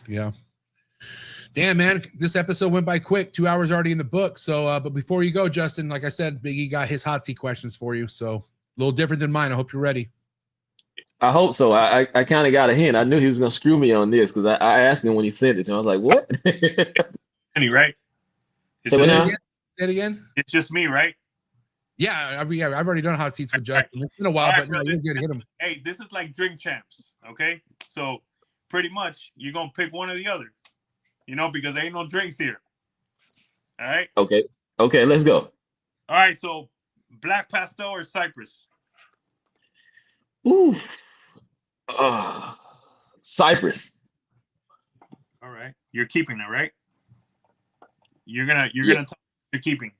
Yeah. Damn, man, this episode went by quick. 2 hours already in the book. So, but before you go, Justin, like I said, Big E got his hot seat questions for you. So a little different than mine. I hope you're ready. I hope so. I kind of got a hint. I knew he was going to screw me on this because I asked him when he sent it. So I was like, what? Any right? Say it again? It's just me, right? Yeah, I mean, I've already done hot seats with Justin. It's been a while, All right, but bro, no, you're good. Hit him. Hey, this is like drink champs, okay? So pretty much you're gonna pick one or the other, you know, because there ain't no drinks here. All right. Okay. Okay, let's go. All right. So black pastel or cypress? Ooh. Cypress. All right. You're keeping it, right? You're gonna Yes. tell me what you're keeping.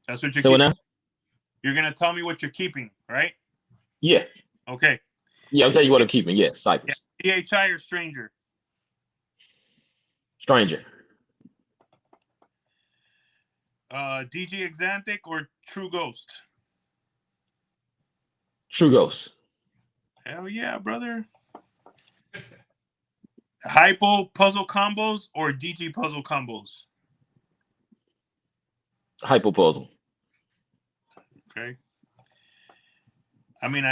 That's what you're So keeping. now? You're gonna tell me what you're keeping, right? Yeah. Okay. Yeah, I'll tell you what I'm keeping. Yeah, Cypress. Yeah. DHI or stranger? Stranger. DG Exantic or True Ghost? True Ghost. Hell yeah, brother. Hypo puzzle combos or DG puzzle combos? Hypo puzzle. Okay. I mean,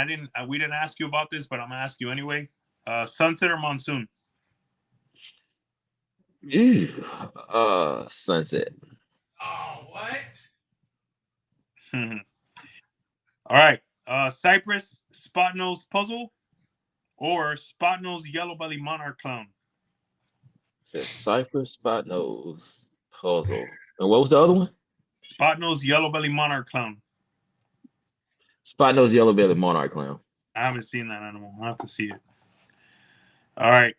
we didn't ask you about this, but I'm gonna ask you anyway. Sunset or monsoon? Ew. Sunset. Oh, what? All right. Cypress spot nose puzzle or spot nose yellow belly monarch clown? Said Cypress spot nose puzzle. And what was the other one? Spot nose yellow belly monarch clown. Spot nose yellow belly monarch clown. I haven't seen that animal. I'll have to see it. All right.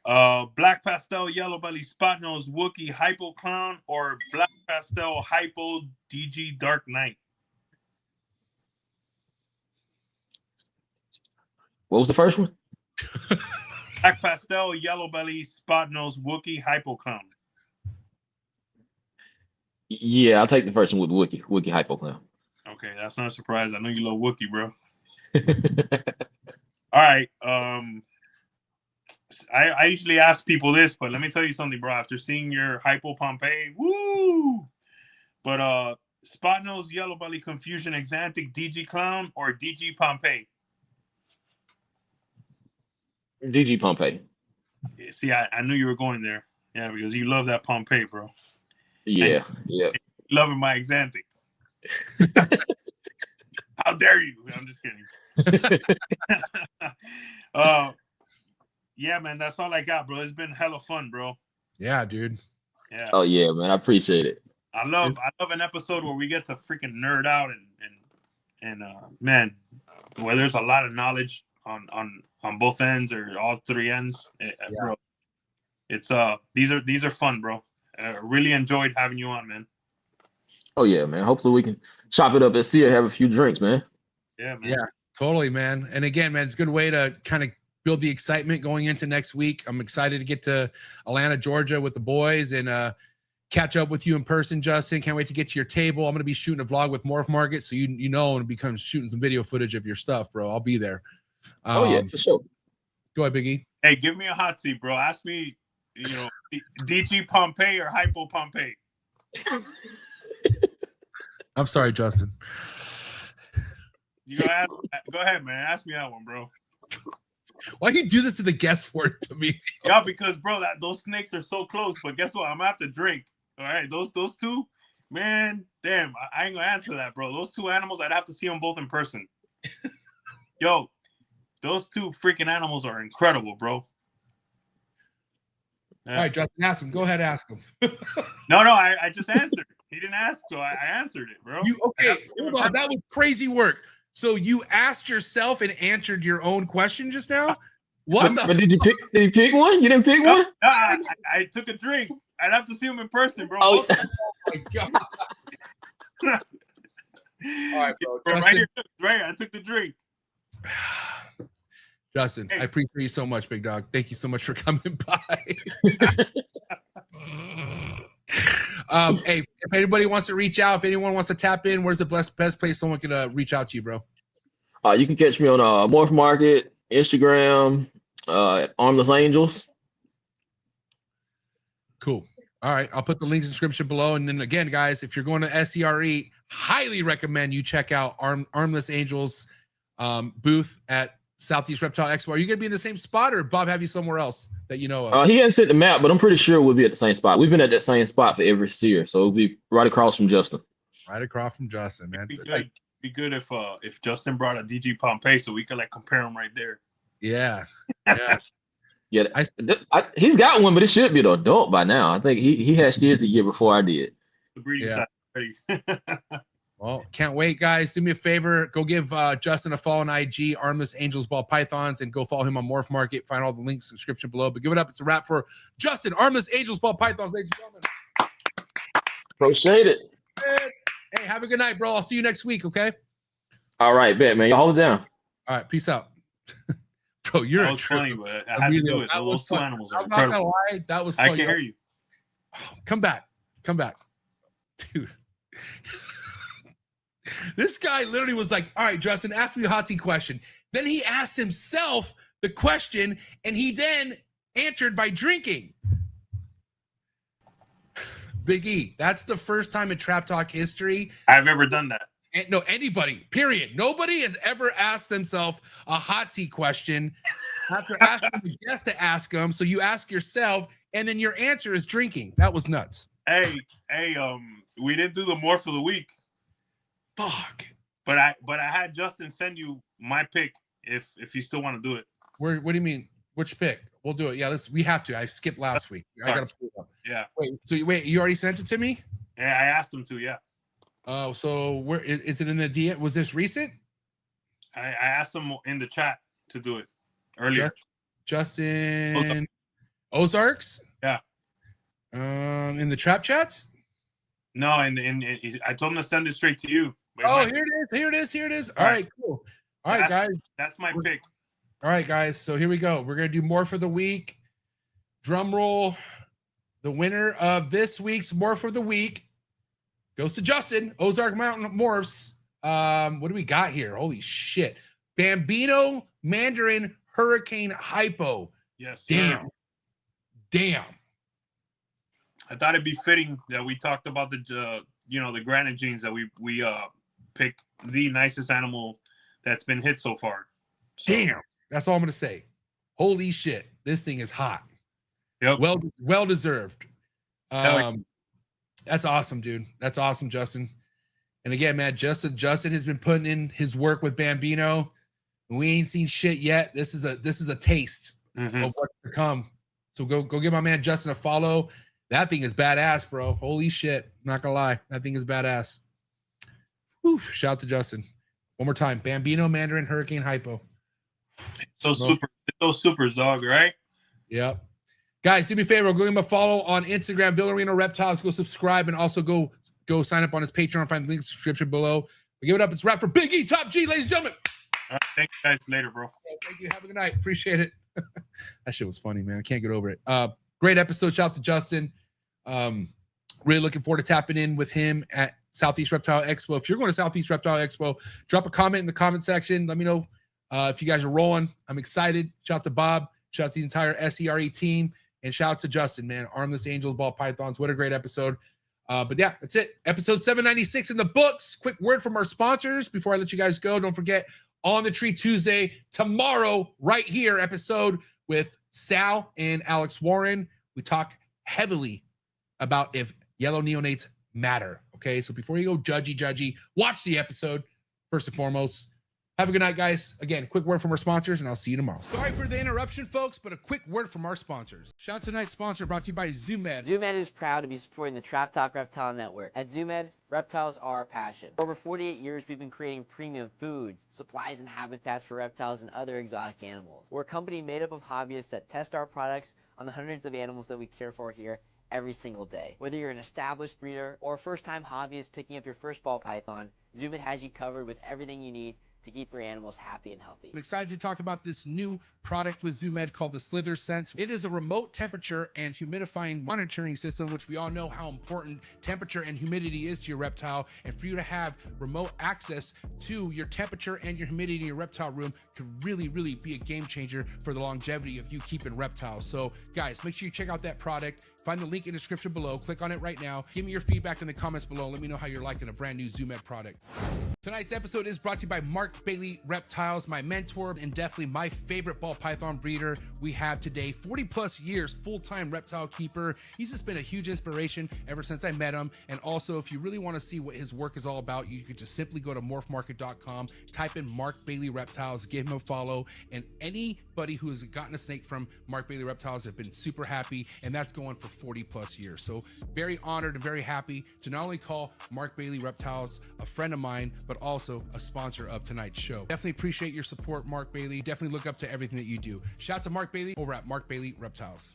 Black pastel yellow belly spot nose Wookie hypo clown or black pastel hypo DG dark knight? What was the first one? Black pastel yellow belly spot nose Wookie hypo clown. Yeah, I'll take the first one with Wookie hypo clown. Okay, that's not a surprise. I know you love Wookie, bro. All right. I usually ask people this, but let me tell you something, bro. After seeing your hypo Pompeii, woo! But spot nose yellow belly confusion exantic DG clown or DG Pompeii? DG Pompeii. See, I knew you were going there. Yeah, because you love that Pompeii, bro. Yeah, yeah. Loving my exantic. How dare you? I'm just kidding. Yeah, man, that's all I got, bro. It's been hella fun, bro. Yeah, dude. Yeah. Oh yeah, man. I appreciate it. I love an episode where we get to freaking nerd out and man, where there's a lot of knowledge on both ends or all three ends, bro. It's these are fun, bro. Really enjoyed having you on, man. Oh yeah, man. Hopefully we can chop it up at sea and have a few drinks, man. Yeah, man. Yeah, totally, man. And again, man, it's a good way to kind of build the excitement going into next week. I'm excited to get to Atlanta, Georgia with the boys and catch up with you in person, Justin. Can't wait to get to your table. I'm going to be shooting a vlog with MORPHMARKET, so you know, and become shooting some video footage of your stuff, bro. I'll be there. Oh yeah, for sure. Go ahead, Big E. Hey, give me a hot seat, bro. Ask me, you know, DG Pompeii or Hypo Pompeii. I'm sorry, Justin. You go ahead, man. Ask me that one, bro. Why you do this to the guest for it to me? Yeah, because bro, those snakes are so close. But guess what? I'm gonna have to drink. All right, those two, man. Damn, I ain't gonna answer that, bro. Those two animals, I'd have to see them both in person. Yo, those two freaking animals are incredible, bro. All right, Justin, ask him. Go ahead, ask him. No, I just answered. He didn't ask, so I answered it, bro. Okay, hold on. That was crazy work. So you asked yourself and answered your own question just now? What? But did you pick one? You didn't pick one? No, I took a drink. I'd have to see him in person, bro. Oh, my God. All right, bro. Right Justin, here, right. I took the drink. Justin, Hey. I appreciate you so much, big dog. Thank you so much for coming by. Hey, if anybody wants to reach out, if anyone wants to tap in, where's the best place someone can reach out to you, bro? You can catch me on MORPHMARKET, Instagram, Armless Angels. Cool. All right, I'll put the links in the description below. And then again, guys, if you're going to SCRE, highly recommend you check out Armless Angels booth at Southeast Reptile Expo. Are you going to be in the same spot, or Bob have you somewhere else that you know of? He hasn't sent the map, but I'm pretty sure we'll be at the same spot. We've been at that same spot for every year, so it'll be right across from Justin. Right across from Justin, man. Be So, good. like, Be good if Justin brought a DG Pompey so we could like compare them right there. Yeah. Yeah. Yeah, he's got one, but it should be an adult by now. I think he hatched his the year before I did. The breeding side ready. Well, can't wait, guys. Do me a favor. Go give Justin a follow on IG, Armless Angels Ball Pythons, and go follow him on Morph Market. Find all the links in the description below. But give it up. It's a wrap for Justin, Armless Angels Ball Pythons, ladies and gentlemen. Appreciate it. Hey, have a good night, bro. I'll see you next week, okay? All right, bet, man. Y'all hold it down. All right, peace out. Bro, you're That a was trip. funny, but I had to do it. Those two animals are I'm not gonna incredible. lie, that was I fun. can hear you. Come back. Dude. This guy literally was like, all right, Justin, ask me a hot seat question. Then he asked himself the question, and he then answered by drinking. Big E, that's the first time in Trap Talk history I've ever done that. and no, anybody, period. Nobody has ever asked themselves a hot seat question after asking the guest to ask them. So you ask yourself, and then your answer is drinking. That was nuts. Hey, we didn't do the morph of the week, Fuck. but I had Justin send you my pick if you still want to do it. What do you mean? Which pick? We'll do it. Yeah, we have to. I skipped last week. I gotta pull it up. Yeah. Wait, you already sent it to me? Yeah, I asked him to. Yeah. Oh, so where is it in the DM? Was this recent? I asked him in the chat to do it earlier. Justin Ozarks? Yeah. In the trap chats? No, and I told him to send it straight to you. But Oh, here it is. All right, cool. All right, guys. That's my pick. All right, guys. So here we go. We're gonna do Morph of the week. Drum roll. The winner of this week's Morph of the week goes to Justin, Ozark Mountain Morphs. What do we got here? Holy shit. Bambino Mandarin Hurricane Hypo. Yes. Damn. Sir. Damn. I thought it'd be fitting that we talked about the the granite genes that we pick the nicest animal that's been hit so far. So, Damn. That's all I'm gonna say. Holy shit. This thing is hot. Yep. Well deserved. Yeah. That's awesome, dude. That's awesome, Justin. And again, man, Justin has been putting in his work with Bambino. We ain't seen shit yet. This is a taste of what's to come. So go give my man Justin a follow. That thing is badass, bro. Holy shit. Not gonna lie. That thing is badass. Oof. Shout out to Justin. One more time. Bambino Mandarin Hurricane Hypo. Those supers, dog, right? Yep. Guys, do me a favor. Go give him a follow on Instagram, Villarino Reptiles. Go subscribe and also go sign up on his Patreon. Find the link in the description below. We give it up. It's a wrap for Big E, Top G, ladies and gentlemen. All right, thank you guys. Later, bro. Thank you. Have a good night. Appreciate it. That shit was funny, man. I can't get over it. Great episode. Shout out to Justin. Really looking forward to tapping in with him at Southeast Reptile Expo. If you're going to Southeast Reptile Expo, drop a comment in the comment section. Let me know if you guys are rolling. I'm excited. Shout out to Bob. Shout out to the entire SERE team. And shout out to Justin, man. Armless Angels, Ball Pythons. What a great episode. But yeah, that's it. Episode 796 in the books. Quick word from our sponsors before I let you guys go. Don't forget, On the Tree Tuesday, tomorrow, right here, episode with Sal and Alex Warren. We talk heavily about if yellow neonates matter. Okay, so before you go judgy, watch the episode first and foremost. Have a good night, guys. Again, quick word from our sponsors, and I'll see you tomorrow. Sorry for the interruption, folks, but a quick word from our sponsors. Shout out to tonight's sponsor brought to you by ZooMed. ZooMed is proud to be supporting the Trap Talk Reptile Network. At ZooMed, reptiles are our passion. For over 48 years, we've been creating premium foods, supplies, and habitats for reptiles and other exotic animals. We're a company made up of hobbyists that test our products on the hundreds of animals that we care for here every single day. Whether you're an established breeder or a first-time hobbyist picking up your first ball python, ZooMed has you covered with everything you need to keep your animals happy and healthy. I'm excited to talk about this new product with ZooMed called the Slither Sense. It is a remote temperature and humidifying monitoring system, which we all know how important temperature and humidity is to your reptile. And for you to have remote access to your temperature and your humidity in your reptile room could really, really be a game changer for the longevity of you keeping reptiles. So guys, make sure you check out that product. Find the link in the description below. Click on it right now. Give me your feedback in the comments below. Let me know how you're liking a brand new ZooMed product. Tonight's episode is brought to you by Mark Bailey Reptiles, my mentor and definitely my favorite ball python breeder we have today. 40 plus years full-time reptile keeper. He's just been a huge inspiration ever since I met him. And also, if you really want to see what his work is all about, you could just simply go to morphmarket.com, type in Mark Bailey Reptiles, give him a follow. And anybody who has gotten a snake from Mark Bailey Reptiles have been super happy, and that's going for 40 plus years. So very honored and very happy to not only call Mark Bailey Reptiles a friend of mine, but also a sponsor of tonight's show. Definitely appreciate your support, Mark Bailey. Definitely look up to everything that you do. Shout out to Mark Bailey over at Mark Bailey Reptiles.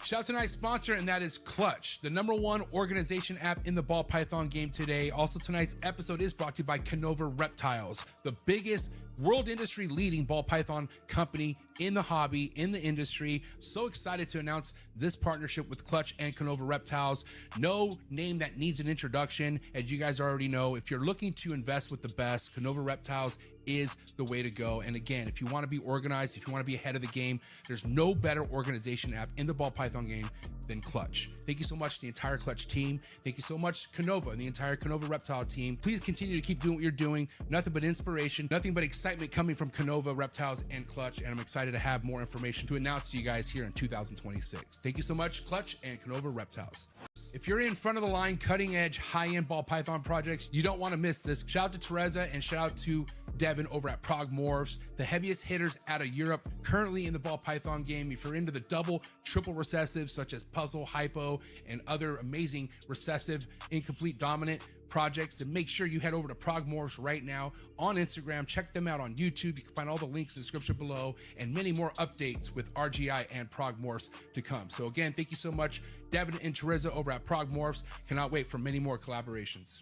Shout out to tonight's sponsor, and that is CLTCH, the #1 organization app in the ball python game today. Also, tonight's episode is brought to you by KINOVA Reptiles, the biggest world industry leading ball python company in the hobby, in the industry. So excited to announce this partnership with CLTCH and KINOVA Reptiles. No name that needs an introduction. As you guys already know, if you're looking to invest with the best, KINOVA Reptiles is the way to go. And again, if you want to be organized, if you want to be ahead of the game, there's no better organization app in the ball python game than CLTCH. Thank you so much to the entire CLTCH team. Thank you so much, KINOVA and the entire KINOVA Reptile team. Please continue to keep doing what you're doing. Nothing but inspiration, nothing but excitement coming from KINOVA Reptiles and CLTCH. And I'm excited to have more information to announce to you guys here in 2026. Thank you so much, CLTCH and KINOVA Reptiles. If you're in front of the line, cutting edge, high-end ball python projects, you don't want to miss this. Shout out to Teresa and shout out to Devin over at PRAGUE MORPHs, the heaviest hitters out of Europe, currently in the ball python game. If you're into the double, triple recessives such as puzzle, hypo, and other amazing recessive, incomplete, dominant projects, then make sure you head over to PRAGUE MORPHs right now on Instagram. Check them out on YouTube. You can find all the links in the description below, and many more updates with RGI and PRAGUE MORPHs to come. So again, thank you so much, Devin and Teresa over at PRAGUE MORPHs. Cannot wait for many more collaborations.